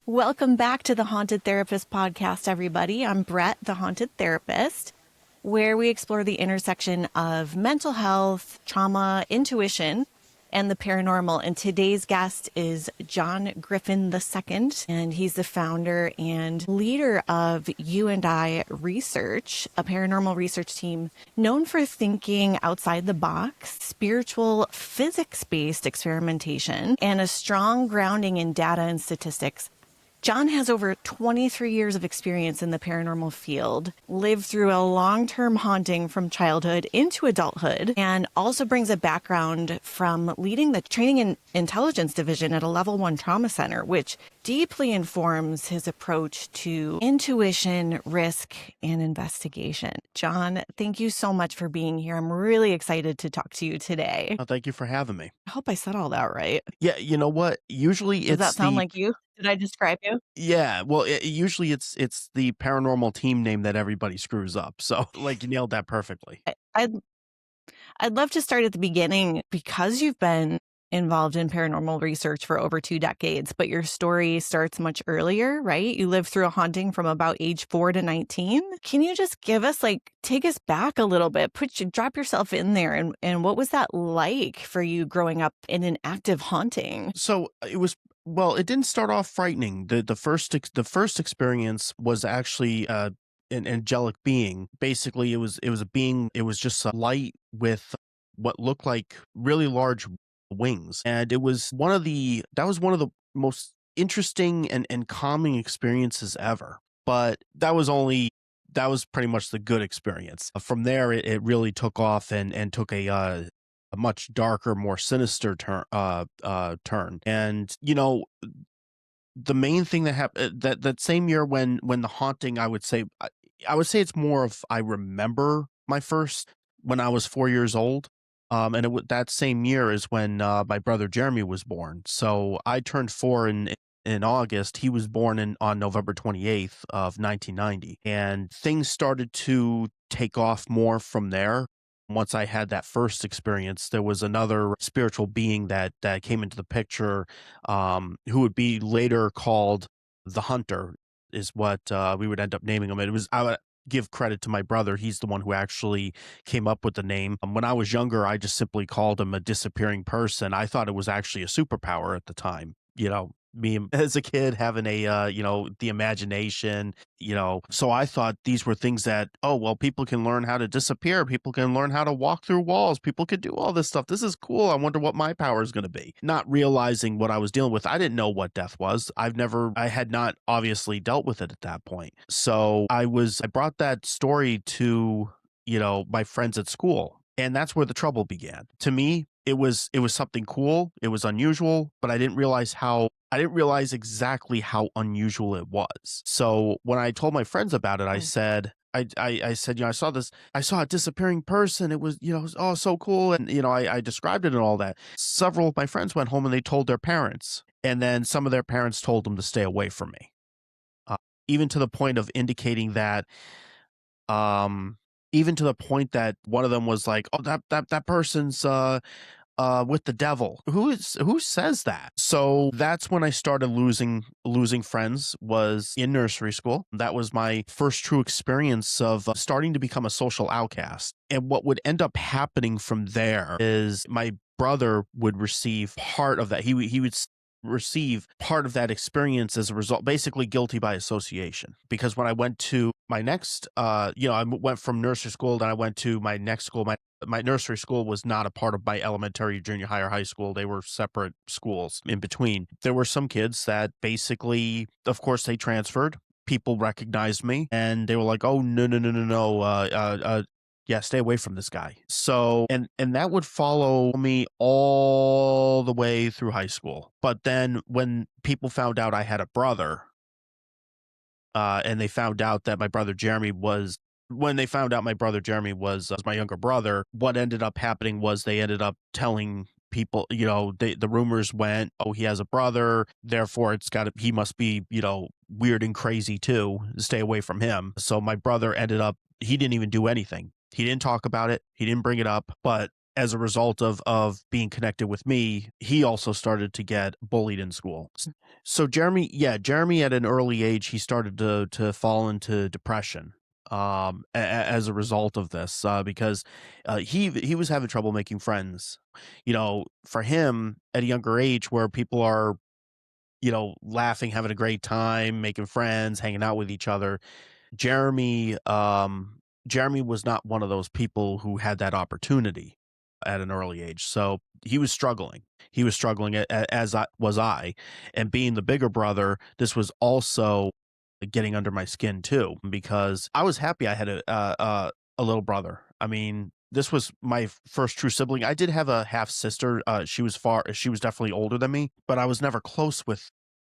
Welcome back to the Haunted Therapist podcast, everybody. I'm Brett, the Haunted Therapist, where we explore the intersection of mental health, trauma, intuition, and the paranormal. And today's guest is John Griffin II, and he's the founder and leader of Uini Research, a paranormal research team known for thinking outside the box, spiritual physics-based experimentation, and a strong grounding in data and statistics. John has over 23 years of experience in the paranormal field, lived through a long-term haunting from childhood into adulthood, and also brings a background from leading the training and intelligence division at a level 1 trauma center, which deeply informs his approach to intuition, risk, and investigation. John, thank you so much for being here. I'm really excited to talk to you today. Oh, thank you for having me. I hope I said all that right. Yeah, you know what? Usually Does that it's sound the like you? Did I describe you? yeah, well, usually it's the paranormal team name that everybody screws up. So, like, you nailed that perfectly. I'd I'd love to start at the beginning because you've been involved in paranormal research for over 2 decades, but your story starts much earlier, right? You lived through a haunting from about age 4 to 19. Can you just give us, take us back a little bit, drop yourself in there, and what was that like for you growing up in an active haunting? So it didn't start off frightening. The first experience was actually an angelic being. Basically, it was a being. It was just a light with what looked like really large wings, and it was one of the most interesting and calming experiences ever. But that was pretty much the good experience. From there, it really took off and took a much darker, more sinister turn. And the main thing that happened that same year when the haunting, I would say it's more of I remember my first when I was 4 years old. And that same year is when my brother Jeremy was born. So I turned 4 in August. He was born on November 28th of 1990, and things started to take off more from there. Once I had that first experience, there was another spiritual being that came into the picture, who would be later called the Hunter, is what we would end up naming him. I would give credit to my brother. He's the one who actually came up with the name. When I was younger, I just simply called him a disappearing person. I thought it was actually a superpower at the time. Me as a kid having the imagination, so I thought these were things that, oh, well, people can learn how to disappear. People can learn how to walk through walls. People could do all this stuff. This is cool. I wonder what my power is going to be. Not realizing what I was dealing with. I didn't know what death was. I had not obviously dealt with it at that point. So I brought that story to, my friends at school. And that's where the trouble began. To me, it was something cool. It was unusual, but I didn't realize exactly how unusual it was. So when I told my friends about it, I said, I said, I saw a disappearing person. It was, oh, so cool. And, I described it and all that. Several of my friends went home and they told their parents. And then some of their parents told them to stay away from me. Uh, even to the point of indicating that, even to the point that one of them was like, oh, that person's, with the devil. Who says that? So that's when I started losing friends, was in nursery school. That was my first true experience of starting to become a social outcast. And what would end up happening from there is my brother would receive part of that. He would receive part of that experience as a result, basically guilty by association. Because when I went to my next, I went from nursery school, then I went to my next school. My nursery school was not a part of my elementary, junior high, or high school. They were separate schools in between. There were some kids that basically, of course, they transferred. People recognized me and they were like, oh, no, no, no, no, no. Yeah, stay away from this guy. So, and that would follow me all the way through high school. But then when people found out I had a brother, and they found out that my brother Jeremy was when they found out my brother Jeremy was my younger brother, what ended up happening was they ended up telling people, the rumors went, oh, he has a brother, therefore he must be, weird and crazy too. Stay away from him. So my brother he didn't even do anything. He didn't talk about it. He didn't bring it up. But as a result of being connected with me, he also started to get bullied in school. So Jeremy at an early age, he started to fall into depression as a result of this because he was having trouble making friends. For him at a younger age where people are, laughing, having a great time, making friends, hanging out with each other, Jeremy, Jeremy was not one of those people who had that opportunity at an early age. So he was struggling. He was struggling as I was I, and being the bigger brother, this was also getting under my skin too because I was happy I had a little brother. I mean, this was my first true sibling. I did have a half sister. She was definitely older than me, but I was never close with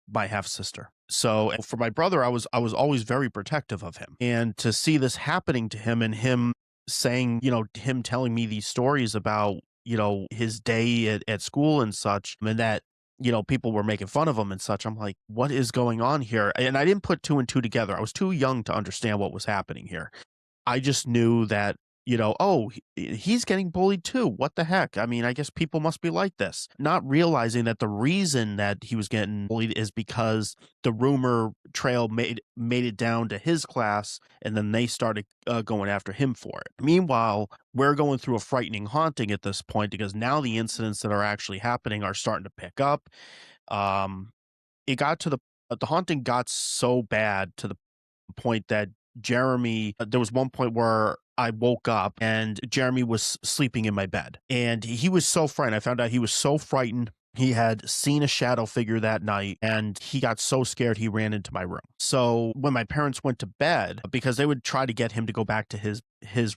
my half sister. So for my brother, I was always very protective of him. And to see this happening to him and him saying, him telling me these stories about, his day at school and such, and that, people were making fun of him and such. I'm like, what is going on here? And I didn't put two and two together. I was too young to understand what was happening here. I just knew that, oh, he's getting bullied too. What the heck? I mean, I guess people must be like this. Not realizing that the reason that he was getting bullied is because the rumor trail made it down to his class, and then they started going after him for it. Meanwhile, we're going through a frightening haunting at this point because now the incidents that are actually happening are starting to pick up. Um, it got to the haunting got so bad to the point that there was one point where I woke up and Jeremy was sleeping in my bed and he was so frightened. I found out he was so frightened. He had seen a shadow figure that night and he got so scared he ran into my room. So when my parents went to bed, because they would try to get him to go back to his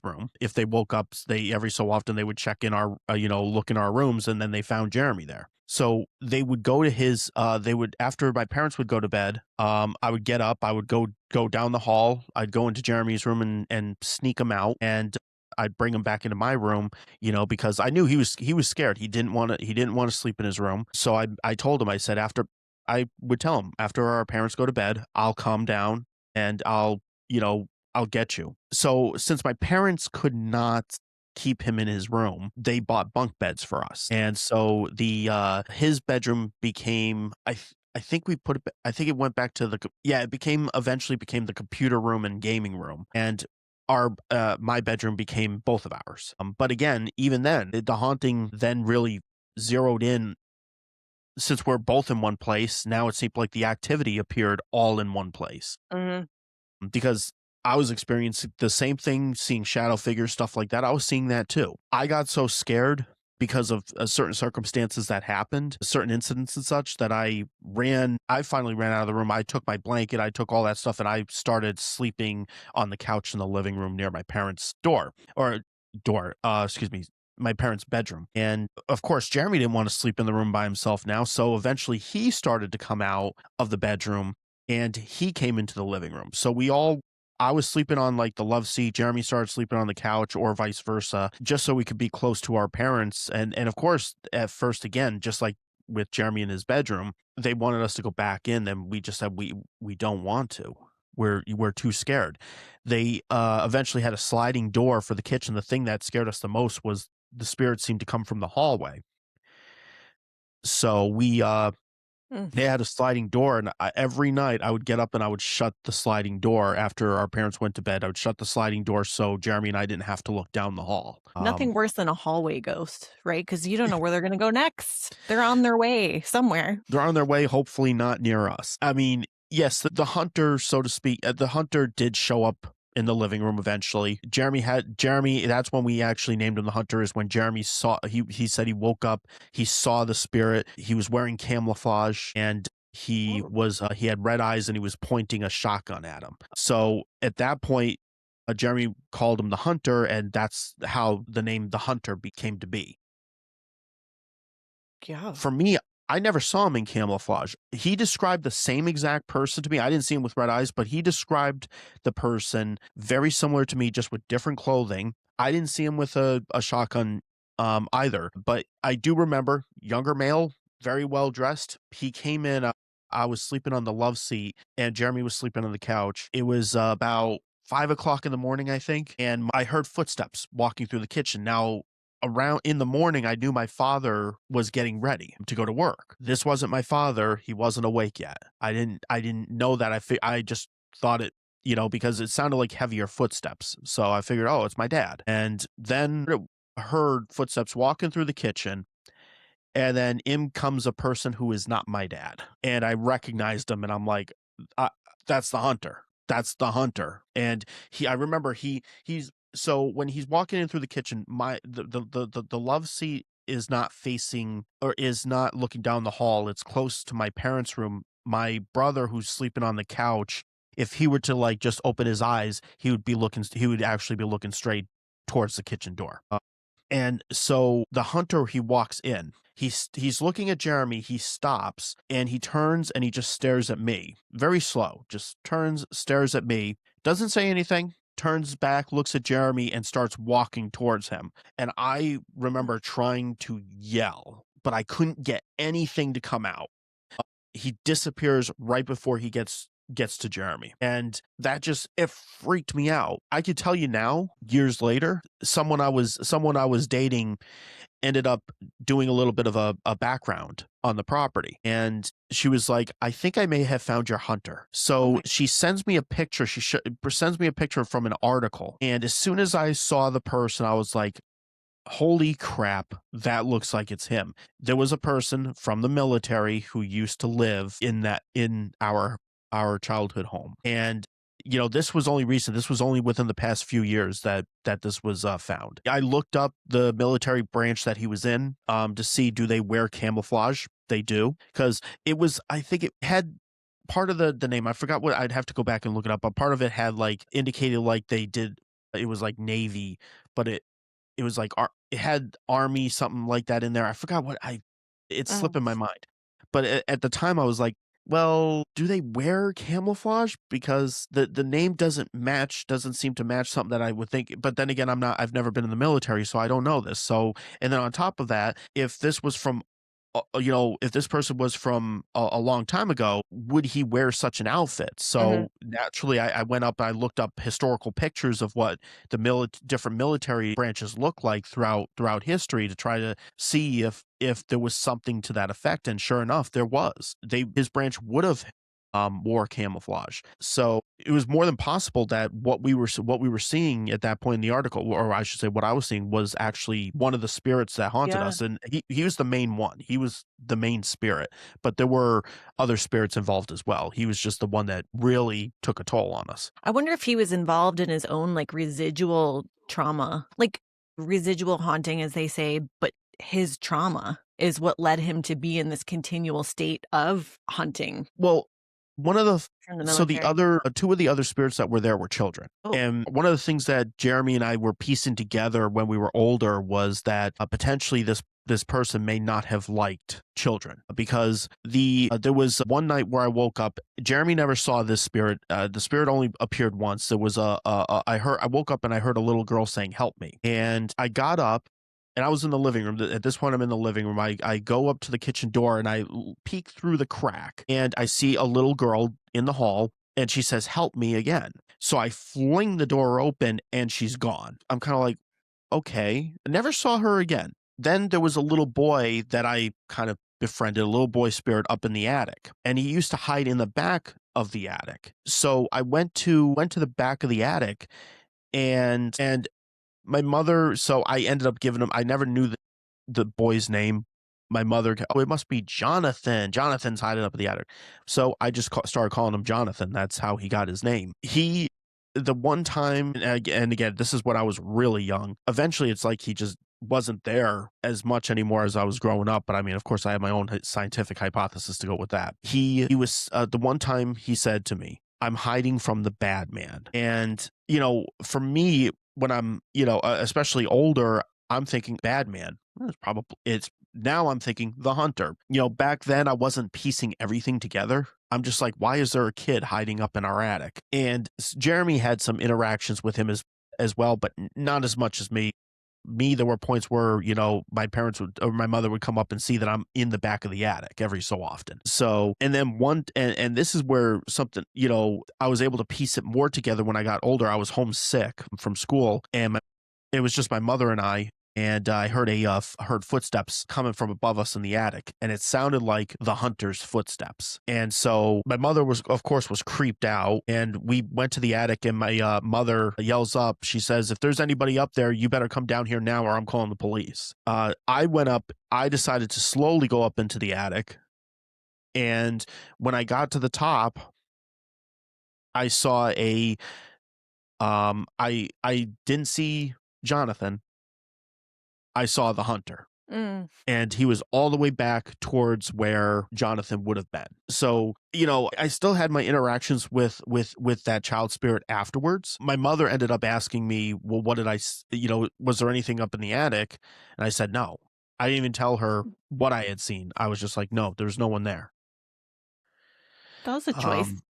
room. If they woke up, they every so often they would check in our look in our rooms, and then they found Jeremy there. So they would go to his they would after my parents would go to bed, I would get up, I would go down the hall, I'd go into Jeremy's room and sneak him out, and I'd bring him back into my room, because I knew he was scared. He didn't want to sleep in his room. So I told him, I said, I would tell him after our parents go to bed, I'll come down and I'll get you. So since my parents could not keep him in his room, they bought bunk beds for us. And so his bedroom became, I think we put it, I think it went back to eventually became the computer room and gaming room. And my bedroom became both of ours. But again, even then, the haunting then really zeroed in. Since we're both in one place, now it seemed like the activity appeared all in one place. Mhm. Because I was experiencing the same thing, seeing shadow figures, stuff like that. I was seeing that too. I got so scared because of certain circumstances that happened, certain incidents and such, that I finally ran out of the room. I took my blanket, I took all that stuff, and I started sleeping on the couch in the living room near my parents' excuse me, my parents' bedroom. And of course, Jeremy didn't want to sleep in the room by himself now. So eventually he started to come out of the bedroom and he came into the living room. I was sleeping on like the love seat. Jeremy started sleeping on the couch or vice versa, just so we could be close to our parents. And of course, at first, again, just like with Jeremy in his bedroom, they wanted us to go back in, and we just said we don't want to. We're too scared. They eventually had a sliding door for the kitchen. The thing that scared us the most was the spirits seemed to come from the hallway. So Mm. they had a sliding door, and every night I would get up and I would shut the sliding door after our parents went to bed. I would shut the sliding door so Jeremy and I didn't have to look down the hall. Nothing worse than a hallway ghost, right? Because you don't know where they're going to go next. They're on their way somewhere. They're on their way, hopefully not near us. I mean, yes, the hunter, so to speak, the hunter did show up in the living room eventually. Jeremy, that's when we actually named him the hunter, is when Jeremy he said he woke up, he saw the spirit, he was wearing camouflage, and he had red eyes and he was pointing a shotgun at him. So at that point, Jeremy called him the hunter, and that's how the name the hunter came to be. Yeah. For me, I never saw him in camouflage. He described the same exact person to me. I didn't see him with red eyes, but he described the person very similar to me, just with different clothing. I didn't see him with a shotgun either, but I do remember younger male, very well dressed. He came in. I was sleeping on the love seat, and Jeremy was sleeping on the couch. It was about 5 o'clock in the morning, I think, and I heard footsteps walking through the kitchen. Now, around in the morning, I knew my father was getting ready to go to work. This wasn't my father. He wasn't awake yet. I didn't know that. I just thought it, because it sounded like heavier footsteps. So I figured, oh, it's my dad. And then I heard footsteps walking through the kitchen. And then in comes a person who is not my dad. And I recognized him and I'm like, uh, that's the hunter. That's the hunter. And I remember he's, so when he's walking in through the kitchen, the love seat is not facing or is not looking down the hall. It's close to my parents' room. My brother, who's sleeping on the couch, if he were to like just open his eyes, he would actually be looking straight towards the kitchen door. And so the hunter, he walks in. He's looking at Jeremy. He stops and he turns and he just stares at me. Very slow. Just turns, stares at me. Doesn't say anything. Turns back, looks at Jeremy and starts walking towards him. And I remember trying to yell, but I couldn't get anything to come out. He disappears right before he gets to Jeremy. And that just, it freaked me out. I could tell you now, years later, someone I was dating ended up doing a little bit of a background on the property. And she was like, I think I may have found your hunter. So she sends me a picture. She sends me a picture from an article. And as soon as I saw the person, I was like, holy crap, that looks like it's him. There was a person from the military who used to live in our childhood home. And this was only recent. This was only within the past few years that this was found. I looked up the military branch that he was in to see, do they wear camouflage? They do, because I think it had part of the name. I forgot what, I'd have to go back and look it up, but part of it had like indicated like they did. It was like Navy, but it was like it had Army, something like that in there. I forgot what it's slipping my mind. But at the time I was like, well, do they wear camouflage? Because the name doesn't seem to match something that I would think. But then again, I've never been in the military, so I don't know this. So, and then on top of that, if this was from if this person was from a long time ago, would he wear such an outfit? So naturally, I went up, I looked up historical pictures of what the different military branches look like throughout history to try to see if there was something to that effect. And sure enough, there was. His branch would have wore camouflage. So it was more than possible that what we were seeing at that point in the article, or I should say what I was seeing, was actually one of the spirits that haunted us. And he was the main one. He was the main spirit, but there were other spirits involved as well. He was just the one that really took a toll on us. I wonder if he was involved in his own like residual trauma, like residual haunting, as they say, but his trauma is what led him to be in this continual state of hunting. Well, two of the other spirits that were there were children. And one of the things that Jeremy and I were piecing together when we were older was that potentially this person may not have liked children, because there was one night where I woke up. Jeremy never saw this spirit. The spirit only appeared once. There was I woke up and I heard a little girl saying, "Help me." And I got up. And I was in the living room. At this point, I'm in the living room. I go up to the kitchen door and I peek through the crack and I see a little girl in the hall and she says, "Help me," again. So I fling the door open and she's gone. I'm kind of like, okay. I never saw her again. Then there was a little boy that I kind of befriended, a little boy spirit up in the attic. And he used to hide in the back of the attic. So I went to the back of the attic and my mother, so I ended up giving him, I never knew the boy's name. My mother, oh, it must be Jonathan. Jonathan's hiding up in the attic. So I just started calling him Jonathan. That's how he got his name. The one time, and again, this is when I was really young. Eventually, it's like he just wasn't there as much anymore as I was growing up. But I mean, of course, I have my own scientific hypothesis to go with that. He was, the one time he said to me, "I'm hiding from the bad man." And, for me, when I'm, especially older, I'm thinking bad man. Now I'm thinking the hunter. Back then I wasn't piecing everything together. I'm just like, why is there a kid hiding up in our attic? And Jeremy had some interactions with him as well, but not as much as me. There were points where, my parents or my mother would come up and see that I'm in the back of the attic every so often. So, and then and this is where something, I was able to piece it more together when I got older. I was homesick from school and it was just my mother and I and I heard heard footsteps coming from above us in the attic, and it sounded like the hunter's footsteps. And so my mother was, of course, was creeped out, and we went to the attic, and my mother yells up. She says, "If there's anybody up there, you better come down here now, or I'm calling the police." I went up. I decided to slowly go up into the attic, and when I got to the top, I saw I didn't see Jonathan. I saw the hunter, Mm. and he was all the way back towards where Jonathan would have been. So, I still had my interactions with that child spirit afterwards. My mother ended up asking me, "Well, what did was there anything up in the attic?" And I said, "No." I didn't even tell her what I had seen. I was just like, "No, there's no one there." That was a choice. Um,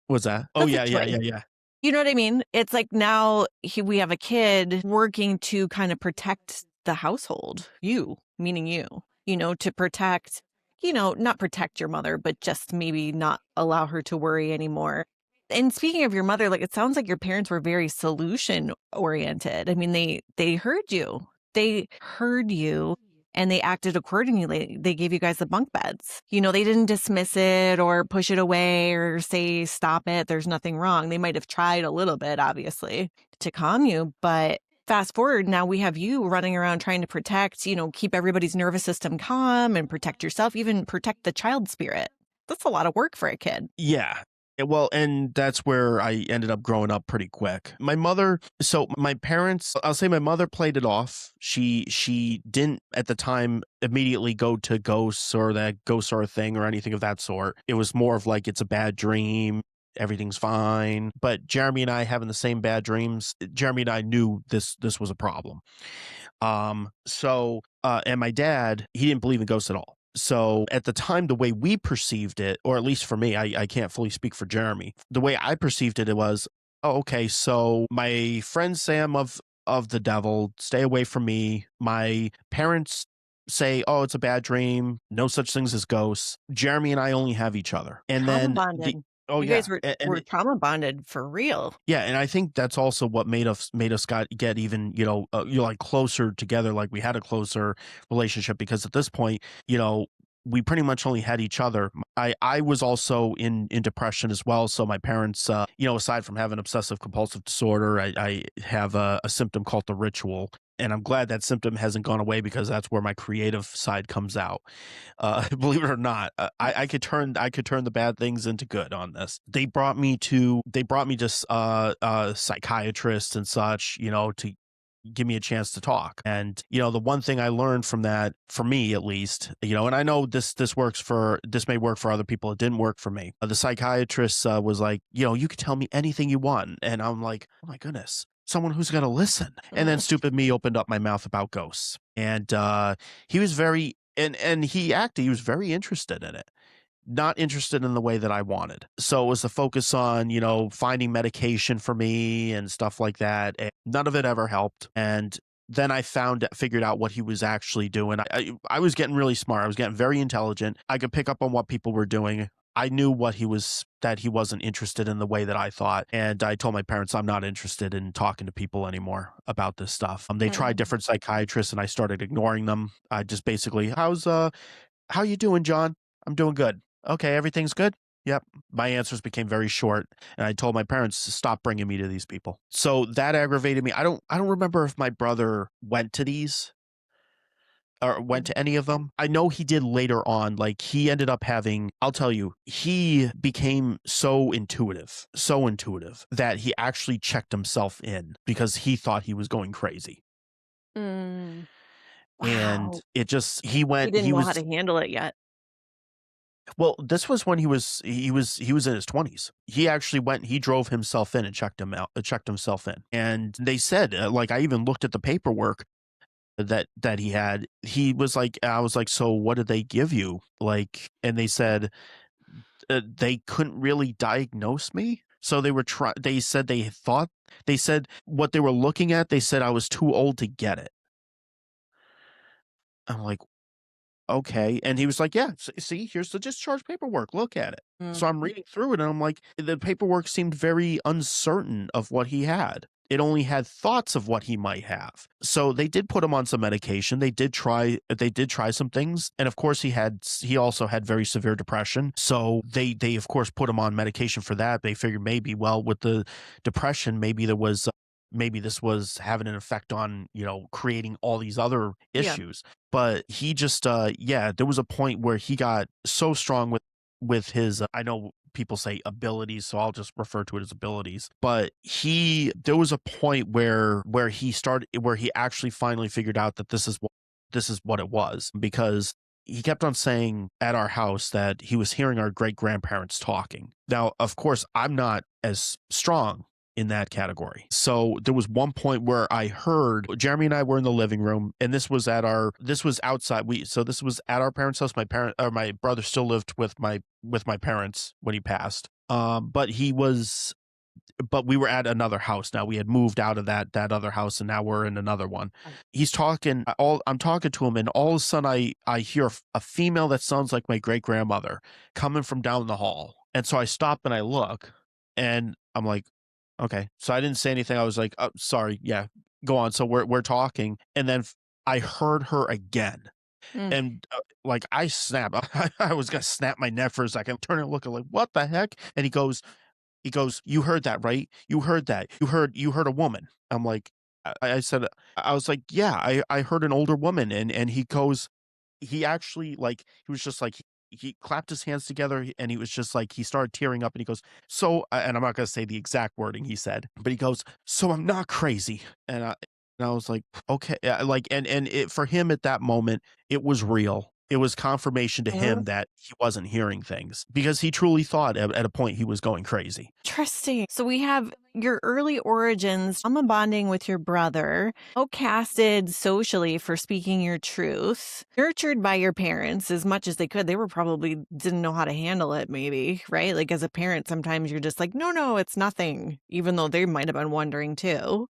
what's that? Oh, That's a yeah, yeah, choice. yeah, yeah. You know what I mean? It's like now we have a kid working to kind of protect the household, meaning to protect, not protect your mother, but just maybe not allow her to worry anymore. And speaking of your mother, like it sounds like your parents were very solution oriented. I mean, they heard you. They heard you and they acted accordingly. They gave you guys the bunk beds. They didn't dismiss it or push it away or say, stop it. There's nothing wrong. They might have tried a little bit, obviously, to calm you. But fast forward, now we have you running around trying to protect, keep everybody's nervous system calm and protect yourself, even protect the child spirit. That's a lot of work for a kid. Yeah. Well, and that's where I ended up growing up pretty quick. My parents, I'll say my mother played it off. She didn't at the time immediately go to ghosts or that ghosts are a thing or anything of that sort. It was more of like it's a bad dream. Everything's fine. But Jeremy and I having the same bad dreams, Jeremy and I knew this was a problem. And my dad, he didn't believe in ghosts at all. So at the time, the way we perceived it, or at least for me, I can't fully speak for Jeremy. The way I perceived it, it was, oh, okay, so my friends say I'm of the devil, stay away from me. My parents say, oh, it's a bad dream, no such things as ghosts. Jeremy and I only have each other. And Trauma then bonded. oh You yeah. guys were trauma bonded for real. Yeah, and I think that's also what made us get even like closer together. Like we had a closer relationship because at this point, we pretty much only had each other. I was also in depression as well. So my parents, aside from having obsessive compulsive disorder, I have a symptom called the ritual. And I'm glad that symptom hasn't gone away because that's where my creative side comes out. Believe it or not, I could turn the bad things into good on this. They brought me to psychiatrists and such, to give me a chance to talk. And the one thing I learned from that, for me at least, and I know this may work for other people, it didn't work for me. The psychiatrist was like, you can tell me anything you want, and I'm like, oh my goodness, someone who's gonna listen. And then stupid me opened up my mouth about ghosts, and he was very he was very interested in it, not interested in the way that I wanted. So it was the focus on, finding medication for me and stuff like that. And none of it ever helped. And then I figured out what he was actually doing. I was getting really smart. I was getting very intelligent. I could pick up on what people were doing. I knew that he wasn't interested in the way that I thought. And I told my parents I'm not interested in talking to people anymore about this stuff. They tried different psychiatrists and I started ignoring them. I just basically, how you doing, John? I'm doing good. Okay, everything's good? Yep. My answers became very short, and I told my parents to stop bringing me to these people. So that aggravated me. I don't remember if my brother went to these or went to any of them. I know he did later on. Like he ended up having, I'll tell you, he became so intuitive that he actually checked himself in because he thought he was going crazy. Mm. And Wow. he Didn't know how to handle it yet. well, this was when he was in his 20s. He actually he drove himself in and checked himself in. And they said, like, I even looked at the paperwork that he had. He was like, I was like, so what did they give you? Like, and they said they couldn't really diagnose me. So they said what they were looking at, they said I was too old to get it. I'm like, okay. And he was like, yeah, see, here's the discharge paperwork. Look at it. So I'm reading through it and I'm like, the paperwork seemed very uncertain of what he had. It only had thoughts of what he might have. So they did put him on some medication. They did try some things. And of course he also had very severe depression. So they of course put him on medication for that. They figured maybe, well, with the depression, maybe this was having an effect on, creating all these other Yeah. issues. But he just yeah, there was a point where he got so strong with his I know people say abilities, so I'll just refer to it as abilities. But there was a point where he actually finally figured out that this is what it was, because he kept on saying at our house that he was hearing our great grandparents talking. Now, of course, I'm not as strong in that category. So there was one point where I heard Jeremy and I were in the living room, and this was outside. This was at our parents' house. My brother still lived with my parents when he passed. But we were at another house now. We had moved out of that other house, and now we're in another one. He's talking. I'm talking to him, and all of a sudden I hear a female that sounds like my great grandmother coming from down the hall. And so I stop and I look, and I'm like, okay. So I didn't say anything. I was like, oh, sorry. Yeah, go on. So we're talking, and then I heard her again, Mm. and like I snapped. I was gonna snap my neck for a second. Turn and look, like, what the heck? And he goes, you heard that, right? You heard that. You heard a woman. I'm like, I said, I was like, yeah, I heard an older woman. And he goes, he actually, like, he was just like, he clapped his hands together, and he was just like, he started tearing up, and he goes, so, and I'm not going to say the exact wording he said, but he goes, so I'm not crazy. And I was like, okay. Like, and it, for him at that moment, it was real. It was confirmation to him that he wasn't hearing things, because he truly thought at a point he was going crazy. Interesting. So we have your early origins, trauma bonding with your brother, outcasted socially for speaking your truth, nurtured by your parents as much as they could. They were probably didn't know how to handle it, maybe, right? Like as a parent, sometimes you're just like, no, it's nothing, even though they might have been wondering too.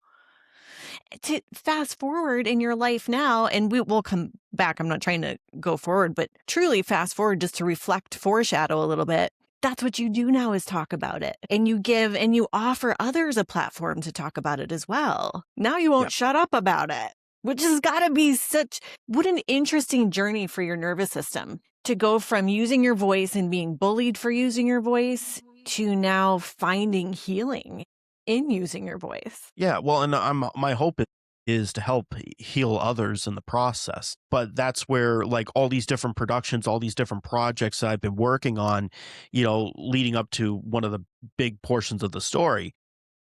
To fast forward in your life now, and will come back. I'm not trying to go forward, but truly fast forward just to reflect, foreshadow a little bit. That's what you do now, is talk about it. And you give and you offer others a platform to talk about it as well. Now you won't Yep. shut up about it, which has got to be what an interesting journey for your nervous system to go from using your voice and being bullied for using your voice to now finding healing in using your voice. Yeah. Well, and my hope is to help heal others in the process. But that's where, like, all these different productions, all these different projects that I've been working on, leading up to one of the big portions of the story,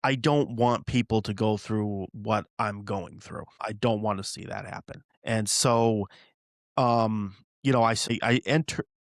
I don't want people to go through what I'm going through. I don't want to see that happen. And so, I say I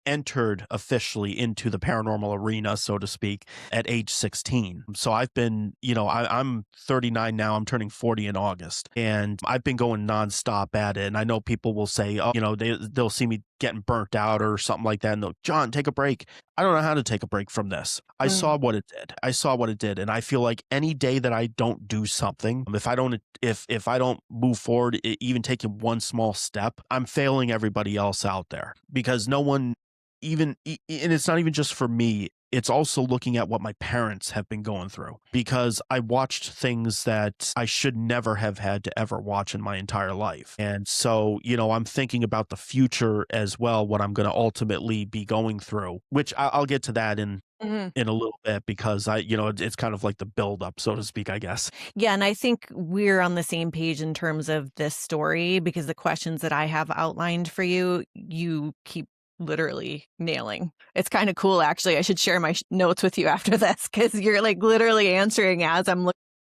entered officially into the paranormal arena, so to speak, at age 16. So I've been, I'm 39 now. I'm turning 40 in August, and I've been going nonstop at it. And I know people will say, oh, they'll see me getting burnt out or something like that, and they'll, John, take a break. I don't know how to take a break from this. I saw what it did. And I feel like any day that I don't do something, if I don't move forward, even taking one small step, I'm failing everybody else out there, because no one, and it's not even just for me. It's also looking at what my parents have been going through, because I watched things that I should never have had to ever watch in my entire life. And so, I'm thinking about the future as well, what I'm going to ultimately be going through, which I'll get to that in a little bit, because it's kind of like the build up, so to speak, I guess. Yeah, and I think we're on the same page in terms of this story, because the questions that I have outlined for you, you keep literally nailing. It's kind of cool, actually. I should share my notes with you after this, because you're like literally answering as I'm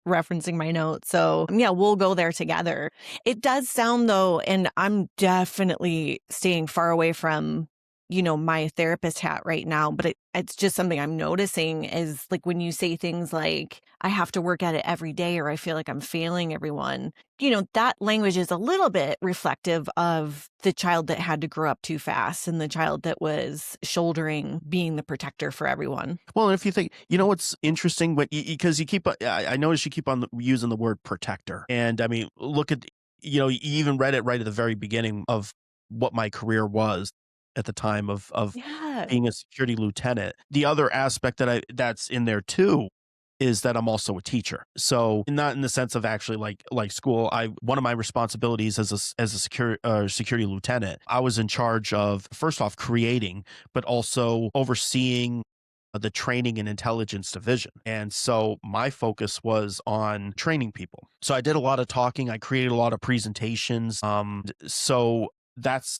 referencing my notes. So yeah, we'll go there together. It does sound though, and I'm definitely staying far away from my therapist hat right now, but it's just something I'm noticing is like when you say things like, I have to work at it every day, or I feel like I'm failing everyone, that language is a little bit reflective of the child that had to grow up too fast and the child that was shouldering being the protector for everyone. Well, if you think, what's interesting, because you keep, I notice you keep on using the word protector. And I mean, look at, you even read it right at the very beginning of what my career was at the time of Yeah. being a security lieutenant. The other aspect that's in there too is that I'm also a teacher. So not in the sense of actually like school. One of my responsibilities as a security lieutenant, I was in charge of first off creating, but also overseeing the training and intelligence division. And so my focus was on training people. So I did a lot of talking. I created a lot of presentations. So that's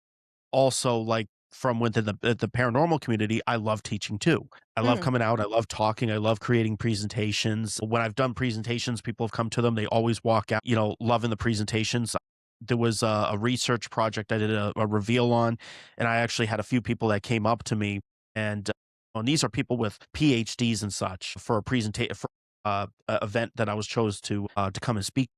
also like from within the paranormal community, I love teaching too. I love Mm. coming out. I love talking. I love creating presentations. When I've done presentations, people have come to them. They always walk out, loving the presentations. There was a research project I did a reveal on, and I actually had a few people that came up to me, and these are people with PhDs and such for a presentation for a event that I was chose to come and speak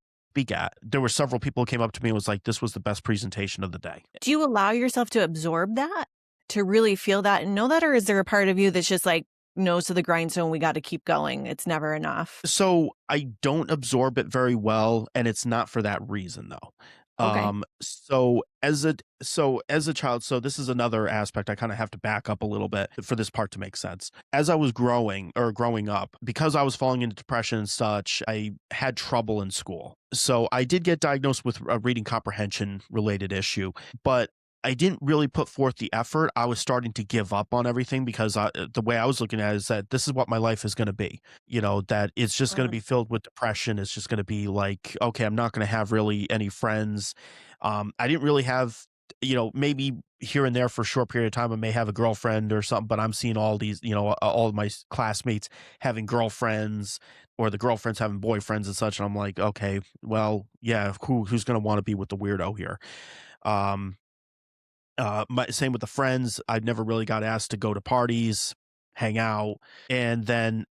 at. There were several people who came up to me and was like, "This was the best presentation of the day." Do you allow yourself to absorb that, to really feel that and know that? Or is there a part of you that's just like, nose to the grindstone, we got to keep going? It's never enough. So I don't absorb it very well, and it's not for that reason though. Okay. So as a child, so this is another aspect I kind of have to back up a little bit for this part to make sense. As I was growing up, because I was falling into depression and such, I had trouble in school. So I did get diagnosed with a reading comprehension related issue, but I didn't really put forth the effort. I was starting to give up on everything because the way I was looking at it is that this is what my life is going to be. That it's just going to Mm. be filled with depression. It's just going to be like, okay, I'm not going to have really any friends. I didn't really have, maybe here and there for a short period of time, I may have a girlfriend or something, but I'm seeing all these, all of my classmates having girlfriends or the girlfriends having boyfriends and such. And I'm like, okay, well, yeah, who's going to want to be with the weirdo here? Um, same with the friends. I never really got asked to go to parties, hang out, and then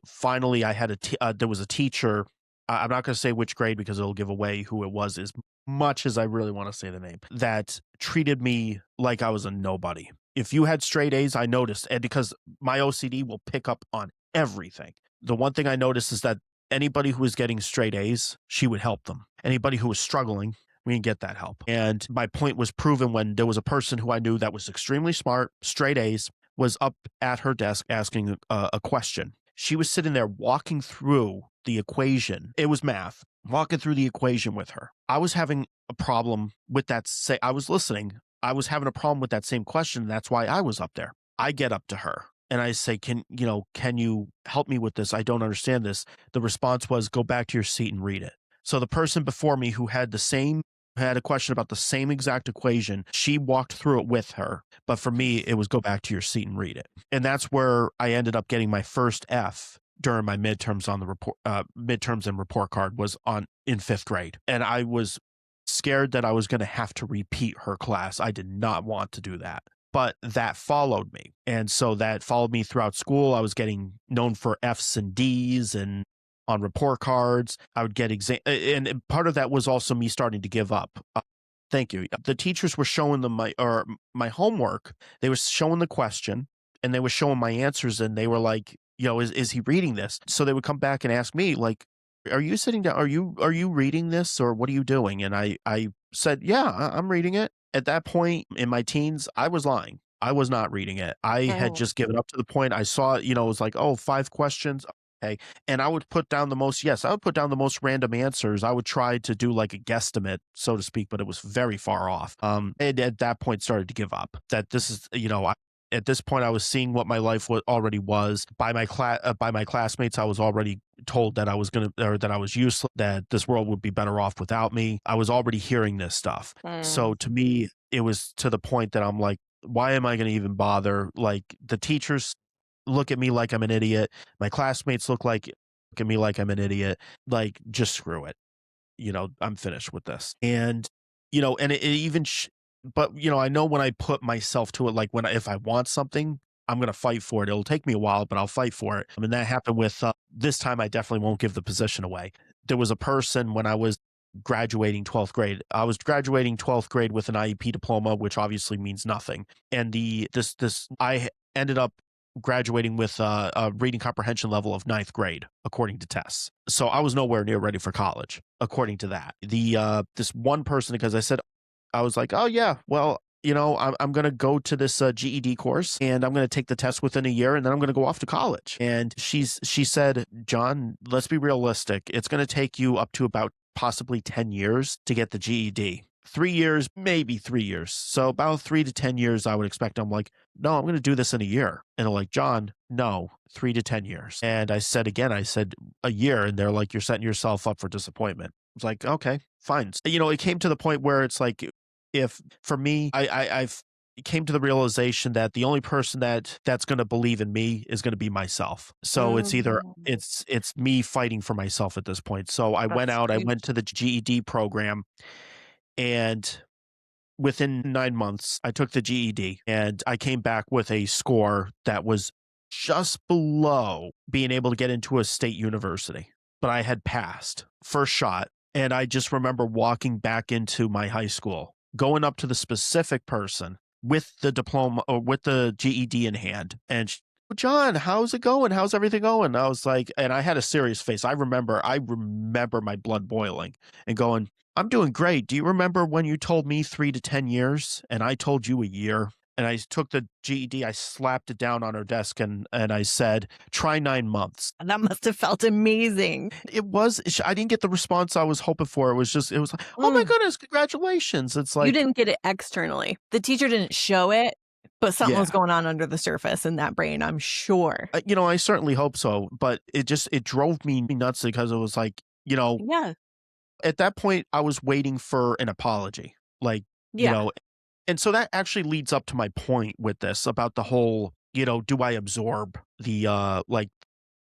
finally, I had there was a teacher. I'm not going to say which grade because it'll give away who it was as much as I really want to say the name. That treated me like I was a nobody. If you had straight A's, I noticed, and because my OCD will pick up on everything. The one thing I noticed is that anybody who was getting straight A's, she would help them. Anybody who was struggling, we didn't get that help. And my point was proven when there was a person who I knew that was extremely smart, straight A's, was up at her desk asking a question. She was sitting there walking through the equation. It was math, walking through the equation with her. I was having a problem with that. I was listening. I was having a problem with that same question. And that's why I was up there. I get up to her and I say, can you help me with this? I don't understand this. The response was, go back to your seat and read it. So the person before me who had a question about the same exact equation, she walked through it with her. But for me, it was go back to your seat and read it. And that's where I ended up getting my first F during my midterms on the midterms and report card was in 5th grade. And I was scared that I was going to have to repeat her class. I did not want to do that. But that followed me. And so that followed me throughout school. I was getting known for F's and D's and on report cards. I would get and part of that was also me starting to give up. Thank you. The teachers were showing them my homework. They were showing the question and they were showing my answers, and they were like, is he reading this? So they would come back and ask me like, are you sitting down? Are you reading this, or what are you doing? And I said, yeah, I'm reading it. At that point in my teens, I was lying. I was not reading it. I had Oh. just given up to the point I saw it, it was like, oh, 5 questions. Okay. And I would put down the most random answers. I would try to do like a guesstimate, so to speak, but it was very far off. And at that point started to give up that this is, at this point I was seeing what my life already was by my classmates. I was already told that that I was useless, that this world would be better off without me. I was already hearing this stuff. Mm. So to me, it was to the point that I'm like, why am I going to even bother? Like the teachers look at me like I'm an idiot. My classmates look at me like I'm an idiot. Like, just screw it. I'm finished with this. And, and it even, but, I know when I put myself to it, like if I want something, I'm going to fight for it. It'll take me a while, but I'll fight for it. I mean, that happened with this time. I definitely won't give the position away. There was a person when I was graduating 12th grade. I was graduating 12th grade with an IEP diploma, which obviously means nothing. And I ended up graduating with a reading comprehension level of 9th grade, according to tests. So I was nowhere near ready for college, according to that. This one person, because I was like, oh yeah, well, I'm going to go to this GED course, and I'm going to take the test within a year, and then I'm going to go off to college. And she said, John, let's be realistic. It's going to take you up to about possibly 10 years to get the GED. 3 years, maybe 3 years. So about 3 to 10 years, I would expect. I'm like, no, I'm going to do this in a year. And they're like, John, no, 3 to 10 years. And I said, a year. And they're like, you're setting yourself up for disappointment. I was like, okay, fine. It came to the point where it's like, if for me, I've came to the realization that the only person that's going to believe in me is going to be myself. So it's either Mm, it's me fighting for myself at this point. So I went that's out, I huge. went to the GED program, and within 9 months, I took the GED, and I came back with a score that was just below being able to get into a state university, but I had passed first shot. And I just remember walking back into my high school, going up to the specific person with the diploma or with the GED in hand. And John, how's it going? How's everything going? I was like, and I had a serious face. I remember my blood boiling and going, I'm doing great. Do you remember when you told me 3 to 10 years and I told you a year? And I took the GED, I slapped it down on her desk, and I said, try 9 months. That must have felt amazing. I didn't get the response I was hoping for. It was like, oh my Mm. goodness, congratulations. It's You like, didn't get it externally. The teacher didn't show it, but something was yeah, going on under the surface in that brain, I'm sure. I certainly hope so. But it drove me nuts because it was like, Yeah. at that point, I was waiting for an apology. Like, you Yeah. know, and so that actually leads up to my point with this about the whole, do I absorb the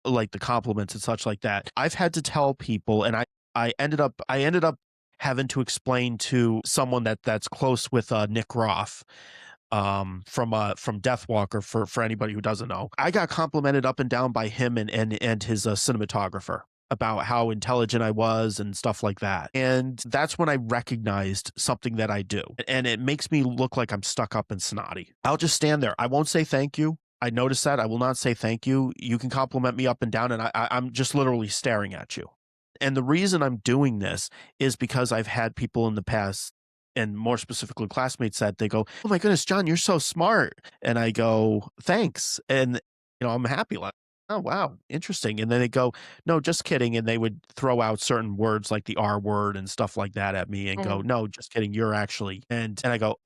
like the compliments and such like that. I've had to tell people, and I ended up having to explain to someone that's close with Nick Roth, from Deathwalker, for anybody who doesn't know. I got complimented up and down by him and his cinematographer about how intelligent I was and stuff like that. And that's when I recognized something that I do. And it makes me look like I'm stuck up and snotty. I'll just stand there. I won't say thank you. I noticed that. I will not say thank you. You can compliment me up and down, and I'm just literally staring at you. And the reason I'm doing this is because I've had people in the past, and more specifically classmates, that they go, "Oh my goodness, John, you're so smart." And I go, "Thanks." And I'm happy, like, "Oh wow, interesting." And then they go, "No, just kidding." And they would throw out certain words like the R word and stuff like that at me and go, Mm. "No, just kidding. You're actually." And I go,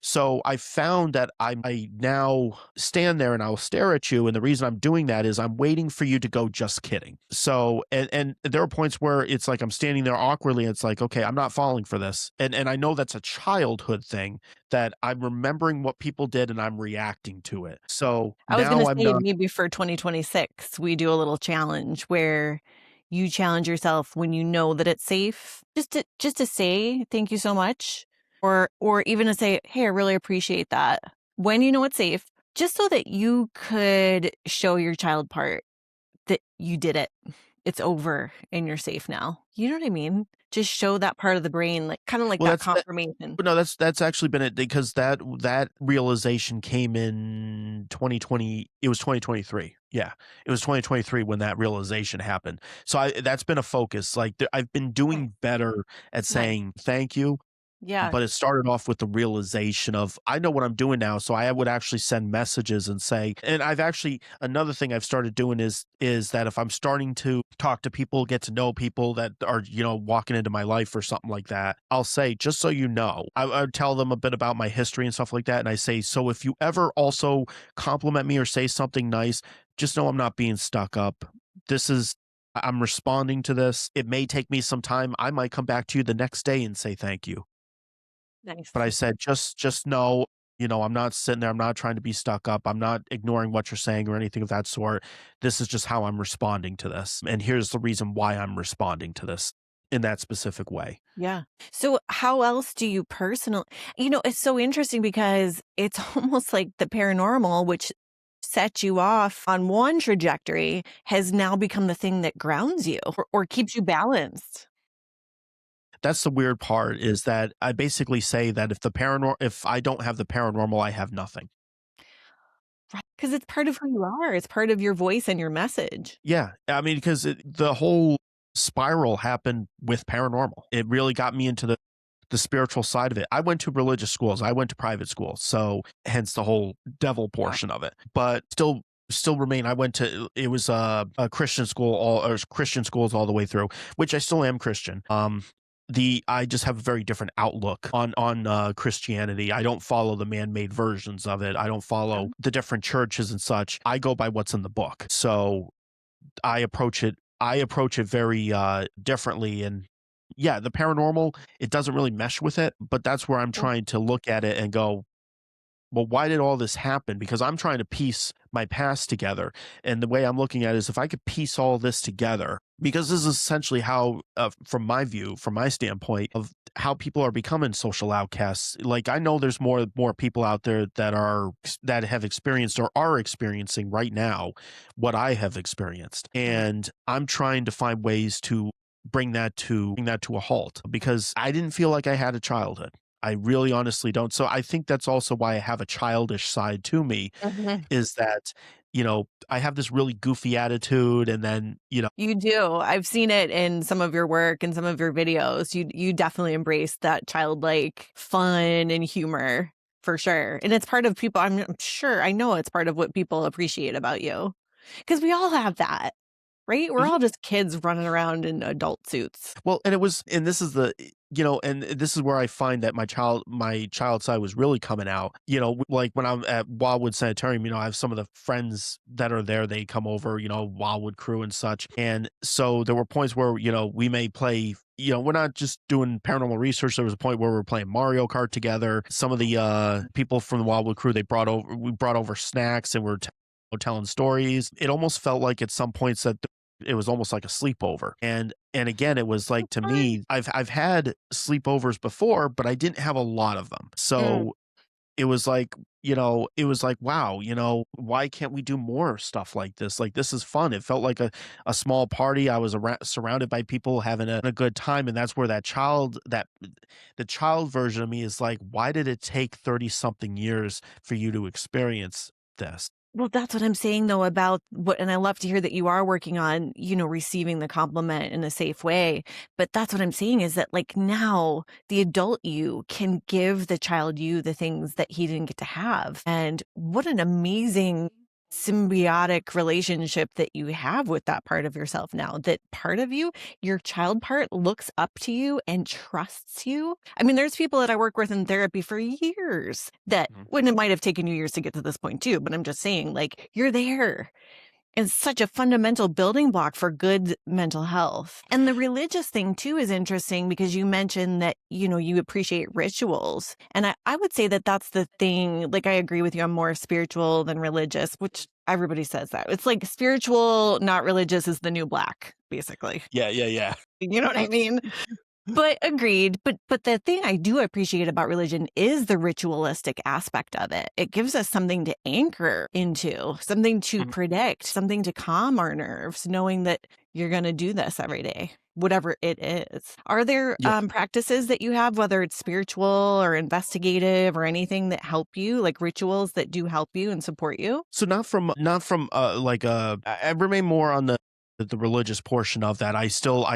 so I found that I now stand there and I'll stare at you. And the reason I'm doing that is I'm waiting for you to go, just kidding. So, and there are points where it's like I'm standing there awkwardly. And it's like, okay, I'm not falling for this. And I know that's a childhood thing, that I'm remembering what people did and I'm reacting to it. So I was gonna now I'm say not. maybe for 2026, we do a little challenge where you challenge yourself when you know that it's safe, just to say thank you so much, or even to say, hey, I really appreciate that when you know it's safe, just so that you could show your child part that you did it. It's over and you're safe now. You know what I mean? Just show that part of the brain, like kind of like Well, that that. confirmation. But no, that's actually been it, because that realization came in 2020. It was 2023. Yeah, it was 2023 when that realization happened. So that's been a focus. Like, I've been Nice. doing better at Nice. saying thank you. Yeah. But it started off with the realization of, I know what I'm doing now, so I would actually send messages and say, and I've actually, another thing I've started doing is that if I'm starting to talk to people, get to know people that are, walking into my life or something like that, I'll say, just so you know, I would tell them a bit about my history and stuff like that. And I say, so if you ever also compliment me or say something nice, just know I'm not being stuck up. This is, I'm responding to this. It may take me some time. I might come back to you the next day and say thank you. Nice. But I said, just know, I'm not sitting there. I'm not trying to be stuck up. I'm not ignoring what you're saying or anything of that sort. This is just how I'm responding to this. And here's the reason why I'm responding to this in that specific way. Yeah. So how else do you it's so interesting because it's almost like the paranormal, which set you off on one trajectory, has now become the thing that grounds you or keeps you balanced. That's the weird part, is that I basically say that if I don't have the paranormal, I have nothing. Right. Because it's part of who you are. It's part of your voice and your message. Yeah. I mean, because the whole spiral happened with paranormal. It really got me into the spiritual side of it. I went to religious schools. I went to private schools. So hence the whole devil portion of it. But still remain. I went to, it was a Christian school, all or Christian schools all the way through, which I still am Christian. I just have a very different outlook on Christianity. I don't follow the man-made versions of it. I don't follow the different churches and such. I go by what's in the book. So I approach it very differently. And yeah, the paranormal, it doesn't really mesh with it, but that's where I'm trying to look at it and go, well, why did all this happen? Because I'm trying to piece my past together. And the way I'm looking at it is, if I could piece all this together, because this is essentially how, from my view, from my standpoint, of how people are becoming social outcasts. Like, I know there's more people out there that have experienced or are experiencing right now what I have experienced. And I'm trying to find ways to bring that to a halt, because I didn't feel like I had a childhood. I really honestly don't. So I think that's also why I have a childish side to me, Mhm. is that, I have this really goofy attitude, and then, You do. I've seen it in some of your work and some of your videos. You definitely embrace that childlike fun and humor for sure. And it's part of people, I'm sure, I know it's part of what people appreciate about you. Because we all have that, right? We're all just kids running around in adult suits. well, and this is and this is where I find that my child side was really coming out. Like when I'm at Wildwood Sanitarium, I have some of the friends that are there. They come over, Wildwood crew and such. And so there were points where, we may play. We're not just doing paranormal research. There was a point where we were playing Mario Kart together. Some of the people from the Wildwood crew, we brought over snacks, and we're telling stories. It almost felt like at some points that it was almost like a sleepover. And again, it was like, to Fun. me, I've had sleepovers before, but I didn't have a lot of them. Mm. So it was like, wow, why can't we do more stuff like this? Like, this is fun. It felt like a small party. I was surrounded by people having a good time. And that's where the child version of me is like, why did it take 30 something years for you to experience this? Well, that's what I'm saying though about what, and I love to hear that you are working on, receiving the compliment in a safe way. But that's what I'm saying is that like now the adult you can give the child you the things that he didn't get to have. And what an amazing symbiotic relationship that you have with that part of yourself now. That part of you, your child part, looks up to you and trusts you. I mean, there's people that I work with in therapy for years that, when it might have taken you years to get to this point too, but I'm just saying, like, you're there. It's such a fundamental building block for good mental health. And the religious thing too is interesting because you mentioned that, you appreciate rituals. And I would say that that's the thing. Like, I agree with you. I'm more spiritual than religious, which everybody says that. It's like spiritual, not religious is the new black, basically. Yeah, yeah, yeah. You know what I mean? But agreed. But the thing I do appreciate about religion is the ritualistic aspect of it. It gives us something to anchor into, something to predict, something to calm our nerves, knowing that you're going to do this every day, whatever it is. Are there Yeah. practices that you have, whether it's spiritual or investigative or anything that help you, like rituals that do help you and support you? So not from I remain more on the religious portion of that. I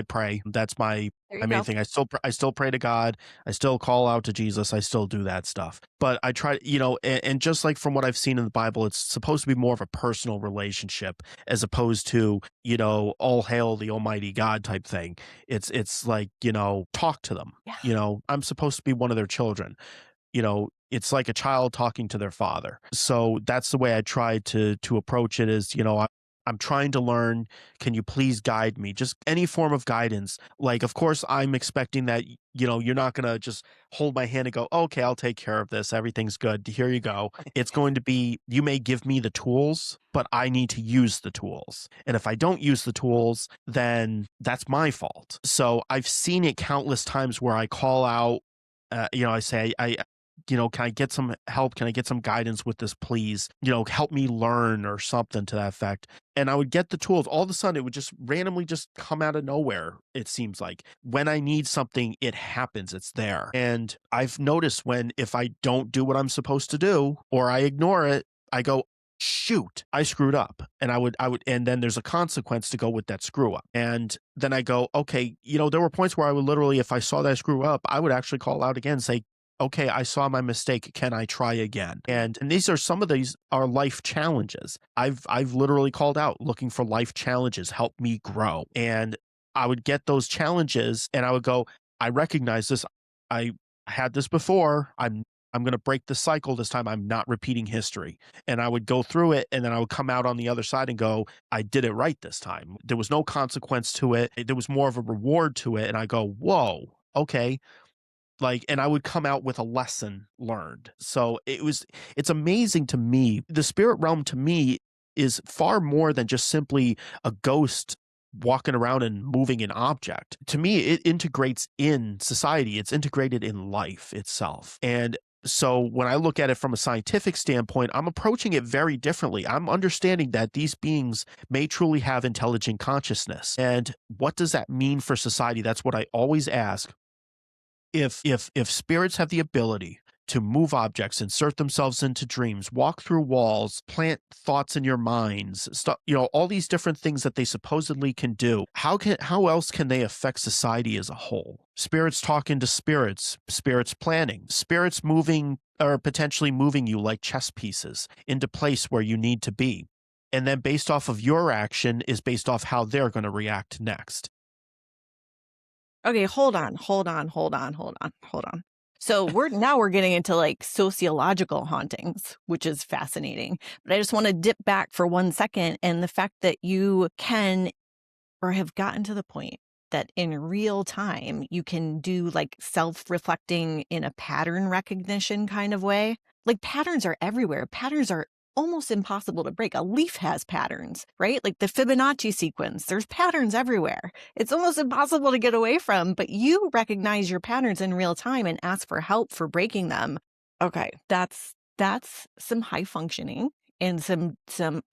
pray. That's my There my you main go. thing. I still pray to God. I still call out to Jesus. I still do that stuff. But I try, and just like from what I've seen in the Bible, it's supposed to be more of a personal relationship as opposed to, all hail the Almighty God type thing. It's like, talk to them. Yeah. I'm supposed to be one of their children. It's like a child talking to their father. So that's the way I try to approach it is, I'm trying to learn. Can you please guide me? Just any form of guidance. Like, of course, I'm expecting that, you're not going to just hold my hand and go, okay, I'll take care of this. Everything's good. Here you go. It's going to be, you may give me the tools, but I need to use the tools. And if I don't use the tools, then that's my fault. So I've seen it countless times where I call out, I say, can I get some help? Can I get some guidance with this, please? Help me learn or something to that effect. And I would get the tools. All of a sudden, it would just randomly just come out of nowhere. It seems like when I need something, it happens. It's there. And I've noticed if I don't do what I'm supposed to do or I ignore it, I go, shoot, I screwed up. And and then there's a consequence to go with that screw up. And then I go, okay, there were points where I would literally, if I saw that I screw up, I would actually call out again, say, okay, I saw my mistake. Can I try again? And some of these are life challenges. I've literally called out looking for life challenges, help me grow. And I would get those challenges and I would go, I recognize this. I had this before. I'm going to break the cycle this time. I'm not repeating history. And I would go through it and then I would come out on the other side and go, I did it right this time. There was no consequence to it. There was more of a reward to it. And I go, whoa, okay. And I would come out with a lesson learned. So it's amazing to me. The spirit realm to me is far more than just simply a ghost walking around and moving an object. To me, it integrates in society. It's integrated in life itself. And so when I look at it from a scientific standpoint, I'm approaching it very differently. I'm understanding that these beings may truly have intelligent consciousness. And what does that mean for society? That's what I always ask. If spirits have the ability to move objects, insert themselves into dreams, walk through walls, plant thoughts in your minds, stuff, all these different things that they supposedly can do, how else can they affect society as a whole? Spirits talking to spirits, spirits planning, spirits moving or potentially moving you like chess pieces into place where you need to be. And then based off of your action is based off how they're going to react next. Okay, hold on. So we're getting into like sociological hauntings, which is fascinating. But I just want to dip back for 1 second, and the fact that you can or have gotten to the point that in real time you can do like self-reflecting in a pattern recognition kind of way. Like patterns are everywhere. Patterns are almost impossible to break. A leaf has patterns, right? Like the Fibonacci sequence, there's patterns everywhere. It's almost impossible to get away from, but you recognize your patterns in real time and ask for help for breaking them. Okay, that's some high functioning and some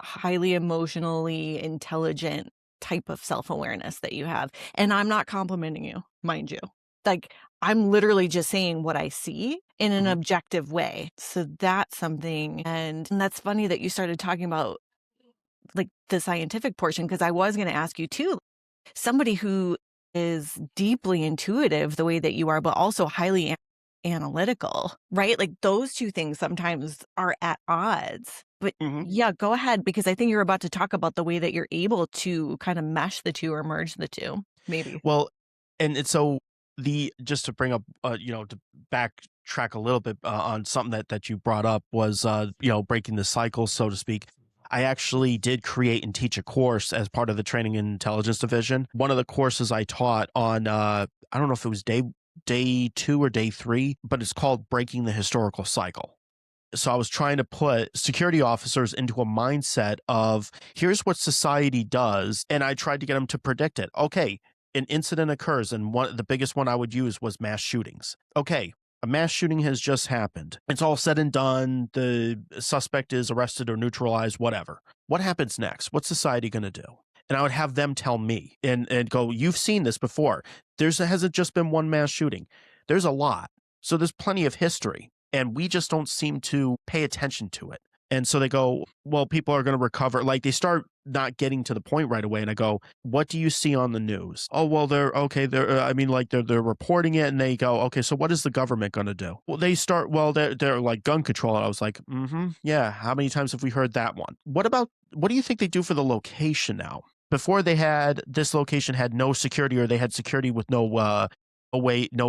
highly emotionally intelligent type of self-awareness that you have. And I'm not complimenting you, mind you. Like, I'm literally just saying what I see in an objective way. So that's something. And that's funny that you started talking about like the scientific portion, because I was going to ask you too, somebody who is deeply intuitive the way that you are, but also highly analytical, right? Like those two things sometimes are at odds. But yeah, go ahead, because I think you're about to talk about the way that you're able to kind of mesh the two or merge the two, maybe. Well, so just to bring up, to backtrack a little bit on something that you brought up was, breaking the cycle, so to speak. I actually did create and teach a course as part of the training and intelligence division. One of the courses I taught on, I don't know if it was day 2 or day 3, but it's called Breaking the Historical Cycle. So I was trying to put security officers into a mindset of here's what society does. And I tried to get them to predict it. Okay, an incident occurs. And the biggest one I would use was mass shootings. Okay, a mass shooting has just happened. It's all said and done. The suspect is arrested or neutralized, whatever. What happens next? What's society going to do? And I would have them tell me and go, you've seen this before. Hasn't just been one mass shooting. There's a lot. So there's plenty of history. And we just don't seem to pay attention to it. And so they go, well, people are going to recover. Like they start not getting to the point right away. And I go, what do you see on the news? Oh, well, they're okay. They're reporting it and they go, okay, so what is the government going to do? Well, they're like gun control. And I was like, yeah. How many times have we heard that one? What do you think they do for the location now? Before this location had no security, or they had security with no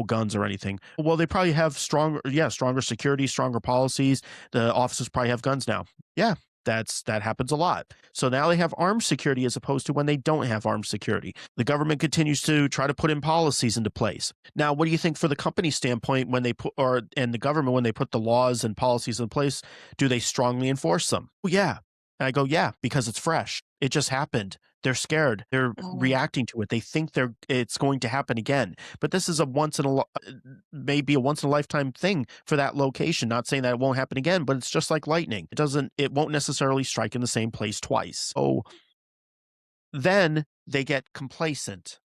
guns or anything. Well, they probably have stronger security, stronger policies. The officers probably have guns now. Yeah, that happens a lot. So now they have armed security as opposed to when they don't have armed security. The government continues to try to put in policies into place. Now, what do you think for the company standpoint when and the government, when they put the laws and policies in place, do they strongly enforce them? Well, yeah. And I go, yeah, because it's fresh. It just happened. They're scared. They're reacting to it. They think it's going to happen again. But this is maybe a once in a lifetime thing for that location. Not saying that it won't happen again, but it's just like lightning. It won't necessarily strike in the same place twice. So then they get complacent.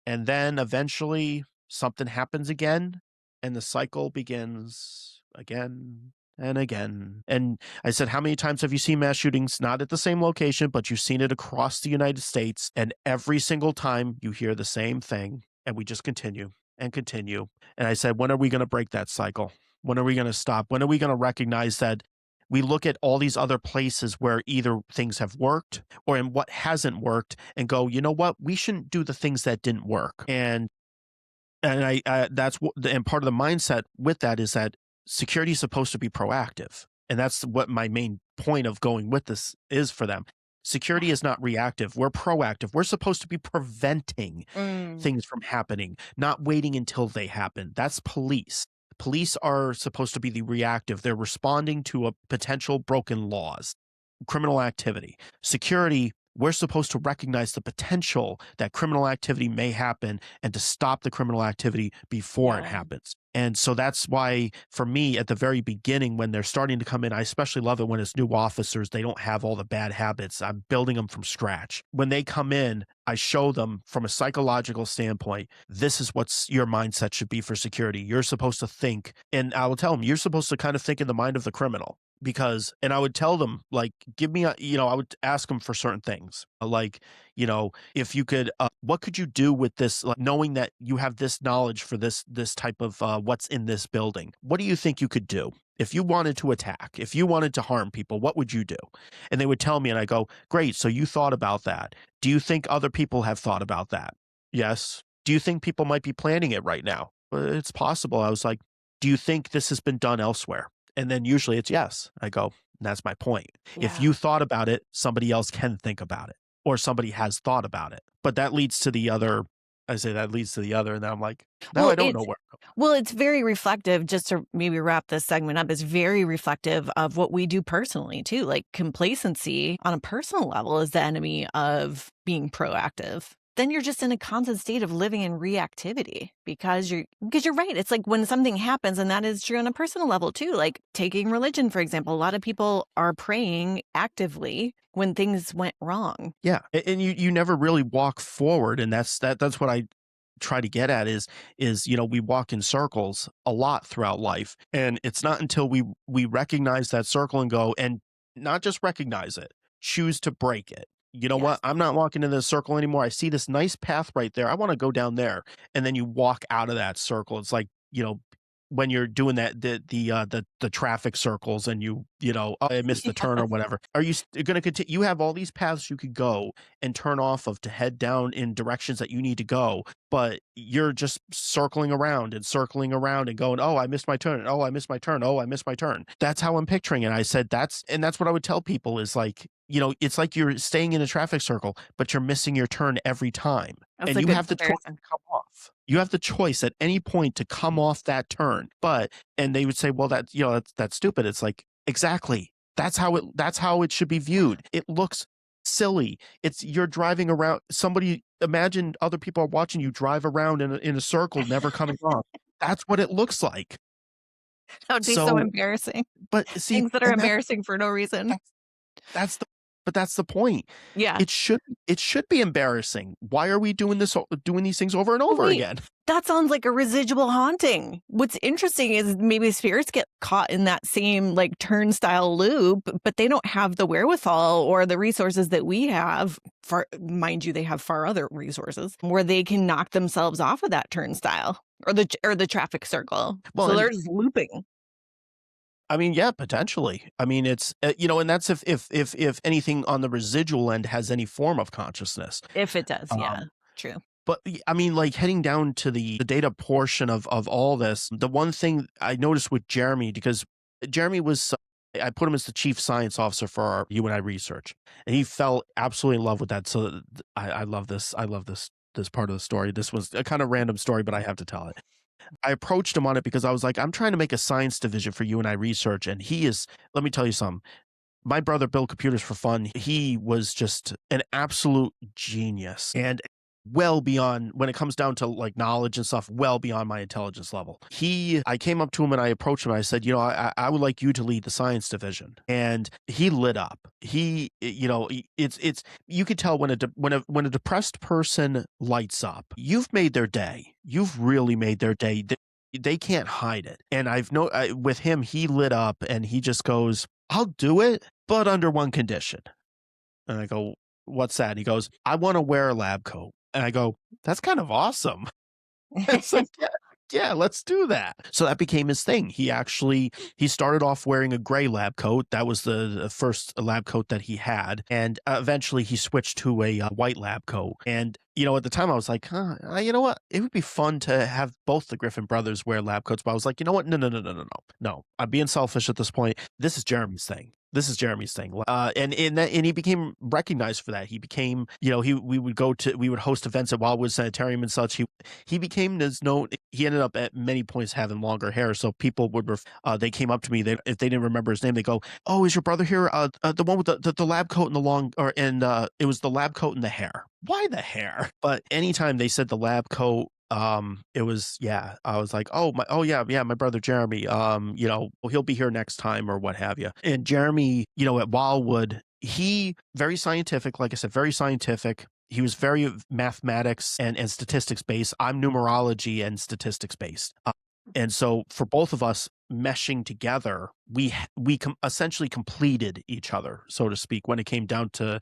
And then eventually something happens again and the cycle begins again and again. And I said, how many times have you seen mass shootings? Not at the same location, but you've seen it across the United States. And every single time you hear the same thing, and we just continue and continue. And I said, when are we going to break that cycle? When are we going to stop? When are we going to recognize that we look at all these other places where either things have worked or in what hasn't worked and go, you know what? We shouldn't do the things that didn't work. And that's what, and part of the mindset with that is that security is supposed to be proactive. And that's what my main point of going with this is for them. Security is not reactive. We're proactive. We're supposed to be preventing things from happening, not waiting until they happen. That's police. Police are supposed to be the reactive. They're responding to a potential broken laws, criminal activity. Security, we're supposed to recognize the potential that criminal activity may happen and to stop the criminal activity before it happens. And so that's why, for me, at the very beginning, when they're starting to come in, I especially love it when it's new officers. They don't have all the bad habits. I'm building them from scratch. When they come in, I show them from a psychological standpoint, this is what your mindset should be for security. You're supposed to think, and I will tell them, you're supposed to kind of think in the mind of the criminal. Because, and I would tell them, like, give me I would ask them for certain things, like, if you could, what could you do with this, like, knowing that you have this knowledge for this type of what's in this building? What do you think you could do? If you wanted to attack, if you wanted to harm people, what would you do? And they would tell me, and I go, great, so you thought about that. Do you think other people have thought about that? Yes. Do you think people might be planning it right now? It's possible. I was like, do you think this has been done elsewhere? And then usually it's yes. I go, that's my point. Yeah. If you thought about it, somebody else can think about it, or somebody has thought about it. But that leads to the other. I say that leads to the other, and then I'm like, now I don't know where. Well, it's very reflective, just to maybe wrap this segment up, it's very reflective of what we do personally too. Like, complacency on a personal level is the enemy of being proactive. Then you're just in a constant state of living in reactivity because you're right. It's like when something happens, and that is true on a personal level too. Like, taking religion, for example, a lot of people are praying actively when things went wrong. Yeah. And you never really walk forward. And that's what I try to get at is, we walk in circles a lot throughout life. And it's not until we recognize that circle and go, and not just recognize it, choose to break it. You know what? I'm not walking in this circle anymore. I see this nice path right there. I want to go down there. And then you walk out of that circle. It's like, when you're doing that, the traffic circles, and oh, I missed the turn or whatever. Are you going to continue? You have all these paths you could go and turn off of to head down in directions that you need to go, but you're just circling around and going, oh, I missed my turn. Oh, I missed my turn. Oh, I missed my turn. That's how I'm picturing it. I said that's what I would tell people is like, it's like you're staying in a traffic circle, but you're missing your turn every time. That's and you have the choice to come off. You have the choice at any point to come off that turn. And they would say, well, that's stupid. It's like, exactly. That's how it should be viewed. It looks silly. You're driving around. Imagine other people are watching you drive around in a circle, never coming off. That's what it looks like. That would be so embarrassing. But see, things that are embarrassing for no reason. That's the point. Yeah. It should be embarrassing. Why are we doing these things over and over again? That sounds like a residual haunting. What's interesting is maybe spirits get caught in that same like turnstile loop, but they don't have the wherewithal or the resources that we have. Mind you, they have far other resources where they can knock themselves off of that turnstile or the traffic circle. Well, so they're just looping. I mean, yeah, potentially. I mean, it's and that's if anything on the residual end has any form of consciousness. If it does, yeah, true. But I mean, like heading down to the data portion of all this, the one thing I noticed with Jeremy, because Jeremy was, I put him as the chief science officer for our Uini Research, and he fell absolutely in love with that. So I love this. I love this part of the story. This was a kind of random story, but I have to tell it. I approached him on it because I was like, I'm trying to make a science division for Uini Research. And let me tell you something. My brother built computers for fun. He was just an absolute genius and well beyond, when it comes down to like knowledge and stuff, well beyond my intelligence level. I came up to him and I approached him and I said, I would like you to lead the science division. And he lit up. You could tell when a depressed person lights up, you've made their day. You've really made their day. they can't hide it. And with him, he lit up and he just goes, "I'll do it, but under one condition." And I go, "What's that?" And he goes, "I want to wear a lab coat." And I go, "That's kind of awesome." It's like, yeah, yeah, let's do that. So that became his thing. He started off wearing a gray lab coat. That was the first lab coat that he had, and eventually he switched to a white lab coat. And at the time I was like, huh, you know what? It would be fun to have both the Griffin brothers wear lab coats. But I was like, you know what? No, no, no, no, no, no, no. I'm being selfish at this point. This is Jeremy's thing. This is Jeremy's thing. And he became recognized for that. He became, we would host events at Wildwood Sanitarium and such. He became as known. He ended up at many points having longer hair, so people they came up to me. If they didn't remember his name, they go, "Oh, is your brother here? The one with the lab coat and the long, it was the lab coat and the hair. Why the hair?" But anytime they said the lab coat, it was, yeah, I was like, yeah, my brother Jeremy, he'll be here next time or what have you. And Jeremy, at Wildwood, he very scientific, like I said, very scientific. He was very mathematics and statistics based. I'm numerology and statistics based. And so for both of us meshing together, we essentially completed each other, so to speak, when it came down to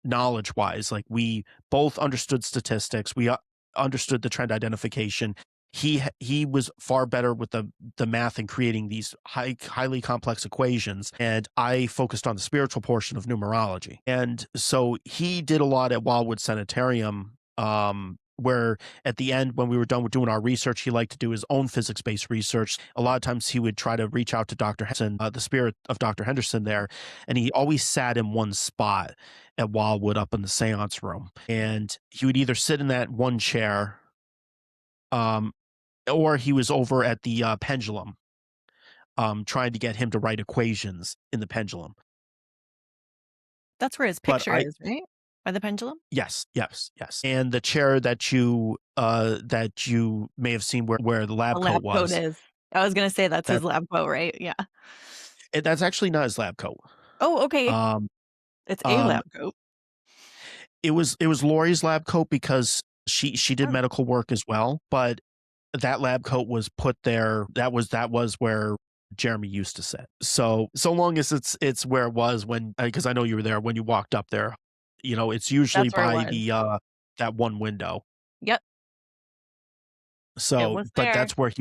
knowledge wise. Like, we both understood statistics. We understood the trend identification. He was far better with the math and creating these highly complex equations, and I focused on the spiritual portion of numerology. And so he did a lot at Wildwood Sanitarium, where at the end, when we were done with doing our research, he liked to do his own physics-based research. A lot of times he would try to reach out to Dr. Henderson, the spirit of Dr. Henderson there, and he always sat in one spot at Wildwood up in the seance room. And he would either sit in that one chair, or he was over at the pendulum, trying to get him to write equations in the pendulum. That's where his But picture is, right? By the pendulum? yes, yes, yes. And the chair that you may have seen where the The lab lab coat coat was, is. I was gonna say that's his that lab coat, right? Yeah. that's actually not his lab coat. Oh, okay. Um, It's a um, lab coat. it was Lori's lab coat because she did Oh, medical work as well, but that lab coat was put there. That was where Jeremy used to sit. So long as it's where it was when, because I know you were there when you walked up there. It's usually that's where it by was. the that one window. Yep, it So, was but there. that's where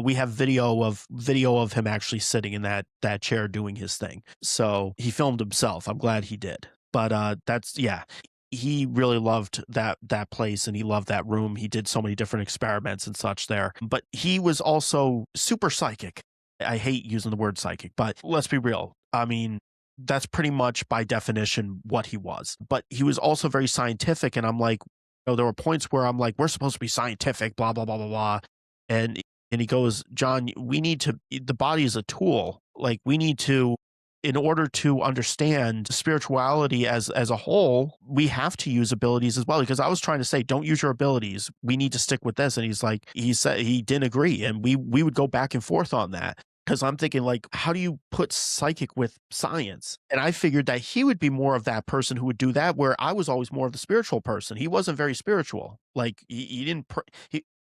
we have video of him actually sitting in that chair doing his thing. So he filmed himself. I'm glad he did. But that's, yeah. He really loved that place and he loved that room. He did so many different experiments and such there. But he was also super psychic. I hate using the word psychic, but let's be real. I mean, that's pretty much by definition what he was. But he was also very scientific, and I'm like, there were points where I'm like, we're supposed to be scientific, blah blah blah blah blah, and he goes, "John, we need to. The body is a tool. Like, we need to, in order to understand spirituality as a whole, we have to use abilities as well." Because I was trying to say, don't use your abilities. We need to stick with this. And he said he didn't agree, and we would go back and forth on that. Because I'm thinking, like, how do you put psychic with science? And I figured that he would be more of that person who would do that, where I was always more of the spiritual person. He wasn't very spiritual. Like, he didn't.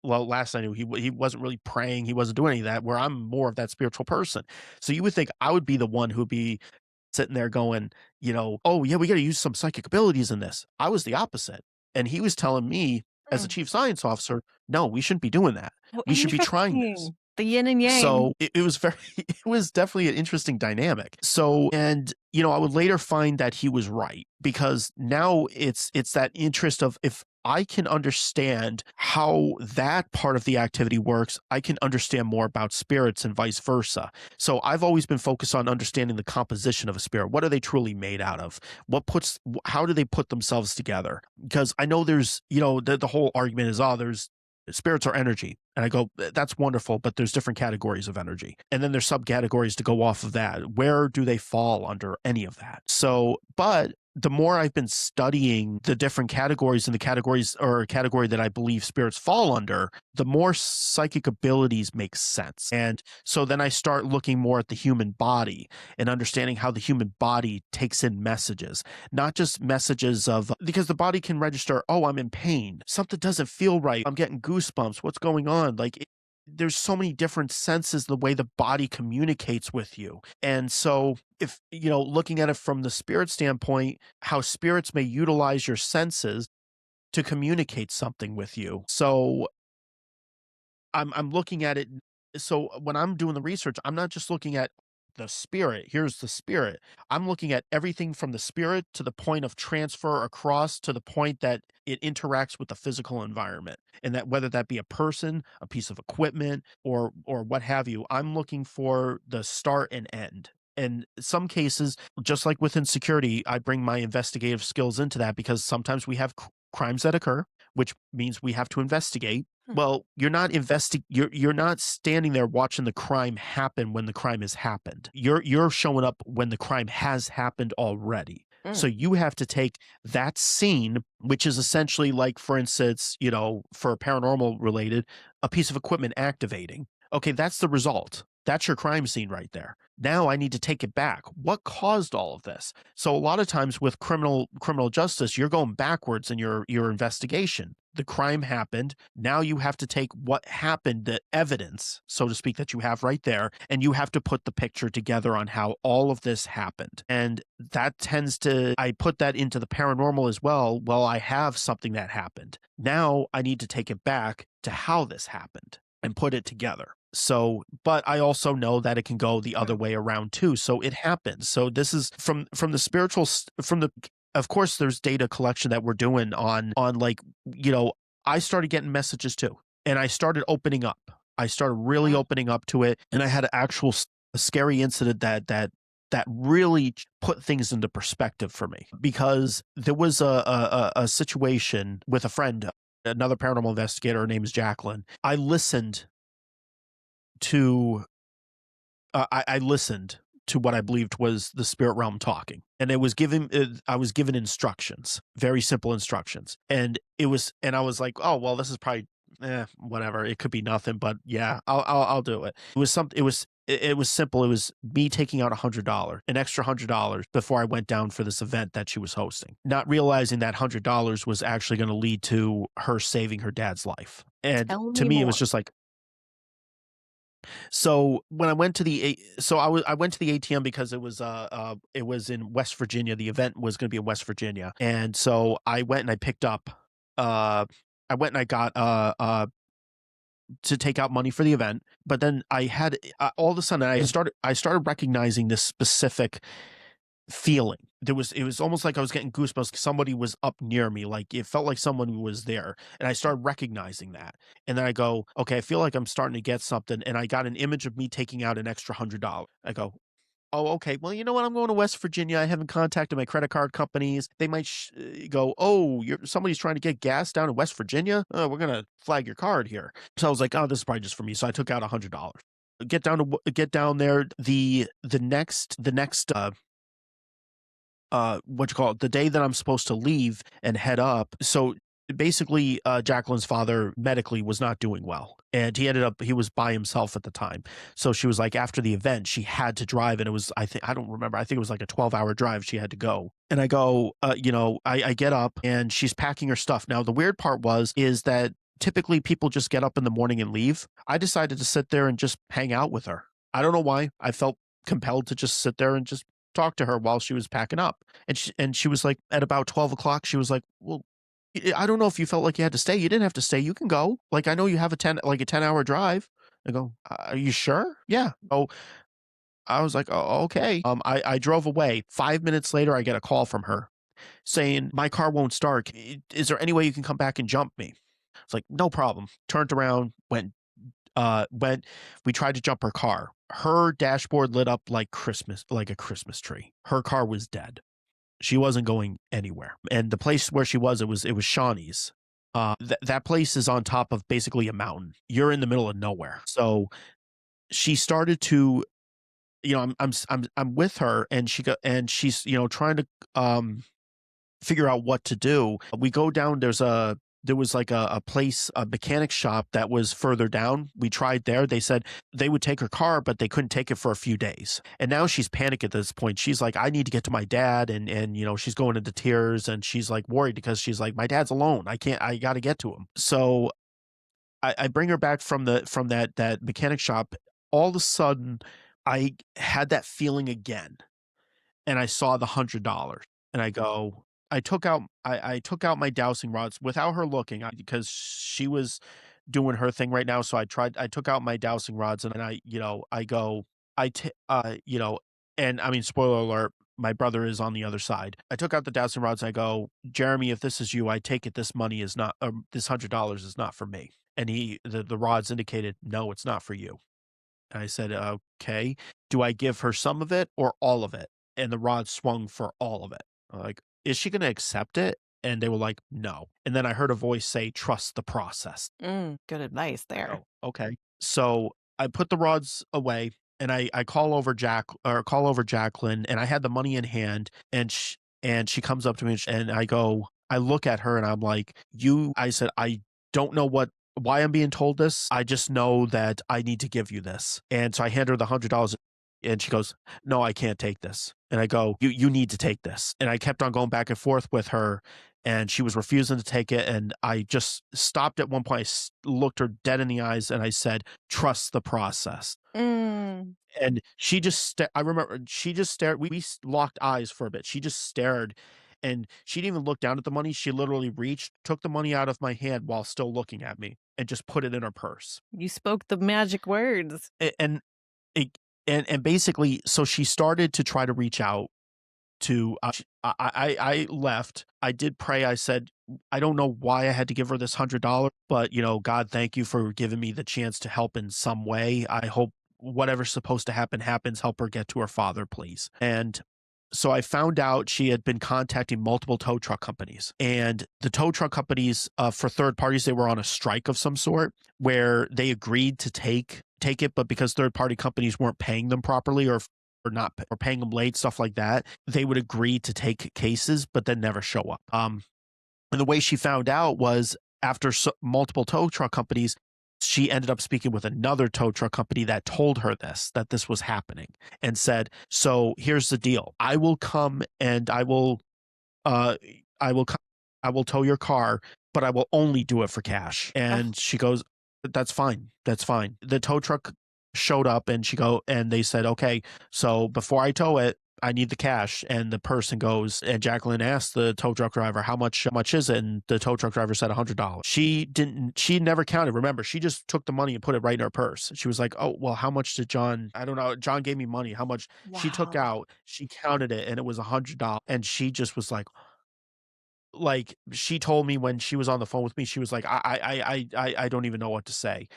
Well, last I knew, he wasn't really praying. He wasn't doing any of that. Where I'm more of that spiritual person. So you would think I would be the one who'd be sitting there going, "Oh yeah, we got to use some psychic abilities in this." I was the opposite, and he was telling me as a Mm. chief science officer, "No, we shouldn't be doing that. Oh, We should be trying this." interesting. The yin and yang. So it was very, it was definitely an interesting dynamic. So, and I would later find that he was right, because now it's that interest of, if I can understand how that part of the activity works, I can understand more about spirits and vice versa. So I've always been focused on understanding the composition of a spirit. What are they truly made out of? How do they put themselves together? Because I know there's, the whole argument is, there's spirits are energy. And I go, that's wonderful, but there's different categories of energy. And then there's subcategories to go off of that. Where do they fall under any of that? So, but the more I've been studying the different categories and the categories, or a category that I believe spirits fall under, the more psychic abilities make sense. And so then I start looking more at the human body and understanding how the human body takes in messages, not just messages of, because the body can register, oh, I'm in pain. Something doesn't feel right. I'm getting goosebumps. What's going on? Like, there's so many different senses, the way the body communicates with you. And so if, looking at it from the spirit standpoint, how spirits may utilize your senses to communicate something with you. So I'm looking at it. So when I'm doing the research, I'm not just looking at the spirit. Here's the spirit. I'm looking at everything from the spirit to the point of transfer across to the point that it interacts with the physical environment. And that whether that be a person, a piece of equipment, or what have you, I'm looking for the start and end. And some cases, just like within security, I bring my investigative skills into that because sometimes we have crimes that occur, which means we have to investigate. Well, you're not standing there watching the crime happen when the crime has happened. You're showing up when the crime has happened already. So you have to take that scene, which is essentially like, for instance, for paranormal related, a piece of equipment activating. Okay, that's the result. That's your crime scene right there. Now I need to take it back. What caused all of this? So a lot of times with criminal justice, you're going backwards in your investigation. The crime happened. Now you have to take what happened, the evidence, so to speak, that you have right there, and you have to put the picture together on how all of this happened. And that I put that into the paranormal as well. Well, I have something that happened. Now I need to take it back to how this happened and put it together. So, but I also know that it can go the other way around too. So it happens. So this is from the spiritual, of course, there's data collection that we're doing on like, I started getting messages too, and I started opening up. I started really opening up to it, and I had an actual scary incident that really put things into perspective for me, because there was a situation with a friend, another paranormal investigator. Her name is Jacqueline. I listened to what I believed was the spirit realm talking, and I was given instructions, very simple instructions, and I was like, oh well, this is probably whatever, it could be nothing, but yeah, I'll do it. It was something. It was simple. It was me taking out $100, an extra $100 before I went down for this event that she was hosting, not realizing that $100 was actually going to lead to her saving her dad's life. And Tell to me me, it more. was just like, so when I went to I went to the ATM because it was in West Virginia. The event was going to be in West Virginia, and so I went and I picked up. I went and I got to take out money for the event, but then I had all of a sudden I started recognizing this specific feeling. It was almost like I was getting goosebumps. Somebody was up near me, like it felt like someone was there, and I started recognizing that. And then I go, okay, I feel like I'm starting to get something, and I got an image of me taking out an extra $100. I go, oh, okay, well, you know what, I'm going to West Virginia. I haven't contacted my credit card companies. They might go, oh, somebody's trying to get gas down in West Virginia. Oh, we're gonna flag your card here. So I was like, oh, this is probably just for me. So I took out $100. Get down there. The next what you call it, the day that I'm supposed to leave and head up. So basically, Jacqueline's father medically was not doing well, and he was by himself at the time. So she was like, after the event, she had to drive, and it was, I don't remember, I think it was like a 12-hour drive she had to go. And I go, I get up and she's packing her stuff. Now the weird part is that typically people just get up in the morning and leave. I decided to sit there and just hang out with her. I don't know why. I felt compelled to just sit there and just talk to her while she was packing up. And she was like, at about 12 o'clock, she was like, well, I don't know if you felt like you had to stay. You didn't have to stay. You can go. Like, I know you have a 10-hour drive. I go, are you sure? Yeah. Oh, I was like, oh, okay. I drove away. 5 minutes later, I get a call from her saying, my car won't start. Is there any way you can come back and jump me? It's like, no problem. Turned around, we tried to jump her car. Her dashboard lit up like a Christmas tree. Her car was dead. She wasn't going anywhere. And the place where she was, it was Shawnee's. That place is on top of basically a mountain. You're in the middle of nowhere. So she started to, I'm with her, and she's trying to figure out what to do. We go down. There was like a place, a mechanic shop that was further down. We tried there. They said they would take her car, but they couldn't take it for a few days. And now she's panicked at this point. She's like, I need to get to my dad. And she's going into tears, and she's like worried because she's like, my dad's alone. I got to get to him. So I bring her back from that mechanic shop. All of a sudden, I had that feeling again, and I saw the $100, and I took out my dowsing rods without her looking, because she was doing her thing right now. So I took out my dowsing rods, and I go, I, t- you know, and I mean, spoiler alert, my brother is on the other side. I took out the dowsing rods. I go, Jeremy, if this is you, I take it this money is not, this $100 is not for me. And the rods indicated, no, it's not for you. And I said, okay, do I give her some of it or all of it? And the rod swung for all of it. I'm like, is she going to accept it? And they were like, no. And then I heard a voice say, trust the process. Good advice I there. go, okay. So I put the rods away, and I call over call over Jacqueline, and I had the money in hand, and she comes up to me, and I look at her, and I'm like, I said, I don't know why I'm being told this. I just know that I need to give you this. And so I hand her the $100, and she goes, no, I can't take this. And I go, you need to take this. And I kept on going back and forth with her, and she was refusing to take it. And I just stopped at one point. Looked her dead in the eyes, and I said, trust the process. Mm. And she just, I remember she just stared. We locked eyes for a bit. She just stared, and she didn't even look down at the money. She literally reached, took the money out of my hand while still looking at me, and just put it in her purse. You spoke the magic words. And it, and basically, so she started to try to reach out to, I left. I did pray. I said, I don't know why I had to give her this $100, but God, thank you for giving me the chance to help in some way. I hope whatever's supposed to happen happens. Help her get to her father, please. And so I found out she had been contacting multiple tow truck companies, and the tow truck companies, for third parties, they were on a strike of some sort, where they agreed to take it, but because third party companies weren't paying them properly, or paying them late, stuff like that, they would agree to take cases, but then never show up. And the way she found out was after multiple tow truck companies, she ended up speaking with another tow truck company that told her that this was happening, and said, so here's the deal. I will come, and uh, I will come, I will tow your car, but I will only do it for cash. And she goes, that's fine. That's fine. The tow truck showed up, and and they said, okay, so before I tow it, I need the cash. And the person goes, and Jacqueline asked the tow truck driver, how much is it? And the tow truck driver said $100. She never counted. Remember, she just took the money and put it right in her purse. She was like, oh, well, how much did John, I don't know. John gave me money. How much she took Wow. out, she counted it, and it was $100. And she just was like, she told me when she was on the phone with me, she was like, I don't even know what to say.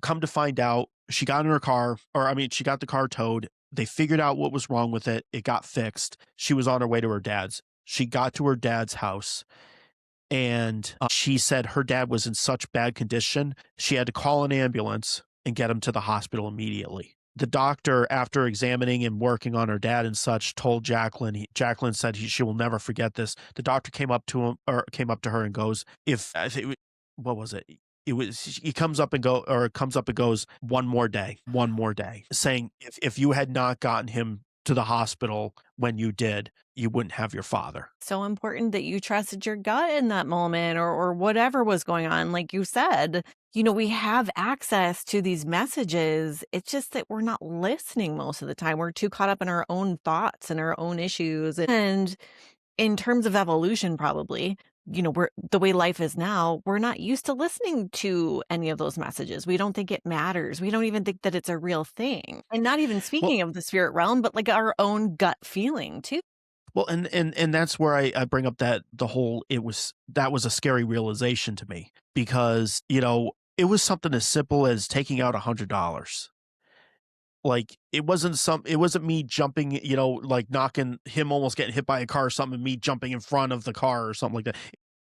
Come to find out, she got in her car, or I mean, she got the car towed. They figured out what was wrong with it. It got fixed. She was on her way to her dad's. She got to her dad's house, and she said her dad was in such bad condition, she had to call an ambulance and get him to the hospital immediately. The doctor, after examining and working on her dad and such, told Jacqueline. Jacqueline said she will never forget this. The doctor came up to her and goes, "If I think, what was it? It was he comes up and goes, one more day, saying if you had not gotten him to the hospital when you did, you wouldn't have your father." So important that you trusted your gut in that moment, or whatever was going on. Like you said, we have access to these messages. It's just that we're not listening most of the time. We're too caught up in our own thoughts and our own issues. And in terms of evolution, probably, we're the way life is now, we're not used to listening to any of those messages. We don't think it matters. We don't even think that it's a real thing. And not even Well, speaking of the spirit realm, but like our own gut feeling too. Well, and that's where I bring up that that was a scary realization to me, because it was something as simple as taking out $100. Like, it wasn't me jumping, like knocking him, almost getting hit by a car or something, and me jumping in front of the car or something like that.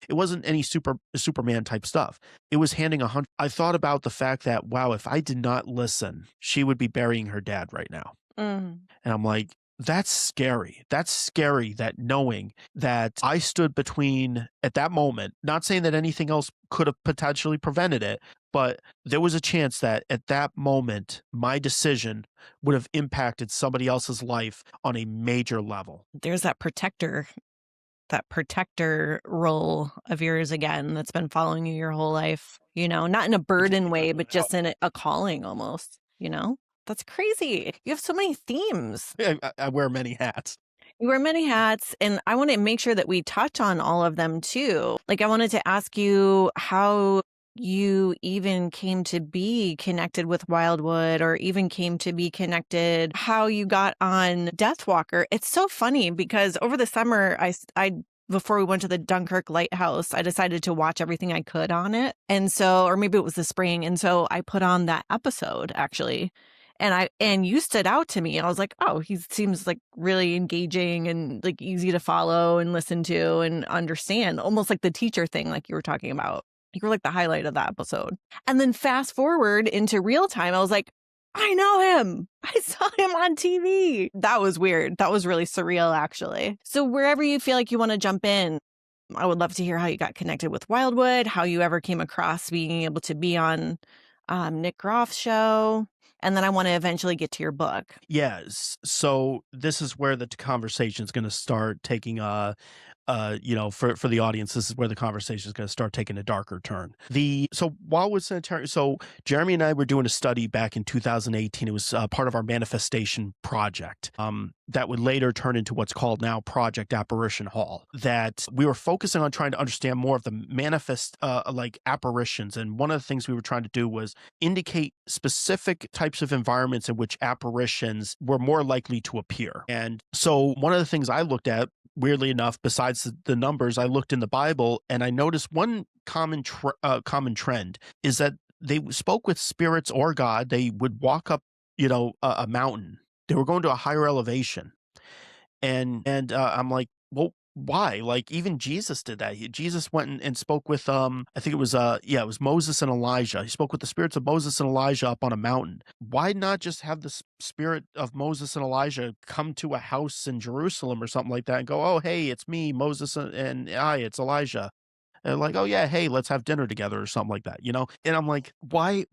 It wasn't any Superman type stuff. It was handing 100. I thought about the fact that, wow, if I did not listen, she would be burying her dad right now. Mm. And I'm like, that's scary. That's scary, that knowing that I stood between, at that moment, not saying that anything else could have potentially prevented it, but there was a chance that at that moment, my decision would have impacted somebody else's life on a major level. There's that protector that protector role of yours again that's been following you your whole life, not in a burden way, but just in a calling almost, That's crazy. You have so many themes. I wear many hats. You wear many hats, and I want to make sure that we touch on all of them too. Like, I wanted to ask you how you even came to be connected with Wildwood, or even came to be connected, how you got on Deathwalker. It's so funny because over the summer, I before we went to the Dunkirk Lighthouse, I decided to watch everything I could on it. And so, or maybe it was the spring. And so I put on that episode actually. And you stood out to me. I was like, oh, he seems like really engaging and like easy to follow and listen to and understand, almost like the teacher thing, like you were talking about. You were like the highlight of that episode. And then fast forward into real time, I was like, I know him. I saw him on TV. That was weird. That was really surreal, actually. So wherever you feel like you want to jump in, I would love to hear how you got connected with Wildwood, how you ever came across being able to be on Nick Groff's show. And then I want to eventually get to your book. Yes. So this is where the conversation is going to start taking for the audience, this is where the conversation is going to start taking a darker turn. So Wildwood Sanitarium, so Jeremy and I were doing a study back in 2018. It was part of our manifestation project that would later turn into what's called now Project Apparition Hall. That we were focusing on trying to understand more of the manifest like apparitions. And one of the things we were trying to do was indicate specific types of environments in which apparitions were more likely to appear. And so one of the things I looked at, weirdly enough, besides the numbers, I looked in the Bible and I noticed one common trend is that they spoke with spirits or God. They would walk up, a mountain. They were going to a higher elevation, and I'm like, well, why? Like even Jesus did that. Jesus went and spoke with I think it was it was Moses and Elijah. He spoke with the spirits of Moses and Elijah up on a mountain. Why not just have the spirit of Moses and Elijah come to a house in Jerusalem or something like that and go, oh hey, it's me, Moses, and it's Elijah. And like, oh yeah, hey, let's have dinner together or something like that, And I'm like, why?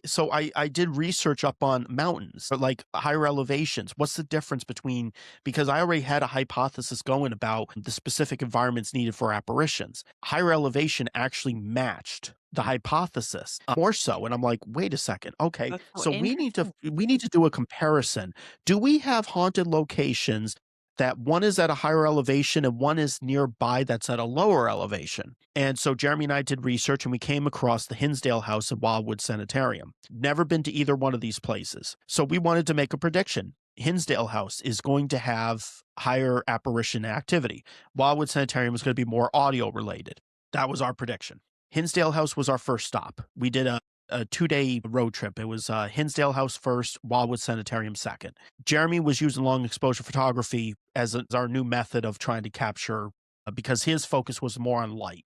So I did research up on mountains, or like higher elevations. What's the difference between, because I already had a hypothesis going about the specific environments needed for apparitions. Higher elevation actually matched the hypothesis more so. And I'm like, wait a second. Okay. That's So so we need to interesting. do a comparison. Do we have haunted locations that one is at a higher elevation and one is nearby that's at a lower elevation? And so Jeremy and I did research and we came across the Hinsdale House at Wildwood Sanitarium. Never been to either one of these places. So we wanted to make a prediction. Hinsdale House is going to have higher apparition activity. Wildwood Sanitarium is going to be more audio related. That was our prediction. Hinsdale House was our first stop. We did a 2-day road trip. It was Hinsdale House first, Wildwood Sanitarium second. Jeremy was using long exposure photography as our new method of trying to capture, because his focus was more on light.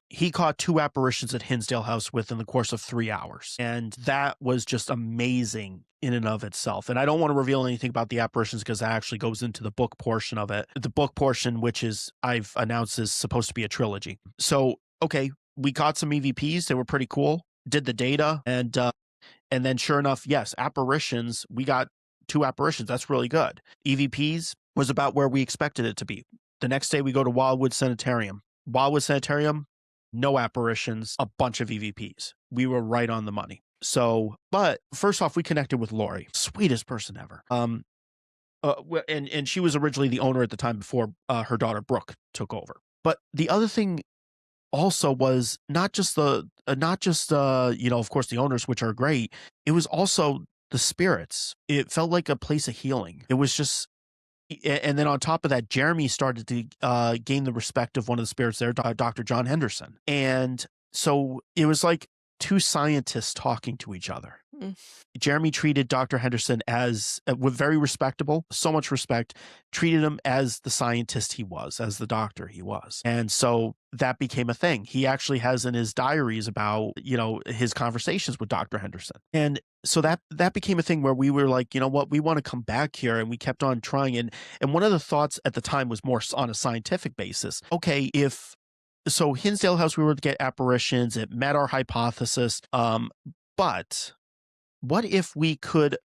He caught 2 apparitions at Hinsdale House within the course of 3 hours. And that was just amazing in and of itself. And I don't want to reveal anything about the apparitions because that actually goes into the book portion of it. The book portion, which is I've announced is supposed to be a trilogy. So, okay, we caught some EVPs. They were pretty cool. Did the data, and then sure enough, yes, apparitions, we got 2 apparitions. That's really good. EVPs was about where we expected it to be. The next day we go to Wildwood Sanitarium. Wildwood Sanitarium, no apparitions, a bunch of EVPs. We were right on the money. So, but first off, we connected with Lori, sweetest person ever. And she was originally the owner at the time before her daughter Brooke took over. But the other thing also was not just of course the owners, which are great. It was also the spirits. It felt like a place of healing. It was just, and then on top of that, Jeremy started to gain the respect of one of the spirits there, Dr. John Henderson. And so it was like 2 scientists talking to each other. Jeremy treated Dr. Henderson as very respectable, so much respect, treated him as the scientist he was, as the doctor he was. And so that became a thing. He actually has in his diaries about, his conversations with Dr. Henderson. And so that became a thing where we were like, you know what, we want to come back here. And we kept on trying. And one of the thoughts at the time was more on a scientific basis. Okay, so Hinsdale House, we were to get apparitions. It met our hypothesis. But what if we could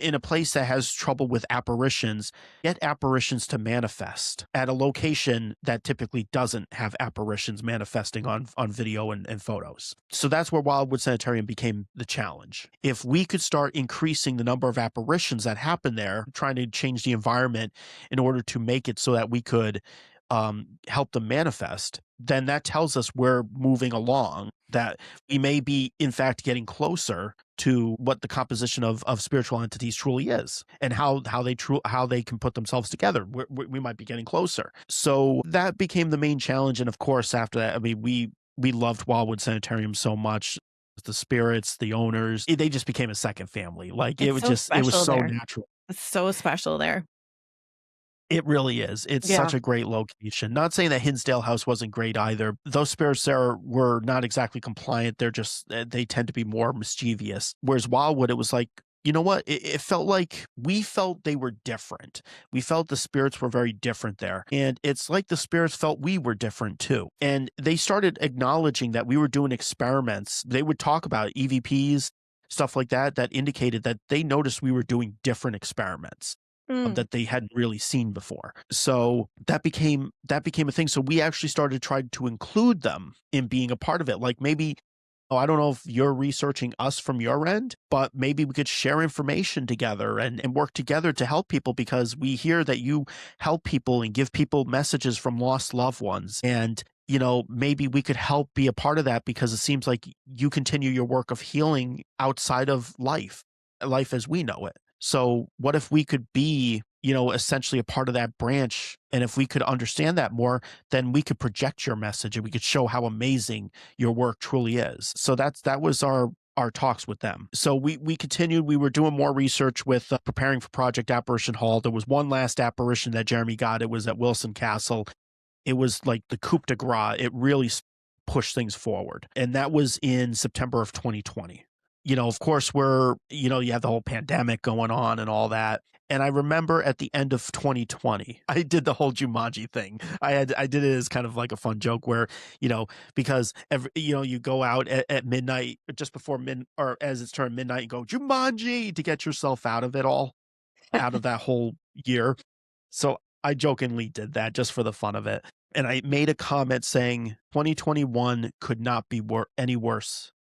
in a place that has trouble with apparitions, get apparitions to manifest at a location that typically doesn't have apparitions manifesting on video and photos. So that's where Wildwood Sanitarium became the challenge. If we could start increasing the number of apparitions that happen there, trying to change the environment in order to make it so that we could help them manifest, then that tells us we're moving along, that we may be in fact getting closer to what the composition of spiritual entities truly is, and how they can put themselves together. We might be getting closer. So that became the main challenge. And of course, after that, I mean, we loved Wildwood Sanitarium so much. The spirits, the owners, they just became a second family. Like It's so it was special so there. natural. It's so special there. It really is. It's Yeah. such a great location. Not saying that Hinsdale House wasn't great either. Those spirits there were not exactly compliant. They're just, they tend to be more mischievous. Whereas Wildwood, it was like, you know what? It felt like we felt they were different. We felt the spirits were very different there. And it's like the spirits felt we were different too. And they started acknowledging that we were doing experiments. They would talk about EVPs, stuff like that, that indicated that they noticed we were doing different experiments Mm. that they hadn't really seen before. So that became a thing. So we actually started trying to include them in being a part of it. Like maybe, oh, I don't know if you're researching us from your end, but maybe we could share information together and work together to help people, because we hear that you help people and give people messages from lost loved ones. And maybe we could help be a part of that, because it seems like you continue your work of healing outside of life as we know it. So what if we could be, essentially a part of that branch? And if we could understand that more, then we could project your message and we could show how amazing your work truly is. So that was our talks with them. So we continued. We were doing more research with preparing for Project Apparition Hall. There was one last apparition that Jeremy got. It was at Wilson Castle. It was like the coup de grace. It really pushed things forward. And that was in September of 2020. Of course, you have the whole pandemic going on and all that. And I remember at the end of 2020, I did the whole Jumanji thing. I did it as kind of like a fun joke where, because you go out at midnight, just before or as it's turned midnight, you go Jumanji to get yourself out of it all, out of that whole year. So I jokingly did that just for the fun of it. And I made a comment saying 2021 could not be any worse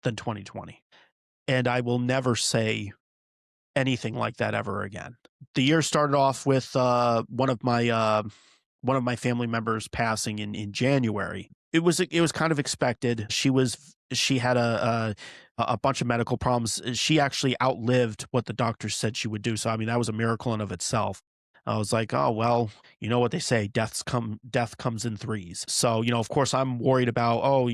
than 2020. And I will never say anything like that ever again. The year started off with one of my family members passing in January. It was kind of expected. She had a bunch of medical problems. She actually outlived what the doctors said she would do. So I mean, that was a miracle in of itself. I was like, oh well, you know what they say, death comes in threes. So of course I'm worried about, oh,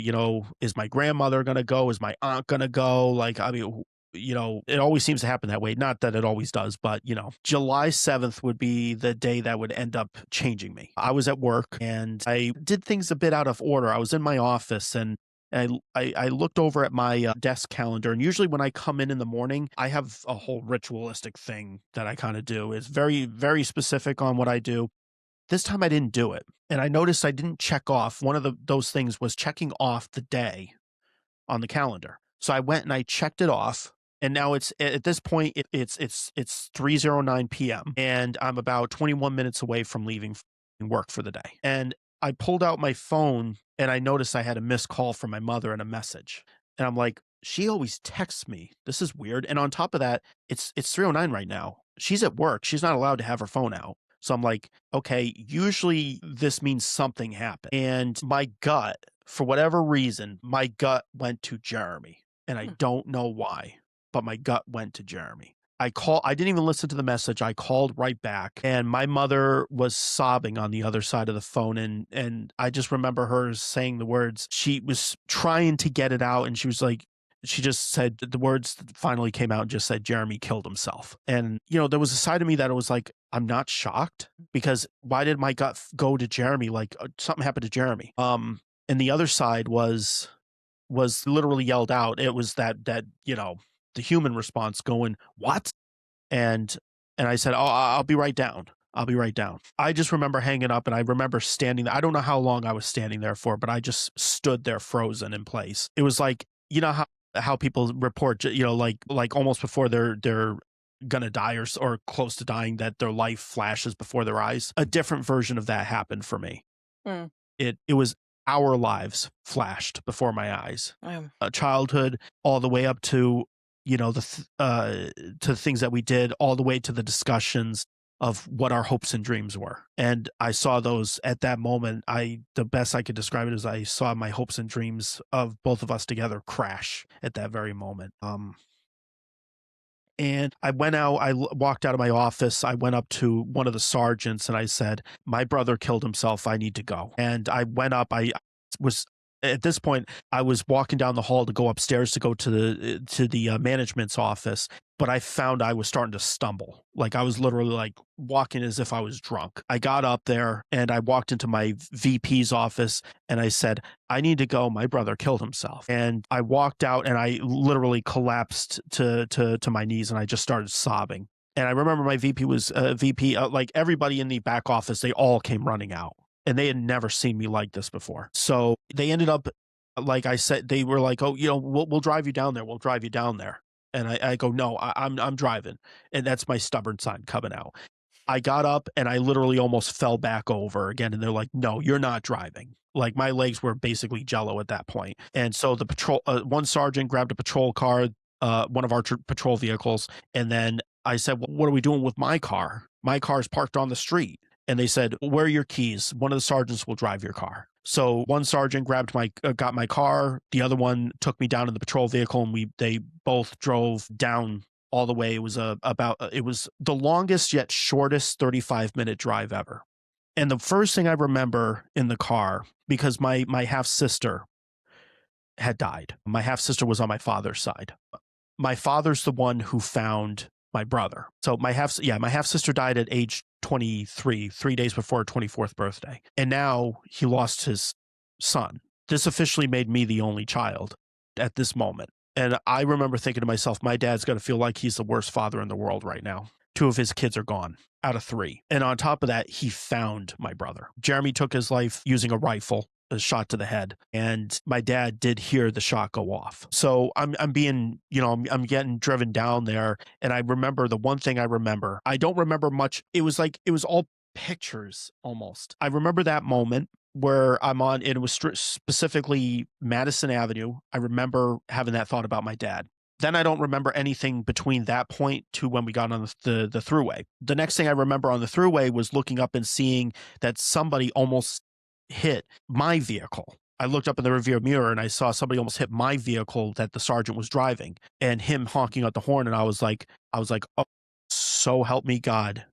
is my grandmother gonna go? Is my aunt gonna go? Like, I mean, it always seems to happen that way. Not that it always does, but July 7th would be the day that would end up changing me. I was at work and I did things a bit out of order. I was in my office and I looked over at my desk calendar, and usually when I come in the morning, I have a whole ritualistic thing that I kind of do. It's very, very specific on what I do. This time I didn't do it. And I noticed I didn't check off. One of those things was checking off the day on the calendar. So I went and I checked it off. And now it's at this point, it's 3:09 p.m. and I'm about 21 minutes away from leaving work for the day. And I pulled out my phone and I noticed I had a missed call from my mother and a message. And I'm like, she always texts me. This is weird. And on top of that, it's 3:09 right now. She's at work. She's not allowed to have her phone out. So I'm like, okay, usually this means something happened. And my gut, for whatever reason, my gut went to Jeremy. And I don't know why, but my gut went to Jeremy. I didn't even listen to the message. I called right back, and my mother was sobbing on the other side of the phone. And I just remember her saying the words. She was trying to get it out, and she was like, she just said the words that finally came out and just said, Jeremy killed himself. And, there was a side of me that was like, I'm not shocked, because why did my gut go to Jeremy? Like something happened to Jeremy. And the other side was literally yelled out. It was that the human response going, what? And I said, oh, I'll be right down. I'll be right down. I just remember hanging up, and I remember standing there. I don't know how long I was standing there for, but I just stood there frozen in place. It was like, how people report, like almost before their gonna die or close to dying, that their life flashes before their eyes. A different version of that happened for me. Mm. It was our lives flashed before my eyes. Um, Childhood, all the way up to, to things that we did, all the way to the discussions of what our hopes and dreams were. And I saw those at that moment. The best I could describe it is I saw my hopes and dreams of both of us together crash at that very moment. And I went out, walked out of my office. I went up to one of the sergeants and I said, my brother killed himself. I need to go. And I went up. Was, at this point, I was walking down the hall to go upstairs to go to the management's office. But I found I was starting to stumble. Like I was literally like walking as if I was drunk. I got up there and I walked into my VP's office and I said, I need to go. My brother killed himself. And I walked out and I literally collapsed to my knees and I just started sobbing. And I remember my VP was like everybody in the back office, they all came running out and they had never seen me like this before. So they ended up, like I said, they were like, oh, we'll drive you down there. We'll drive you down there. And I go, no, I'm driving. And that's my stubborn side coming out. I got up and I literally almost fell back over again. And they're like, no, you're not driving. Like my legs were basically jello at that point. And so the patrol, one sergeant grabbed a patrol car, one of our patrol vehicles. And then I said, well, what are we doing with my car? My car's parked on the street. And they said, where are your keys? One of the sergeants will drive your car. So one sergeant got my car. The other one took me down in the patrol vehicle, and they both drove down all the way. It was it was the longest yet shortest 35-minute drive ever. And the first thing I remember in the car, because my half sister had died. My half sister was on my father's side. My father's the one who found my brother. So my half sister died at age 23, 3 days before her 24th birthday. And now he lost his son. This officially made me the only child at this moment. And I remember thinking to myself, my dad's going to feel like he's the worst father in the world right now. 2 of his kids are gone out of 3. And on top of that, he found my brother. Jeremy took his life using a rifle, a shot to the head, and my dad did hear the shot go off. So I'm being, I'm getting driven down there, and I remember the one thing I remember. I don't remember much. It was all pictures almost. I remember that moment where I'm on, and it was specifically Madison Avenue. I remember having that thought about my dad. Then I don't remember anything between that point to when we got on the thruway. The next thing I remember on the thruway was looking up and seeing that somebody almost hit my vehicle. I looked up in the rearview mirror and I saw somebody almost hit my vehicle that the sergeant was driving, and him honking out the horn. And I was like, oh, so help me God.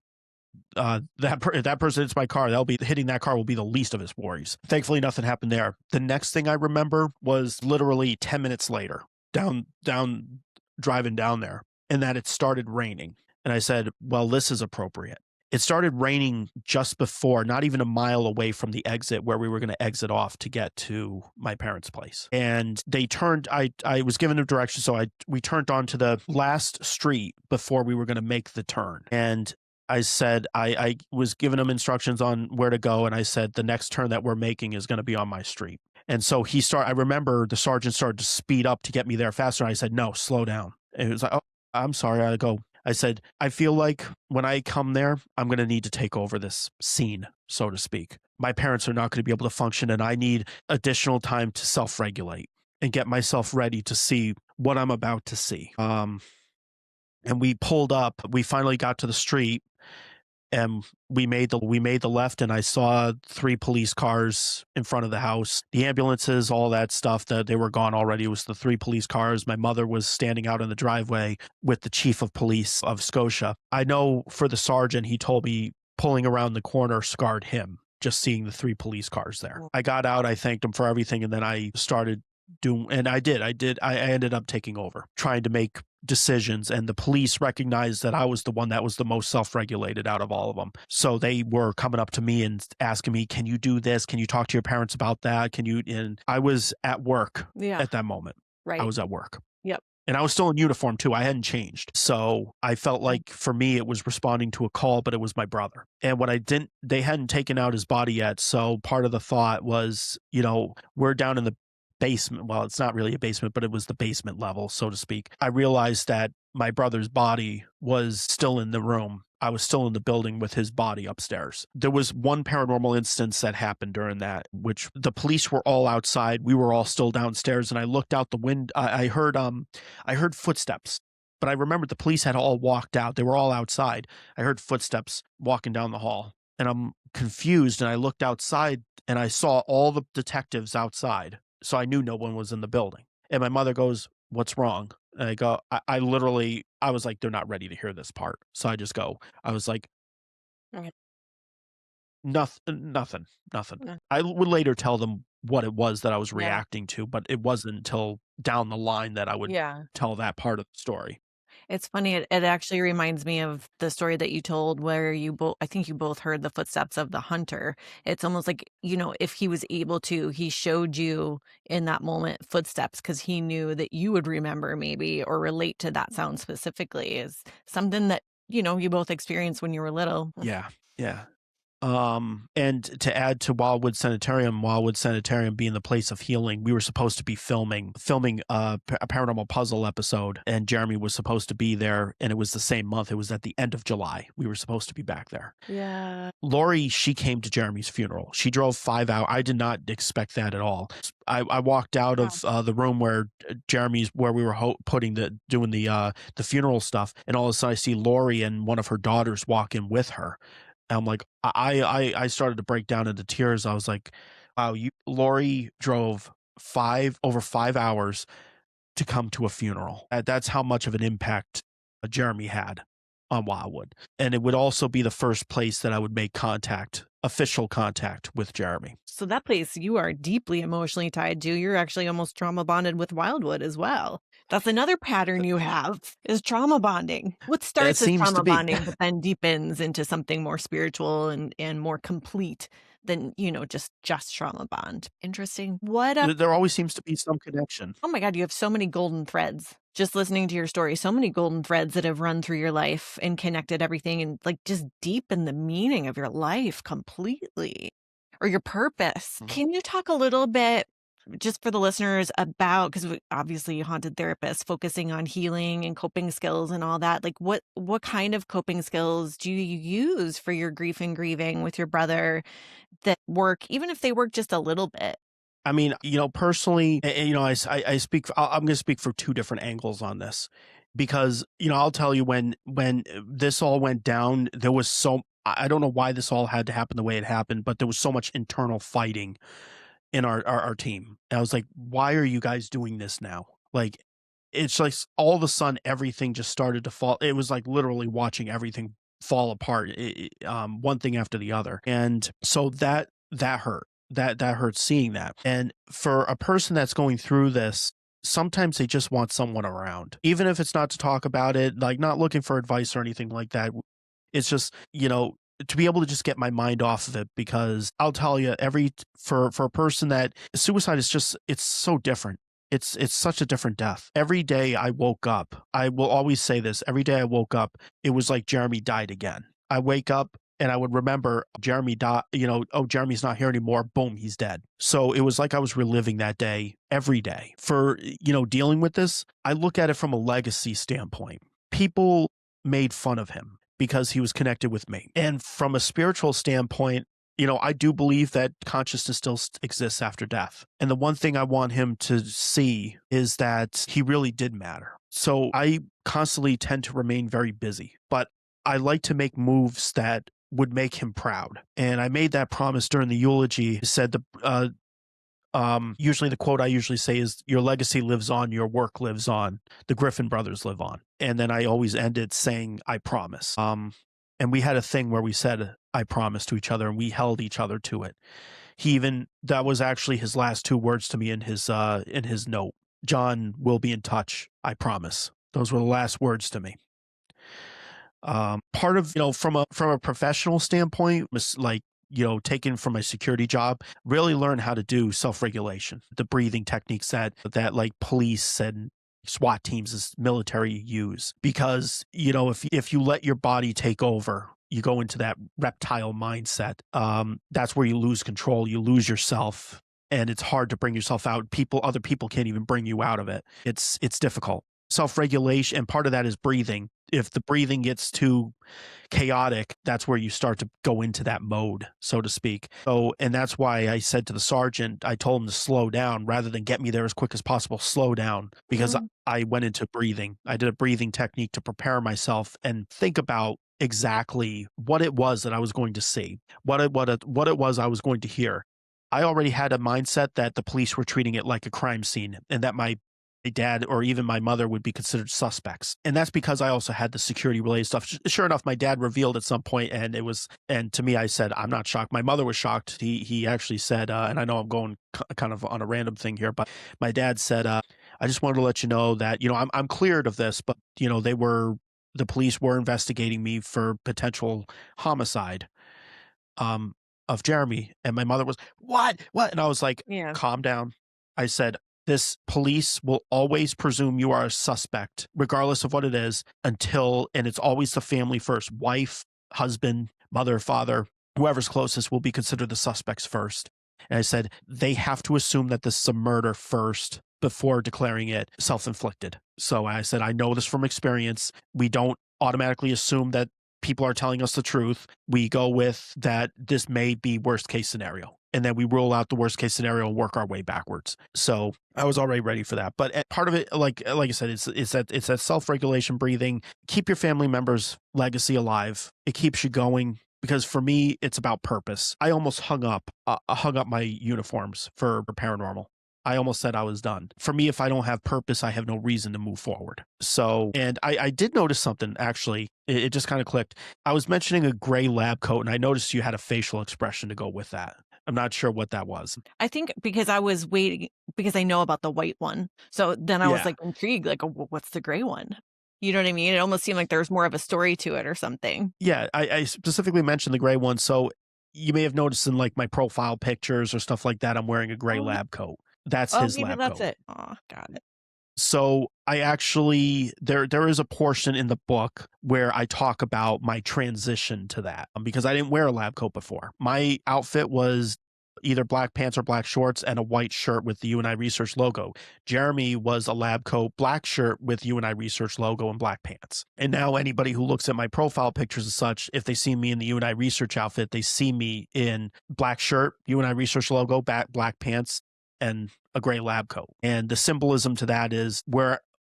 If that person hits my car, hitting that car will be the least of his worries. Thankfully, nothing happened there. The next thing I remember was literally 10 minutes later, driving down there, and that it started raining. And I said, well, this is appropriate. It started raining just before, not even a mile away from the exit where we were going to exit off to get to my parents' place. And they turned, I was given a direction, so we turned onto the last street before we were going to make the turn. And I said, I was giving them instructions on where to go, and I said, the next turn that we're making is going to be on my street. And so I remember the sergeant started to speed up to get me there faster. And I said, no, slow down. And it was like, oh, I'm sorry. I said, I feel like when I come there, I'm going to need to take over this scene, so to speak. My parents are not going to be able to function, and I need additional time to self-regulate and get myself ready to see what I'm about to see. And we pulled up. We finally got to the street, and we made the left, and I saw 3 police cars in front of the house. The ambulances, all that stuff, that they were gone already. It was the 3 police cars. My mother was standing out in the driveway with the chief of police of Scotia. I know for the sergeant, he told me pulling around the corner scarred him, just seeing the 3 police cars there. I got out, I thanked him for everything, and then I started doing, and I ended up taking over, trying to make decisions, and the police recognized that I was the one that was the most self-regulated out of all of them. So they were coming up to me and asking me, can you do this? Can you talk to your parents about that? And I was at work at that moment. Right. I was at work. Yep. And I was still in uniform too. I hadn't changed. So I felt like for me, it was responding to a call, but it was my brother. And they hadn't taken out his body yet. So part of the thought was, we're down in the basement. Well, it's not really a basement, but it was the basement level, so to speak. I realized that my brother's body was still in the room. I was still in the building with his body upstairs. There was one paranormal instance that happened during that, which the police were all outside. We were all still downstairs, and I looked out the window. I heard footsteps, but I remembered the police had all walked out. They were all outside. I heard footsteps walking down the hall, and I'm confused. And I looked outside, and I saw all the detectives outside. So I knew no one was in the building. And my mother goes, "What's wrong?" And I go, I literally, I was like, they're not ready to hear this part. So I just go, I was like, Okay. nothing, nothing. No. I would later tell them what it was that I was Yeah. reacting to, but it wasn't until down the line that I would Yeah. tell that part of the story. It's funny, it actually reminds me of the story that you told where you both I think you both heard the footsteps of the hunter. It's almost like, if he was able to, he showed you in that moment footsteps because he knew that you would remember maybe or relate to that sound specifically is something that, you both experienced when you were little. Yeah. Yeah. And to add to Wildwood Sanitarium being the place of healing, we were supposed to be filming a paranormal puzzle episode, and Jeremy was supposed to be there, and it was the same month. It was at the end of July. We were supposed to be back there. Yeah. Lori, she came to Jeremy's funeral. She drove 5 hours. I did not expect that at all. I walked out of the room where where we were doing the funeral stuff, and all of a sudden I see Lori and one of her daughters walk in with her. And I'm like, I started to break down into tears. I was like, wow, Lori drove over 5 hours to come to a funeral. That's how much of an impact Jeremy had on Wildwood. And it would also be the first place that I would make official contact with Jeremy. So that place you are deeply emotionally tied to, you're actually almost trauma bonded with Wildwood as well. That's another pattern you have is trauma bonding. What starts as seems to trauma be. bonding, but then deepens into something more spiritual and more complete than, just trauma bond. Interesting. There always seems to be some connection. Oh my God, you have so many golden threads. Just listening to your story, so many golden threads that have run through your life and connected everything and just deepened the meaning of your life completely or your purpose. Mhm. Can you talk a little bit just for the listeners about, because obviously haunted therapists focusing on healing and coping skills and all that, like what kind of coping skills do you use for your grief and grieving with your brother that work, even if they work just a little bit? I mean, personally, I speak. I'm going to speak for two different angles on this, because I'll tell you when this all went down, there was I don't know why this all had to happen the way it happened, but there was so much internal fighting in our team. And I was like, why are you guys doing this now? Like, it's like all of a sudden everything just started to fall. It was like literally watching everything fall apart, one thing after the other, and so that hurt. That hurts seeing that. And for a person that's going through this, sometimes they just want someone around, even if it's not to talk about it, like not looking for advice or anything like that. It's just, to be able to just get my mind off of it, because I'll tell you, for a person that suicide is just, it's so different. It's such a different death. Every day I woke up, I will always say this, every day I woke up, it was like Jeremy died again. I wake up and I would remember Jeremy died, oh, Jeremy's not here anymore. Boom, he's dead. So it was like I was reliving that day every day. For, dealing with this, I look at it from a legacy standpoint. People made fun of him because he was connected with me. And from a spiritual standpoint, I do believe that consciousness still exists after death. And the one thing I want him to see is that he really did matter. So I constantly tend to remain very busy, but I like to make moves that would make him proud. And I made that promise during the eulogy. Said usually the quote I usually say is, "Your legacy lives on, your work lives on, the Griffin brothers live on." And then I always end it saying, "I promise." And we had a thing where we said, "I promise" to each other, and we held each other to it. That was actually his last two words to me in his note. "John, we'll be in touch. I promise." Those were the last words to me. Part of, from a professional standpoint, like, taken from my security job, really learn how to do self-regulation, the breathing techniques that like police and SWAT teams as military use. Because, if you let your body take over, you go into that reptile mindset. That's where you lose control, you lose yourself, and it's hard to bring yourself out. Other people can't even bring you out of it. It's difficult. self-regulation, and part of that is breathing. If the breathing gets too chaotic, that's where you start to go into that mode, so to speak. So, and that's why I said to the sergeant, I told him to slow down rather than get me there as quick as possible. Slow down, because Mm. I went into breathing. I did a breathing technique to prepare myself and think about exactly what it was that I was going to see, what it was I was going to hear. I already had a mindset that the police were treating it like a crime scene, and that my dad or even my mother would be considered suspects. And that's because I also had the security related stuff. Sure enough, my dad revealed at some point, and to me, I said, I'm not shocked. My mother was shocked. He actually said, and I know I'm going kind of on a random thing here, but my dad said, I just wanted to let you know that, I'm cleared of this, but, the police were investigating me for potential homicide. Um, of Jeremy. And my mother was, what? What? And I was like, Yeah. calm down. I said, this police will always presume you are a suspect, regardless of what it is, and it's always the family first. Wife, husband, mother, father, whoever's closest will be considered the suspects first. And I said, they have to assume that this is a murder first before declaring it self-inflicted. So I said, I know this from experience. We don't automatically assume that people are telling us the truth. We go with that this may be worst case scenario. And then we rule out the worst case scenario and work our way backwards. So I was already ready for that. But part of it, like I said, it's that self-regulation, breathing, keep your family members' legacy alive. It keeps you going. Because for me, it's about purpose. I almost hung up my uniforms for paranormal. I almost said I was done. For me, if I don't have purpose, I have no reason to move forward. So, and I did notice something, actually. It just kind of clicked. I was mentioning a gray lab coat, and I noticed you had a facial expression to go with that. I'm not sure what that was. I think because I was waiting, because I know about the white one. So then I was Yeah. like intrigued, like, what's the gray one? You know what I mean? It almost seemed like there was more of a story to it or something. Yeah, I specifically mentioned the gray one. So you may have noticed in like my profile pictures or stuff like that, I'm wearing a gray Oh, lab coat. That's oh, his maybe lab that's coat. it. Oh, got it. So I actually there is a portion in the book where I talk about my transition to that, because I didn't wear a lab coat before. My outfit was either black pants or black shorts and a white shirt with the Uini Research logo. Jeremy was a lab coat, black shirt with Uini Research logo and black pants. And now anybody who looks at my profile pictures and such, if they see me in the Uini Research outfit, they see me in black shirt, Uini Research logo, black pants, and a gray lab coat. And the symbolism to that is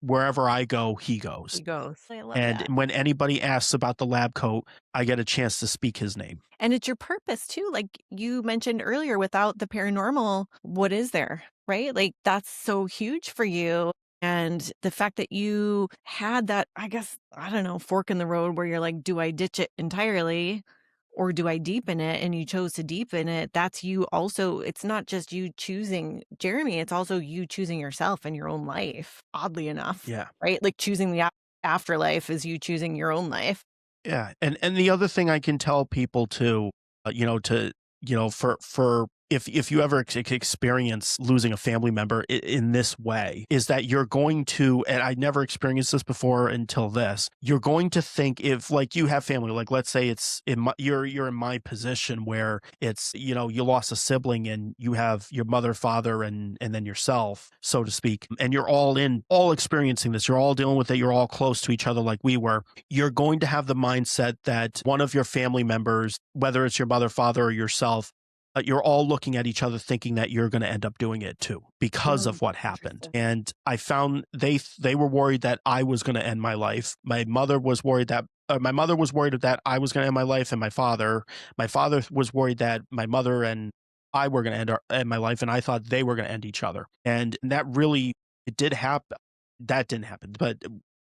wherever I go, he goes. He goes. I love And that. when anybody asks about the lab coat, I get a chance to speak his name. And it's your purpose too. Like you mentioned earlier, without the paranormal, what is there? Right? Like that's so huge for you. And the fact that you had that, I guess, I don't know, fork in the road where you're like, do I ditch it entirely or do I deepen it? And you chose to deepen it. That's you also. It's not just you choosing Jeremy, it's also you choosing yourself and your own life, oddly enough. Yeah. Right? Like choosing the afterlife is you choosing your own life. Yeah. And the other thing I can tell people too, for if you ever experience losing a family member in this way, is that you're going to, and I never experienced this before until this, you're going to think, if like you have family, like let's say it's you're in my position where it's, you lost a sibling and you have your mother, father, and then yourself, so to speak, and you're all experiencing this, you're all dealing with it, you're all close to each other like we were. You're going to have the mindset that one of your family members, whether it's your mother, father, or yourself, you're all looking at each other thinking that you're going to end up doing it too because of what happened. Interesting. And I found they were worried that I was going to end my life. My mother was worried that I was going to end my life, and my father was worried that my mother and I were going to end my life, and I thought they were going to end each other. And that really, it did happen. That didn't happen, but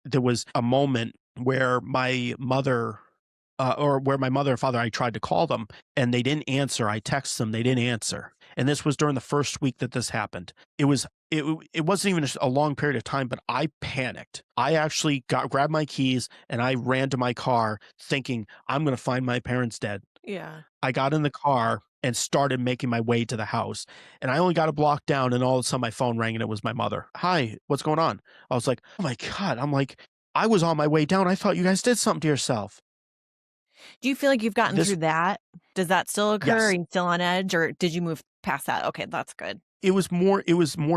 there was a moment where my mother and father, I tried to call them and they didn't answer. I texted them, they didn't answer. And this was during the first week that this happened. It wasn't even a long period of time, but I panicked. I actually grabbed my keys and I ran to my car thinking I'm going to find my parents dead. Yeah. I got in the car and started making my way to the house. And I only got a block down, and all of a sudden my phone rang and it was my mother. Hi, what's going on? I was like, oh my God. I'm like, I was on my way down. I thought you guys did something to yourself. Do you feel like you've gotten This through that? Does that still occur? Are Yes. you still on edge, or did you move past that? Okay, that's good. It was more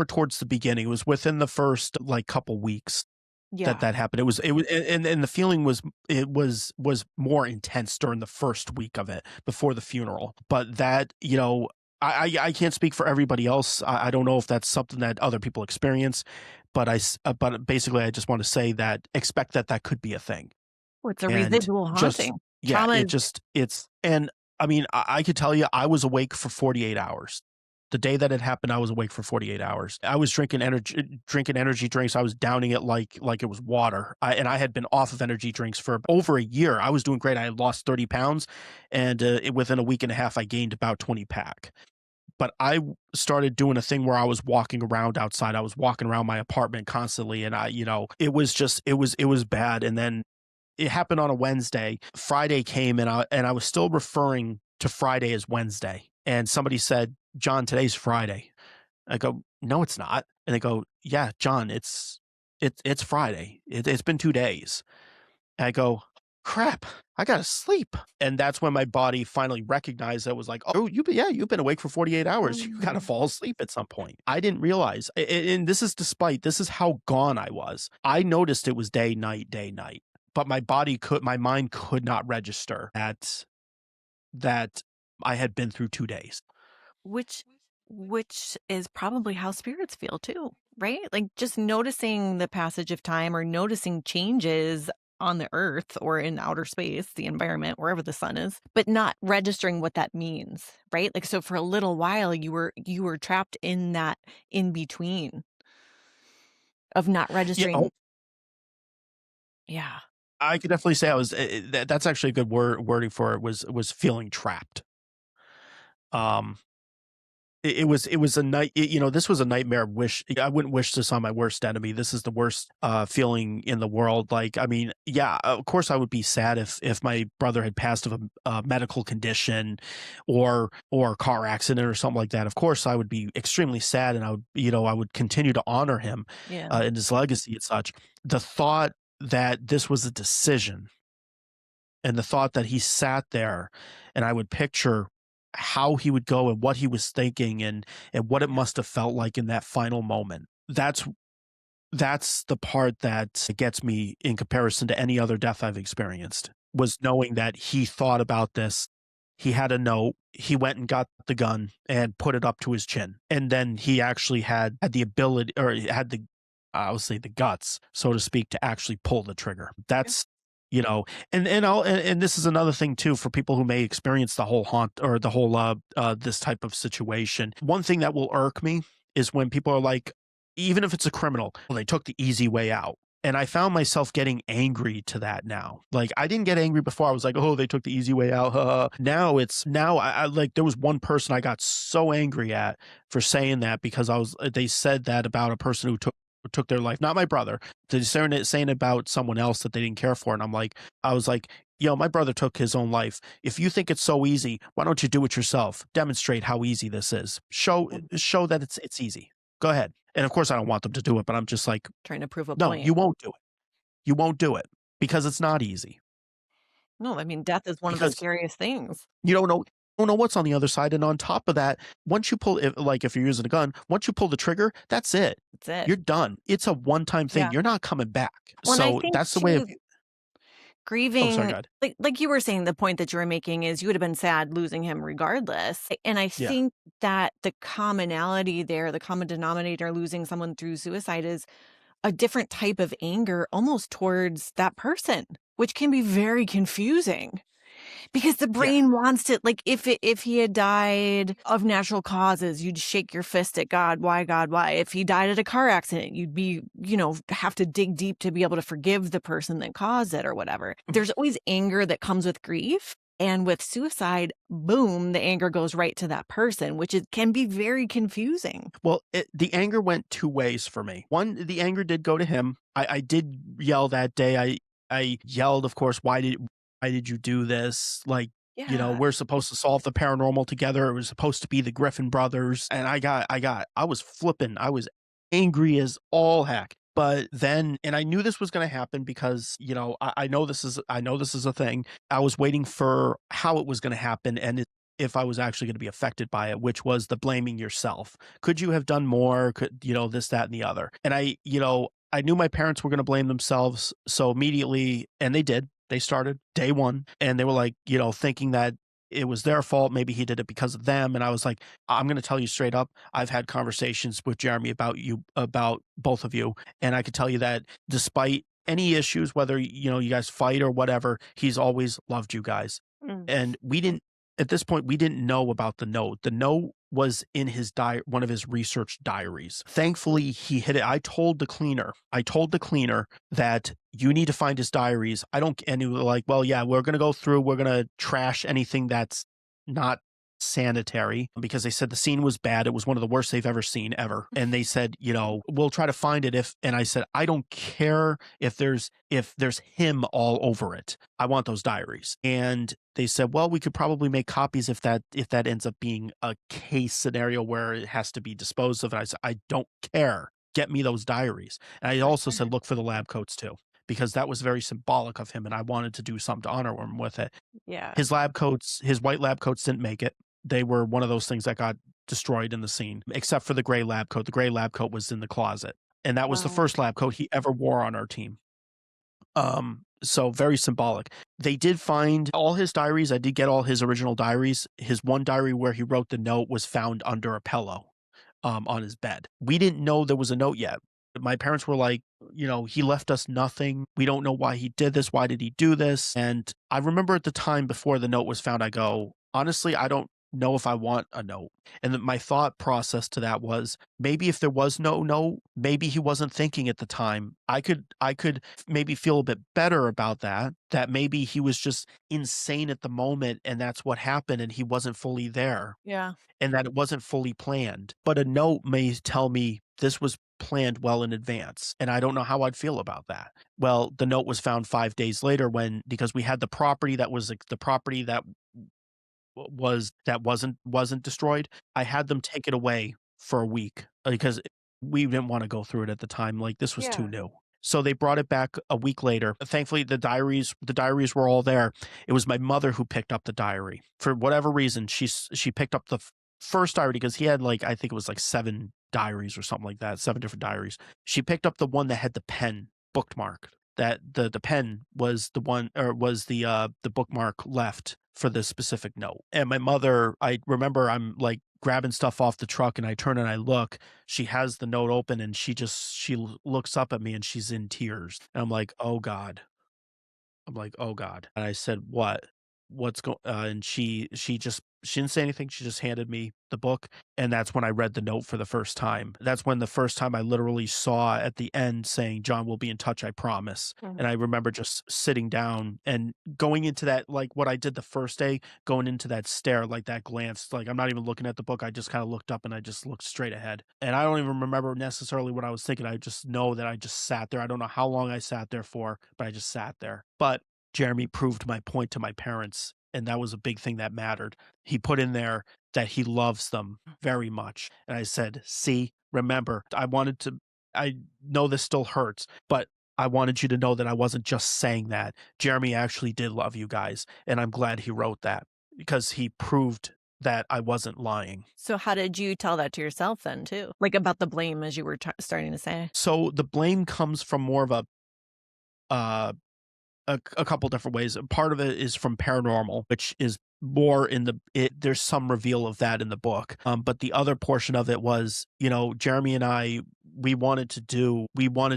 towards the beginning. It was within the first like couple weeks. Yeah. that happened. It was and the feeling was it was more intense during the first week of it before the funeral. But that, I can't speak for everybody else. I don't know if that's something that other people experience, but but basically I just want to say that expect that that could be a thing. Well, it's a And residual just haunting. yeah, Trauma it is just it's and I mean, I could tell you I was awake for 48 hours. The day that it happened, I was awake for 48 hours. I was drinking energy drinks. I was downing it like it was water. I had been off of energy drinks for over a year. I was doing great. I had lost 30 pounds, and within a week and a half, I gained about 20 pack. But started doing a thing where I was walking around outside. I was walking around my apartment constantly, and it was just it was bad. And then it happened on a Wednesday. Friday came, and I was still referring to Friday as Wednesday. And somebody said, "John, today's Friday." I go, "No, it's not." And they go, "Yeah, John, it's Friday. It's been 2 days." And I go, "Crap, I gotta sleep." And that's when my body finally recognized that, was like, "Oh, you've been awake for 48 hours. You gotta mm, fall asleep at some point." I didn't realize, and this is how gone I was. I noticed it was day, night, but my mind could not register that I had been through 2 days. which which is probably how spirits feel too, right? Like just noticing the passage of time or noticing changes on the earth or in outer space, the environment, wherever the sun is, but not registering what that means, right? Like so for a little while you were trapped in that in between of not Yeah, oh, registering. Yeah. I could definitely say I was. That's actually a good wording for it. Was feeling trapped. Um, it was a night. This was a nightmare wish. I wouldn't wish this on my worst enemy. This is the worst feeling in the world. Like, I mean, yeah, of course I would be sad if my brother had passed of a medical condition, or a car accident or something like that. Of course I would be extremely sad, and I would continue to honor him Yeah. in his legacy and such. The thought that this was a decision, and the thought that he sat there, and I would picture how he would go and what he was thinking, and what it Yeah. must have felt like in that final moment. That's the part that gets me in comparison to any other death I've experienced, was knowing that he thought about this. He had a note. He went and got the gun and put it up to his chin. And then he actually had the ability, or he had the, I would say, the guts, so to speak, to actually pull the trigger. Yeah. That's, and this is another thing too, for people who may experience the whole haunt, or the whole this type of situation. One thing that will irk me is when people are like, even if it's a criminal, well, they took the easy way out. And I found myself getting angry to that now. Like, I didn't get angry before. I was like, "Oh, they took the easy way out." Now I like, there was one person I got so angry at for saying that, because they said that about a person who took their life, not my brother. They're saying about someone else that they didn't care for. And I was like, my brother took his own life. If you think it's so easy, why don't you do it yourself? Demonstrate how easy this is. Show that it's easy. Go ahead. And of course, I don't want them to do it, but I'm just like, Trying to prove a no, point. you won't do it. You won't do it, because it's not easy. No, I mean, death is one of the Because scariest things. you don't know what's on the other side. And on top of that, once you pull, if you're using a gun, once you pull the trigger, that's it. That's it. You're done. It's a one-time thing. Yeah. You're not coming back. Well, and I So think that's the way of. too, Oh, sorry, grieving, God. like you were saying, the point that you were making is you would have been sad losing him regardless. And I Yeah, think that the commonality there, the common denominator losing someone through suicide is a different type of anger almost towards that person, which can be very confusing. Because the yeah. brain wants to, like, if he had died of natural causes, you'd shake your fist at God. Why, God, why? If he died at a car accident, you'd be, have to dig deep to be able to forgive the person that caused it or whatever. There's always anger that comes with grief. And with suicide, boom, the anger goes right to that person, which can be very confusing. Well, the anger went two ways for me. One, the anger did go to him. I did yell that day. I yelled, of course, why did you do this? Like, Yeah. we're supposed to solve the paranormal together. It was supposed to be the Griffin brothers. And I was flipping. I was angry as all heck. But then, and I knew this was going to happen, because, I know this is a thing. I was waiting for how it was going to happen, and if I was actually going to be affected by it, which was the blaming yourself. Could you have done more? Could, this, that, and the other. And I knew my parents were going to blame themselves. So immediately, and they did, they started day one and they were like, thinking that it was their fault. Maybe he did it because of them. And I was like, I'm going to tell you straight up. I've had conversations with Jeremy about both of you. And I could tell you that despite any issues, whether, you guys fight or whatever, he's always loved you guys. Mm. And at this point, we didn't know about the note. The note was in his one of his research diaries. Thankfully, he hid it. I told the cleaner that you need to find his diaries. And he was like, well, yeah, we're going to go through, we're going to trash anything that's not sanitary, because they said the scene was bad. It was one of the worst they've ever seen ever. And they said, we'll try to find it and I said, I don't care if there's him all over it. I want those diaries. And they said, well, we could probably make copies if that ends up being a case scenario where it has to be disposed of. And I said, I don't care. Get me those diaries. And I also said, look for the lab coats too, because that was very symbolic of him. And I wanted to do something to honor him with it. Yeah. His white lab coats didn't make it. They were one of those things that got destroyed in the scene, except for the gray lab coat. The gray lab coat was in the closet. And that was the Wow. first lab coat he ever wore on our team. So very symbolic. They did find all his diaries. I did get all his original diaries. His one diary where he wrote the note was found under a pillow, on his bed. We didn't know there was a note yet. My parents were like, he left us nothing. We don't know why he did this. Why did he do this? And I remember at the time before the note was found, I go, honestly, I don't know if I want a note. And my thought process to that was, maybe if there was no note, maybe he wasn't thinking at the time. I could maybe feel a bit better about that maybe he was just insane at the moment and that's what happened and he wasn't fully there. Yeah. And that it wasn't fully planned. But a note may tell me this was planned well in advance. And I don't know how I'd feel about that. Well, the note was found 5 days later because we had the property that was the property that wasn't destroyed. I had them take it away for a week because we didn't want to go through it at the time. Like, this was too Yeah. new. So they brought it back a week later. Thankfully, the diaries were all there. It was my mother who picked up the diary. For whatever reason, she picked up the first diary because he had, like, I think it was like 7 diaries or something like that, 7 different diaries. She picked up the one that had the pen bookmarked. That the pen was the one, or was the bookmark left for this specific note. And my mother, I remember I'm like grabbing stuff off the truck and I turn and I look, she has the note open and she looks up at me and she's in tears. And I'm like, oh God. I'm like, oh God. And I said, what? What's going and she didn't say anything. She just handed me the book. And that's when I read the note for the first time. That's when the first time I literally saw at the end saying, John will be in touch, I promise. And I remember just sitting down and going into that, like what I did the first day, going into that stare, like that glance, like I'm not even looking at the book. I just kind of looked up and I just looked straight ahead. And I don't even remember necessarily what I was thinking. I just know that I just sat there. I don't know how long I sat there for, but I just sat there. But Jeremy proved my point to my parents, and that was a big thing that mattered. He put in there that he loves them very much. And I said, see, remember, I know this still hurts, but I wanted you to know that I wasn't just saying that. Jeremy actually did love you guys. And I'm glad he wrote that because he proved that I wasn't lying. So how did you tell that to yourself then too? Like about the blame, as you were starting to say? So the blame comes from more of uh, a couple different ways. Part of it is from Paranormal, which is more there's some reveal of that in the book. But the other portion of it was, Jeremy and I, we wanted to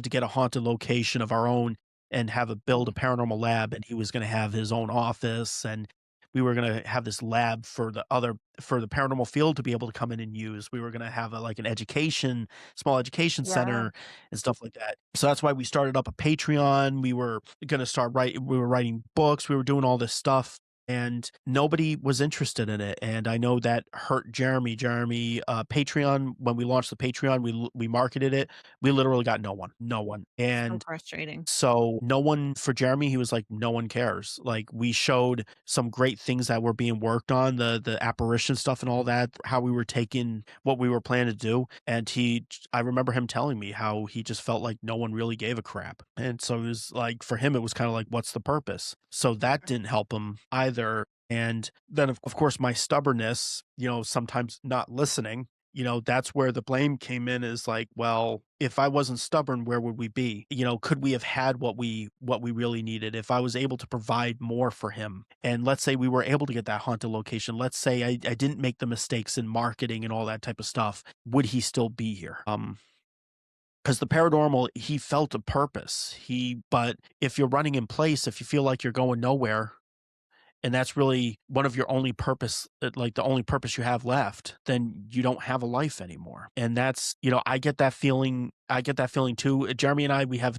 get a haunted location of our own and build a paranormal lab, and he was going to have his own office, and we were going to have this lab for the paranormal field to be able to come in and use. We were going to have like an small education Yeah. center and stuff like that. So that's why we started up a Patreon. We were going to we were writing books. We were doing all this stuff and nobody was interested in it. And I know that hurt Jeremy. Patreon, when we launched the Patreon, we marketed it. We literally got no one. So And frustrating. so no one, for Jeremy, he was like, no one cares. Like, we showed some great things that were being worked on, the apparition stuff and all that, how we were taking what we were planning to do. And I remember him telling me how he just felt like no one really gave a crap. And so it was like, for him, it was kind of like, what's the purpose? So that didn't help him either. And then, of course, my stubbornness, sometimes not listening. that's where the blame came in, is like, well, if I wasn't stubborn, where would we be? Could we have had what we really needed if I was able to provide more for him? And let's say we were able to get that haunted location. Let's say I didn't make the mistakes in marketing and all that type of stuff. Would he still be here? Because the paranormal, he felt a purpose. But if you're running in place, if you feel like you're going nowhere, and that's really one of your only purpose, like the only purpose you have left, then you don't have a life anymore. And that's, I get that feeling. I get that feeling too. Jeremy and I, we have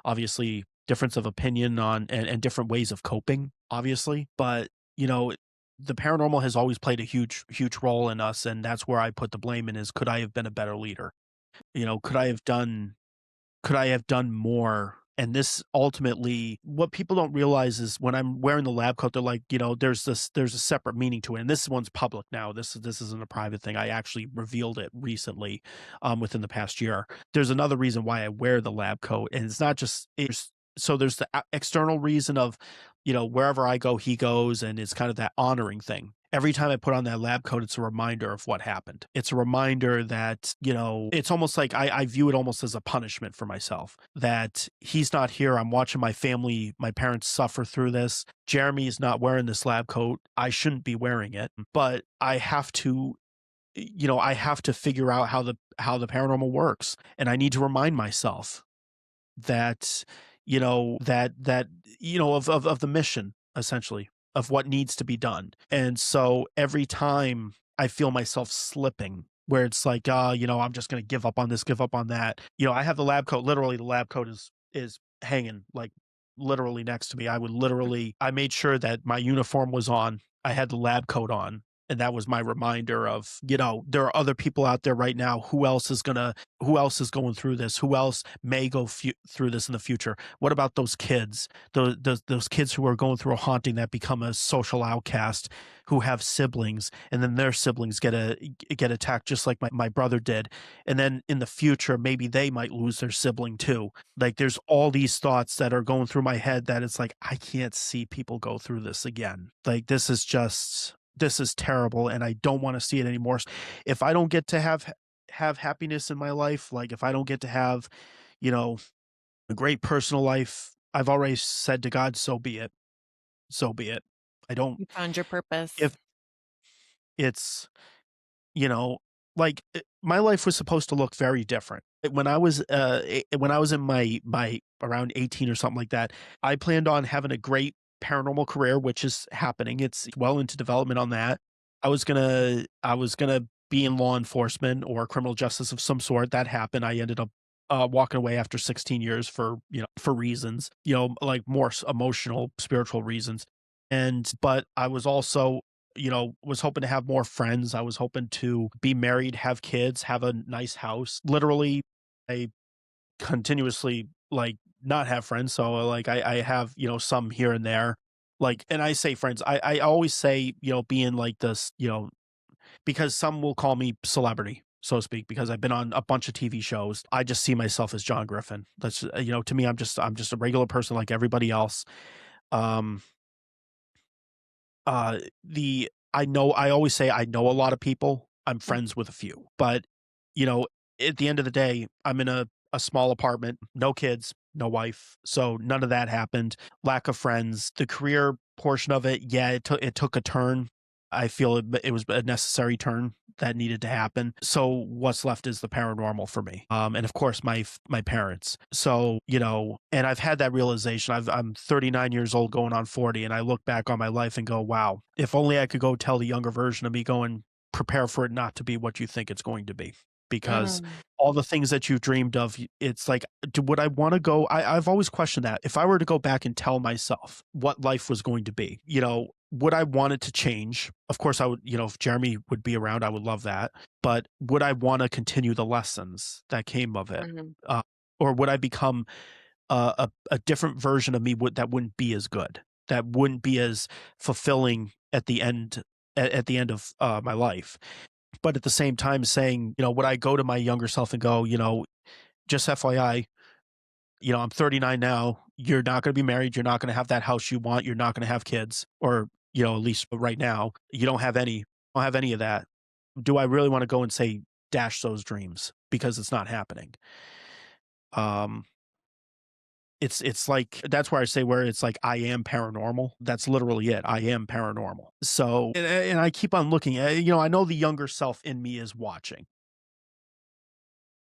obviously difference of opinion on, and different ways of coping, obviously. But, the paranormal has always played a huge, huge role in us. And that's where I put the blame in, is could I have been a better leader? Could I have done more? And this ultimately, what people don't realize is when I'm wearing the lab coat, they're like, there's a separate meaning to it. And this one's public now. This isn't a private thing. I actually revealed it recently, within the past year. There's another reason why I wear the lab coat, and it's not just so there's the external reason of, wherever I go, he goes, and it's kind of that honoring thing. Every time I put on that lab coat, it's a reminder of what happened. It's a reminder that, it's almost like I view it almost as a punishment for myself, that he's not here. I'm watching my family, my parents suffer through this. Jeremy is not wearing this lab coat. I shouldn't be wearing it, but I have to, figure out how the paranormal works. And I need to remind myself that, of the mission, essentially, of what needs to be done. And so every time I feel myself slipping, where it's like, I'm just going to give up on this, give up on that. I have the lab coat. Literally, the lab coat is hanging, like, literally next to me. I made sure that my uniform was on. I had the lab coat on. And that was my reminder of, there are other people out there right now. Who else is going through this? Who else may go through this in the future? What about those kids? Those kids who are going through a haunting that become a social outcast, who have siblings, and then their siblings get attacked just like my brother did. And then in the future, maybe they might lose their sibling too. Like, there's all these thoughts that are going through my head that it's like, I can't see people go through this again. Like, this is terrible, and I don't want to see it anymore. If I don't get to have happiness in my life, like if I don't get to have, a great personal life, I've already said to God, so be it. So be it. I don't, You found your purpose. if it's, you know, my life was supposed to look very different. When I was in my around 18 or something like that, I planned on having a great paranormal career, which is happening. It's well into development on that. I was gonna be in law enforcement or criminal justice of some sort. That happened. I ended up walking away after 16 years for reasons, like more emotional, spiritual reasons. But I was also, was hoping to have more friends. I was hoping to be married, have kids, have a nice house. Literally, I continuously, like, not have friends. So like I have, some here and there. Like, and I say friends, I always say, being like this, because some will call me celebrity, so to speak, because I've been on a bunch of TV shows. I just see myself as John Griffin. That's, to me, I'm just a regular person like everybody else. Um, I always say I know a lot of people. I'm friends with a few, but, you know, at the end of the day, I'm in a small apartment, no kids, no wife. So none of that happened. Lack of friends. The career portion of it, yeah, it took a turn. I feel it was a necessary turn that needed to happen. So what's left is the paranormal for me. And of course my parents. So, and I've had that realization. I'm 39 years old going on 40, and I look back on my life and go, wow, if only I could go tell the younger version of me, going, prepare for it not to be what you think it's going to be. Because Mm. all the things that you dreamed of, it's like, would I want to go? I've always questioned that. If I were to go back and tell myself what life was going to be, would I want it to change? Of course, I would, if Jeremy would be around, I would love that. But would I want to continue the lessons that came of it? Mhm. Uh, or would I become a different version of me that wouldn't be as good, that wouldn't be as fulfilling at the end, at the end of my life? But at the same time saying, would I go to my younger self and go, just FYI, I'm 39 now. You're not going to be married. You're not going to have that house you want. You're not going to have kids, or, at least right now, you don't have any of that. do I really want to go and say dash those dreams because it's not happening? Um, it's like that's where I say where it's like I am paranormal. That's literally it. I am paranormal. So and I keep on looking at I know the younger self in me is watching.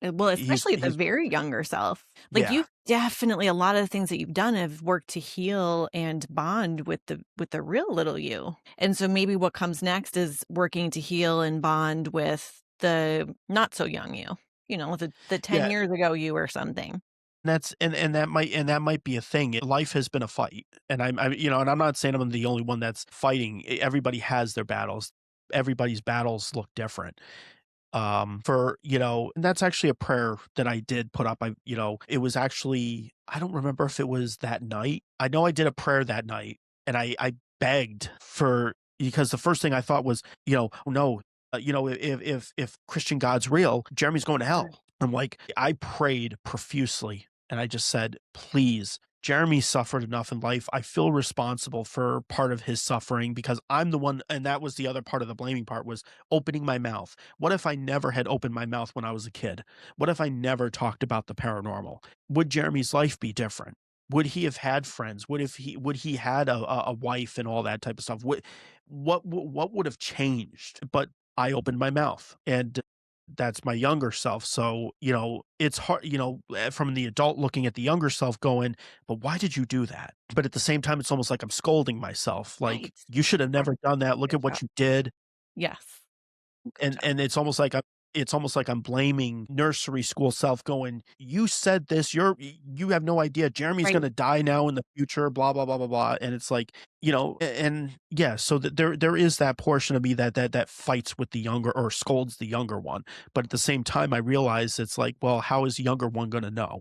Well, especially the He's very younger self. Like, yeah. you've definitely a lot of the things that you've done have worked to heal and bond with the real little you. And so maybe what comes next is working to heal and bond with the not so young you, the 10 Yeah, years ago you or something. that's and that might be a thing. Life has been a fight, and and I'm not saying I'm the only one that's fighting. Everybody has their battles. Everybody's battles look different. For and that's actually a prayer that I did put up. It was actually I don't remember if it was that night. I know I did a prayer that night, and I begged for because the first thing I thought was no, if Christian God's real, Jeremy's going to Right. hell. I'm like I prayed profusely, and I just said, please. Jeremy suffered enough in life. I feel responsible for part of his suffering because I'm the one, and that was the other part of the blaming part was opening my mouth. What if I never had opened my mouth when I was a kid? What if I never talked about the paranormal? Would Jeremy's life be different? Would he have had friends? Would he had a wife and all that type of stuff? What would have changed? But I opened my mouth, and that's my younger self. So it's hard. From the adult looking at the younger self, going, "But why did you do that?" But at the same time, it's almost like I'm scolding myself, like Right. you should have never done that. Look Good at job. what you did. Yes. Good And job. it's almost like I'm blaming nursery school self going, "You said this, you have no idea. Jeremy's Right. gonna die now in the future, blah, blah, blah, blah, blah." And it's like, and yeah, so that there is that portion of me that fights with the younger or scolds the younger one. But at the same time, I realize it's like, well, how is the younger one gonna know?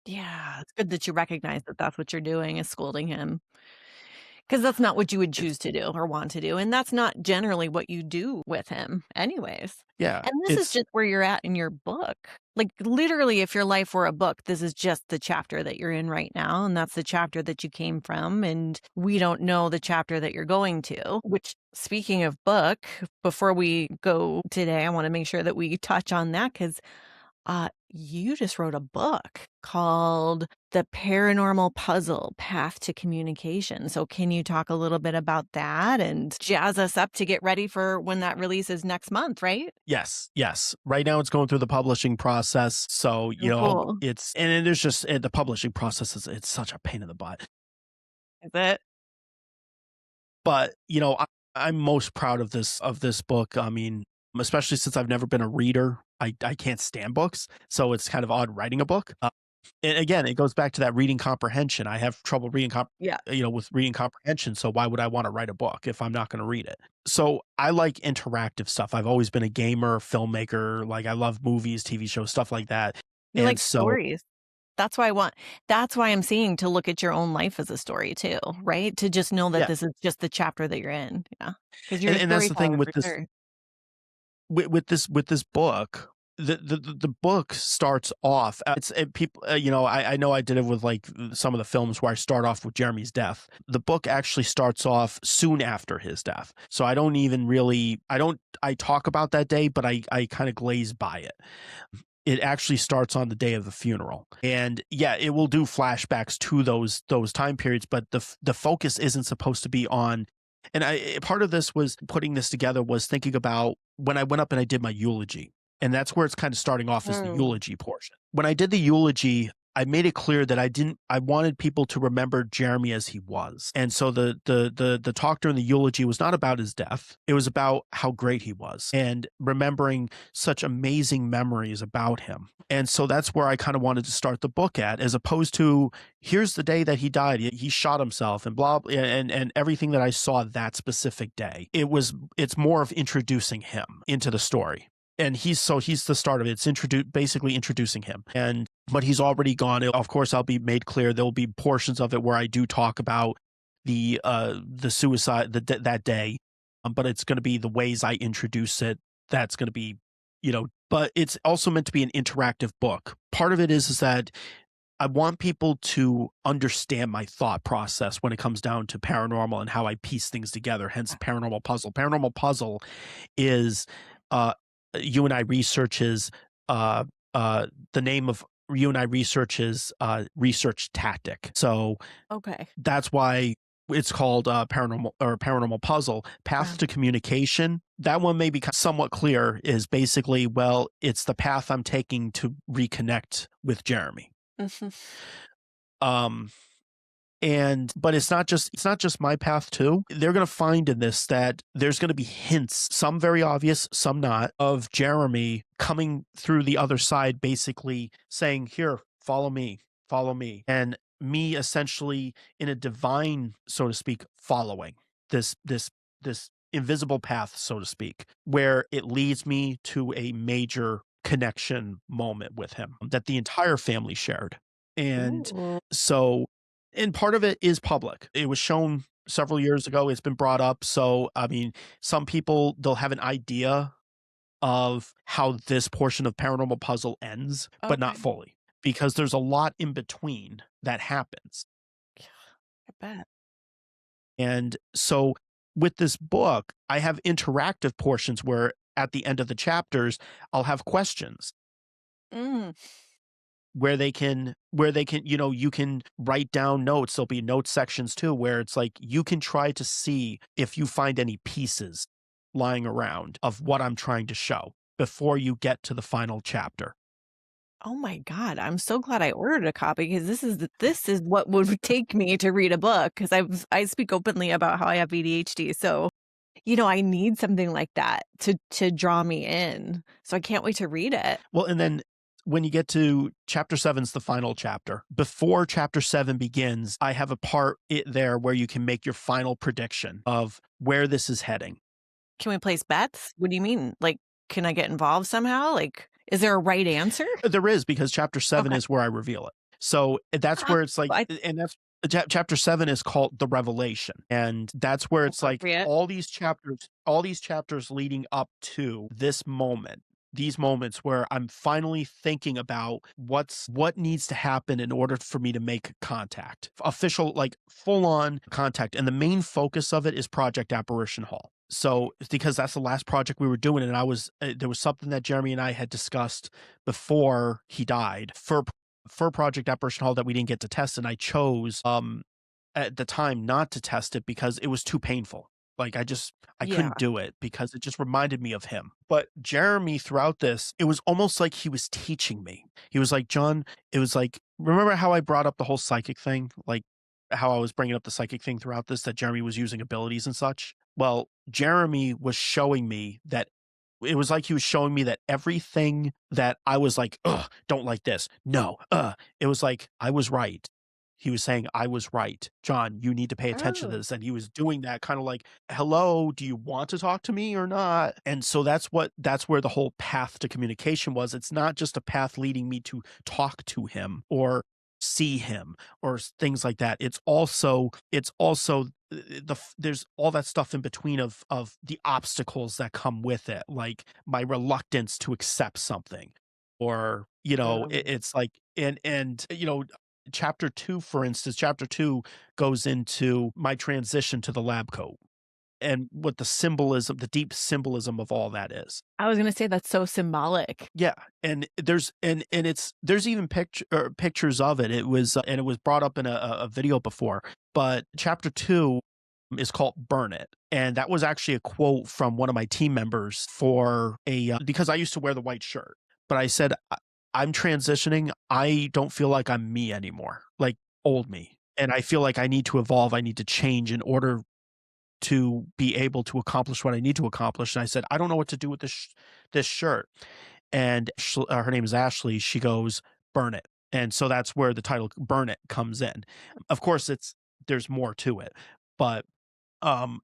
Yeah. It's good that you recognize that that's what you're doing is scolding him. 'Cause that's not what you would It's choose to do or want to do, and that's not generally what you do with him anyways. yeah, And this is it's just where you're at in your book. Like, literally, if your life were a book, this is just the chapter that you're in right now, and that's the chapter that you came from, and we don't know the chapter that you're going to, which, speaking of book, before we go today, I wanna make sure that we touch on that because. You just wrote a book called The Paranormal Puzzle: Path to Communication. So can you talk a little bit about that and jazz us up to get ready for when that releases next month, right? yes, yes. Right now it's going through the publishing process. So, Oh, cool. it's and then there's just the publishing process is it's such a pain in the butt. Is it? But, I'm most proud of this book. I mean, especially since I've never been a reader. I can't stand books, so it's kind of odd writing a book. And again, it goes back to that reading comprehension. I have trouble Yeah. with reading comprehension, so why would I wanna write a book if I'm not gonna read it? So, I like interactive stuff. I've always been a gamer, filmmaker, like, I love movies, TV shows, stuff like that. You And like so stories. That's why I want that's why I'm saying to look at your own life as a story too, right? To just know that yeah, this is just the chapter that you're in. Yeah, because 'Cause you're a and that's the thing storyteller with for this sure. with this book, the book starts off. It's people. I know I did it with like some of the films where I start off with Jeremy's death. The book actually starts off soon after his death, so I don't even really. I talk about that day, but I kind of glaze by it. It actually starts on the day of the funeral, and yeah, it will do flashbacks to those time periods, but the focus isn't supposed to be on. And part of this was putting this together was thinking about when I went up and I did my eulogy, and that's where it's kind of starting off as the Mm. eulogy portion. When I did the eulogy, I made it clear that I wanted people to remember Jeremy as he was. And so the talk during the eulogy was not about his death. It was about how great he was and remembering such amazing memories about him. And so that's where I kind of wanted to start the book at, as opposed to here's the day that he died. He shot himself and blah, and everything that I saw that specific day. It's more of introducing him into the story. And he's the start of it. It's basically introducing him. And but he's already gone. Of course, I'll be made clear. There'll be portions of it where I do talk about the suicide that day, but it's going to be the ways I introduce it. That's going to be, But it's also meant to be an interactive book. Part of it is that I want people to understand my thought process when it comes down to paranormal and how I piece things together. Hence, paranormal puzzle. Paranormal puzzle is uh, Uini Research's uh, the name of Uini Research's research tactic. So Okay. that's why it's called paranormal puzzle. Path Wow. to communication. That one may be somewhat clear. Is basically, well, it's the path I'm taking to reconnect with Jeremy. Mhm. Um, but it's not just my path too. They're going to find in this that there's going to be hints, some very obvious, some not, of Jeremy coming through the other side, basically saying, here, follow me, and me essentially in a divine, so to speak, following this invisible path, so to speak, where it leads me to a major connection moment with him that the entire family shared. And Ooh. so, and part of it is public. It was shown several years ago. It's been brought up. So, I mean, some people, they'll have an idea of how this portion of Paranormal Puzzle ends, but not Okay. fully, because there's a lot in between that happens. Yeah, I bet. And so with this book, I have interactive portions where at the end of the chapters, I'll have questions Mm. where they can, you can write down notes. There'll be note sections too, where it's like you can try to see if you find any pieces lying around of what I'm trying to show before you get to the final chapter. Oh my god, I'm so glad I ordered a copy because this is what would take me to read a book because I speak openly about how I have ADHD. So, I need something like that to draw me in. So I can't wait to read it. Well, and then when you get to chapter seven's the final chapter. Before chapter seven begins, I have a part there where you can make your final prediction of where this is heading. Can we place bets? What do you mean? Like, can I get involved somehow? Like, is there a right answer? There is, because chapter seven Okay. is where I reveal it. So that's Ah, where it's like, I and that's chapter seven is called the revelation. And that's where it's like appropriate. all these chapters leading up to this moment. These moments where I'm finally thinking about what needs to happen in order for me to make contact, official, like full on contact. And the main focus of it is Project Apparition Hall. So it's because that's the last project we were doing, and there was something that Jeremy and I had discussed before he died for Project Apparition Hall that we didn't get to test, and I chose at the time not to test it because it was too painful. Like I Yeah. couldn't do it because it just reminded me of him. But Jeremy, throughout this, it was almost like he was teaching me. He was like, John, it was like, remember how I brought up the whole psychic thing? Like how I was bringing up the psychic thing throughout this, that Jeremy was using abilities and such? Well, Jeremy was showing me that it was like he was showing me that everything that I was like, ugh, don't like this. No, it was like I was right. He was saying, I was right. John, you need to pay attention to Oh. this. And he was doing that kind of like, hello, do you want to talk to me or not? And so that's where the whole path to communication was. It's not just a path leading me to talk to him or see him or things like that. It's also there's all that stuff in between of the obstacles that come with it, like my reluctance to accept something, or it's like, and chapter two, for instance, chapter two goes into my transition to the lab coat and what the symbolism, the deep symbolism of all that is. I was gonna say that's so symbolic. Yeah, and there's even pictures of it. It was and it was brought up in a video before. But chapter two is called "Burn It," and that was actually a quote from one of my team members for because I used to wear the white shirt, but I said I'm transitioning. I don't feel like I'm me anymore, like old me, and I feel like I need to evolve. I need to change in order to be able to accomplish what I need to accomplish. And I said, I don't know what to do with this shirt. And her name is Ashley. She goes, burn it. And so that's where the title "Burn It" comes in. Of course, there's more to it, but um,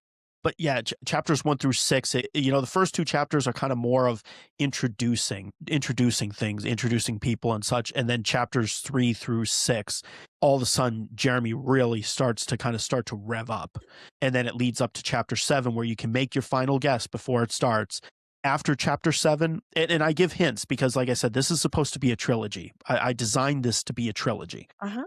yeah, chapters 1 through 6. The first two chapters are kind of more of introducing things, introducing people and such, and then chapters 3 through 6, all of a sudden Jeremy really starts to rev up, and then it leads up to chapter 7, where you can make your final guess before it starts. After chapter 7, and I give hints because, like I said, this is supposed to be a trilogy. I designed this to be a trilogy. Uh-huh.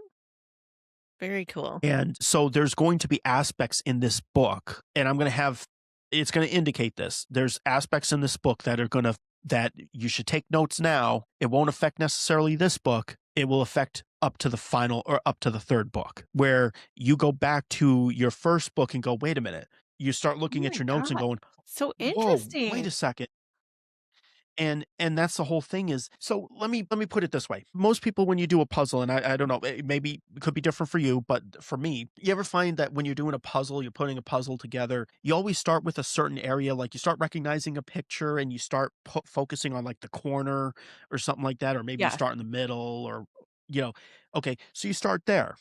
Very cool. And so there's going to be aspects in this book, and I'm going to have it's going to indicate this. There's aspects in this book that are going to that you should take notes now. It won't affect necessarily this book. It will affect up to the final or up to the third book, where you go back to your first book and go, wait a minute. You start Oh looking at my your notes and God. going, So whoa, wait interesting. a second. And that's the whole thing is, so let me put it this way. Most people, when you do a puzzle, and I don't know, maybe it could be different for you, but for me, you ever find that when you're doing a puzzle, you're putting a puzzle together, you always start with a certain area, like you start recognizing a picture and you start focusing on like the corner or something like that, or maybe you Yes. start in the middle, or you know, okay, so you start there.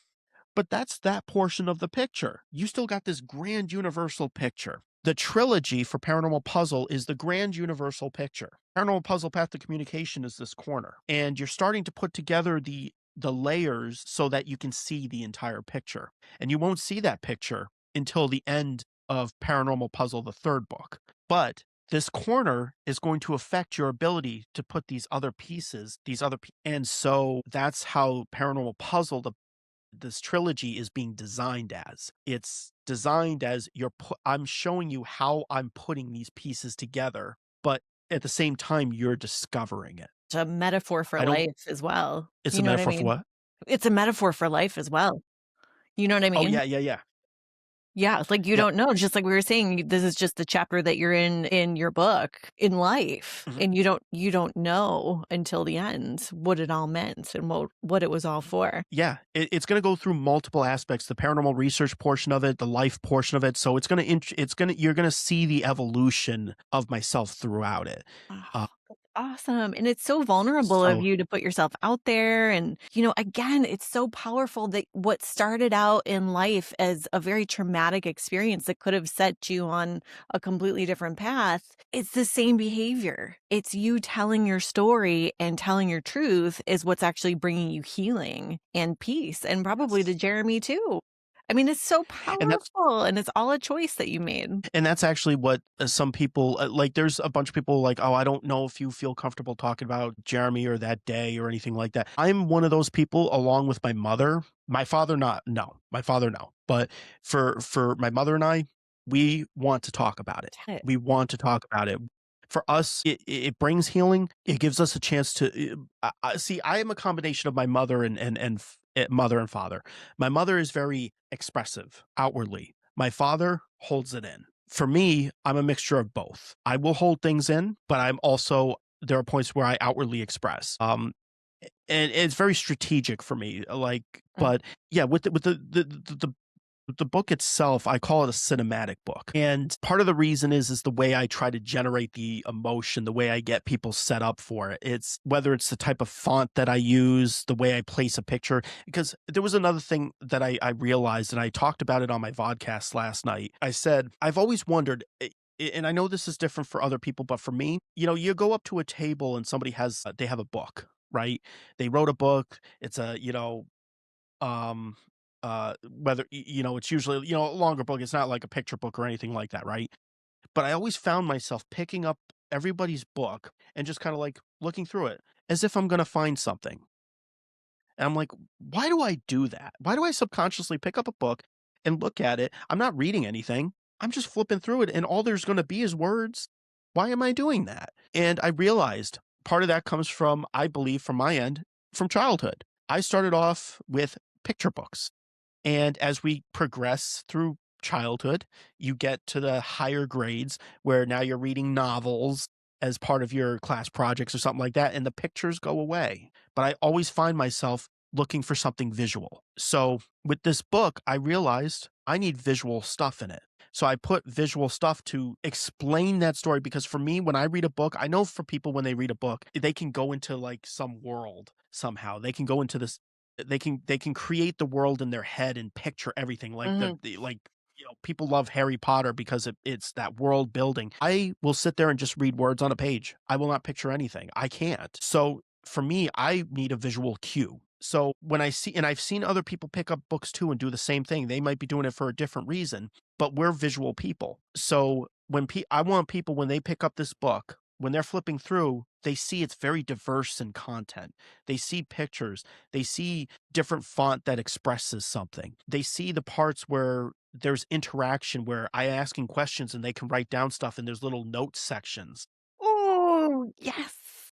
But that's that portion of the picture. You still got this grand universal picture. The trilogy for Paranormal Puzzle is the grand universal picture. Paranormal Puzzle Path to Communication is this corner. And you're starting to put together the layers so that you can see the entire picture. And you won't see that picture until the end of Paranormal Puzzle, the third book. But this corner is going to affect your ability to put these other pieces, and so that's how Paranormal Puzzle, this trilogy is being designed as. It's designed as I'm showing you how I'm putting these pieces together, but at the same time you're discovering it. It's a metaphor for I don't life as well. It's You a know what I metaphor for mean? what? It's a metaphor for life as well. You know what I Oh mean? yeah, yeah, yeah. Yeah, it's like you Yep. don't know, just like we were saying, this is just the chapter that you're in your book in life, Mhm. and you don't know until the end what it all meant and what it was all for. Yeah, it's going to go through multiple aspects, the paranormal research portion of it, the life portion of it. So you're going to see the evolution of myself throughout it. Oh, Uh, that's awesome. And it's so vulnerable of so you to put yourself out there. And, again, it's so powerful that what started out in life as a very traumatic experience that could have set you on a completely different path, it's the same behavior. It's you telling your story and telling your truth is what's actually bringing you healing and peace, and probably to yes. Jeremy too. I mean, it's so And that's powerful and it's all a choice that you made. And that's actually what some people like. There's a bunch of people like, oh, I don't know if you feel comfortable talking about Jeremy or that day or anything like that. I'm one of those people, along with my mother. My father, not no. My father, no. But for my mother and I, we want to talk about it. Get it. We want to talk about it. For us, it brings healing. It gives us a chance to see. I am a combination of my mother and mother and father. My mother is very expressive outwardly. My father holds it in. For me, I'm a mixture of both. I will hold things in, but there are points where I outwardly express. And it's very strategic for me. Like, Mm. but yeah, with the book itself, I call it a cinematic book. And part of the reason is the way I try to generate the emotion, the way I get people set up for it. It's whether it's the type of font that I use, the way I place a picture. Because there was another thing that I realized, and I talked about it on my vodcast last night. I said, I've always wondered, and I know this is different for other people, but for me, you go up to a table and somebody they have a book, right? They wrote a book. It's um whether it's usually a longer book. It's not like a picture book or anything like that, right? But I always found myself picking up everybody's book and just kind of like looking through it as if I'm going to find something. And I'm like, why do I do that? Why do I subconsciously pick up a book and look at it? I'm not reading anything. I'm just flipping through it and all there's going to be is words. Why am I doing that? And I realized part of that comes from, I believe from my end, from childhood. I started off with picture books. And as we progress through childhood, you get to the higher grades where now you're reading novels as part of your class projects or something like that, and the pictures go away. But I always find myself looking for something visual. So with this book, I realized I need visual stuff in it. So I put visual stuff to explain that story because for me, when I read a book, I know for people when they read a book, they can go into like some world somehow. They can go into this they can create the world in their head and picture everything like Mhm. like people love Harry Potter because it's that world building. I will sit there and just read words on a page. I will not picture anything. I can't. So for me, I need a visual cue. So when I've seen other people pick up books too and do the same thing. They might be doing it for a different reason, but we're visual people. So I want people, when they pick up this book, when they're flipping through, they see it's very diverse in content. They see pictures. They see different font that expresses something. They see the parts where there's interaction where I asking questions and they can write down stuff and there's little note sections. Oh, yes.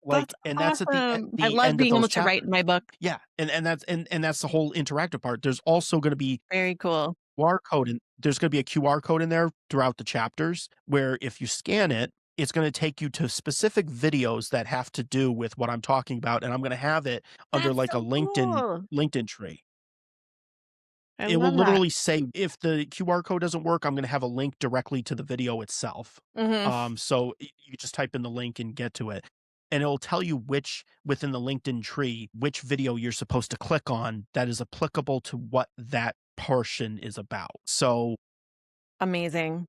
That's And that's at awesome. I the love end of being those able to write chapters. in my book. Yeah, and that's the whole interactive part. There's also gonna be Very cool. there's gonna be a QR code in there throughout the chapters where if you scan it, it's gonna take you to specific videos that have to do with what I'm talking about, and I'm gonna have it under That's like a so cool. LinkedIn tree. I It will love that. literally say if the QR code doesn't work, I'm gonna have a link directly to the video itself. Mhm. So you just type in the link and get to it. And it'll tell you which within the LinkedIn tree, which video you're supposed to click on that is applicable to what that portion is about. So Amazing.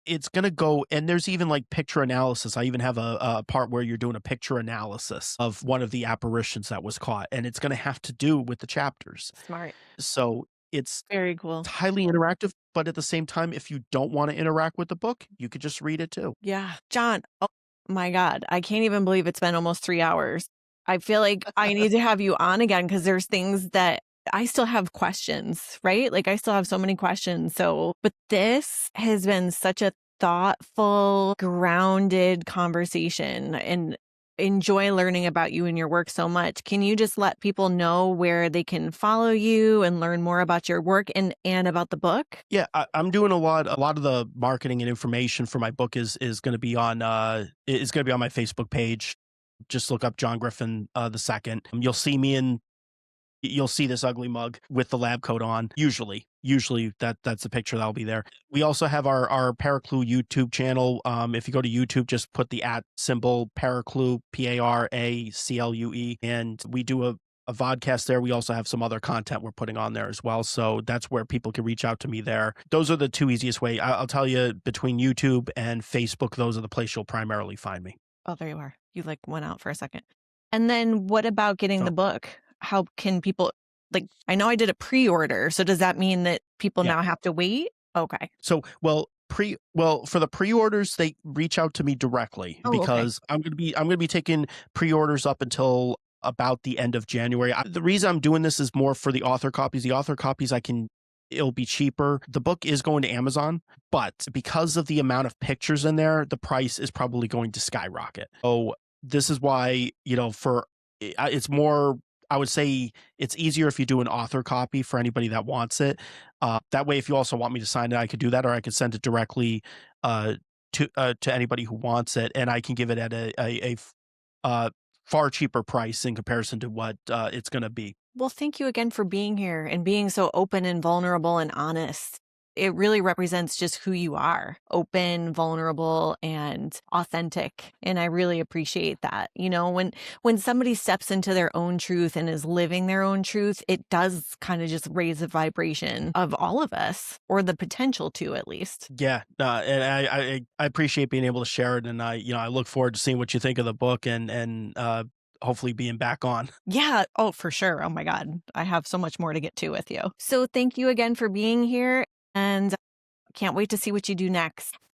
it's gonna go, and there's even like picture analysis. I even have a part where you're doing a picture analysis of one of the apparitions that was caught, and it's gonna have to do with the chapters. Smart. So Very cool. it's highly interactive, but at the same time, if you don't want to interact with the book, you could just read it too. Yeah. John, oh my God. I can't even believe it's been almost 3 hours. I feel like I need to have you on again because there's things that I still have questions, right? Like I still have so many questions. So, but this has been such a thoughtful, grounded conversation and enjoy learning about you and your work so much. Can you just let people know where they can follow you and learn more about your work and about the book? Yeah, I'm doing a lot of the marketing and information for my book is going to be on is going to be on my Facebook page. Just look up John Griffin the second. You'll see this ugly mug with the lab coat on. Usually that's the picture that'll be there. We also have our Paraclue YouTube channel. If you go to YouTube, just put the at symbol Paraclue, Paraclue, and we do a vodcast there. We also have some other content we're putting on there as well. So that's where people can reach out to me there. Those are the two easiest way. I'll tell you, between YouTube and Facebook, those are the place you'll primarily find me. Oh, there you are. You like went out for a second. And then what about getting So the book? How can people like I know I did a pre-order, so does that mean that people yeah. now have to wait? Okay. So, for the pre-orders, they reach out to me directly Oh, okay. because I'm gonna be taking pre-orders up until about the end of January. The reason I'm doing this is more for the author copies. The author copies it'll be cheaper. The book is going to Amazon, but because of the amount of pictures in there, the price is probably going to skyrocket. So this is why, it's more, I would say it's easier if you do an author copy for anybody that wants it. That way, if you also want me to sign it, I could do that, or I could send it directly uh, to anybody who wants it, and I can give it at a far cheaper price in comparison to what it's going to be. Well, thank you again for being here and being so open and vulnerable and honest. It really represents just who you are, open, vulnerable, and authentic. And I really appreciate that. You know, when somebody steps into their own truth and is living their own truth, it does kind of just raise the vibration of all of us, or the potential to at least. Yeah, and I appreciate being able to share it, and I look forward to seeing what you think of the book, and hopefully being back on. Yeah. Oh, for sure. Oh my God. I have so much more to get to with you. So thank you again for being here and can't wait to see what you do next.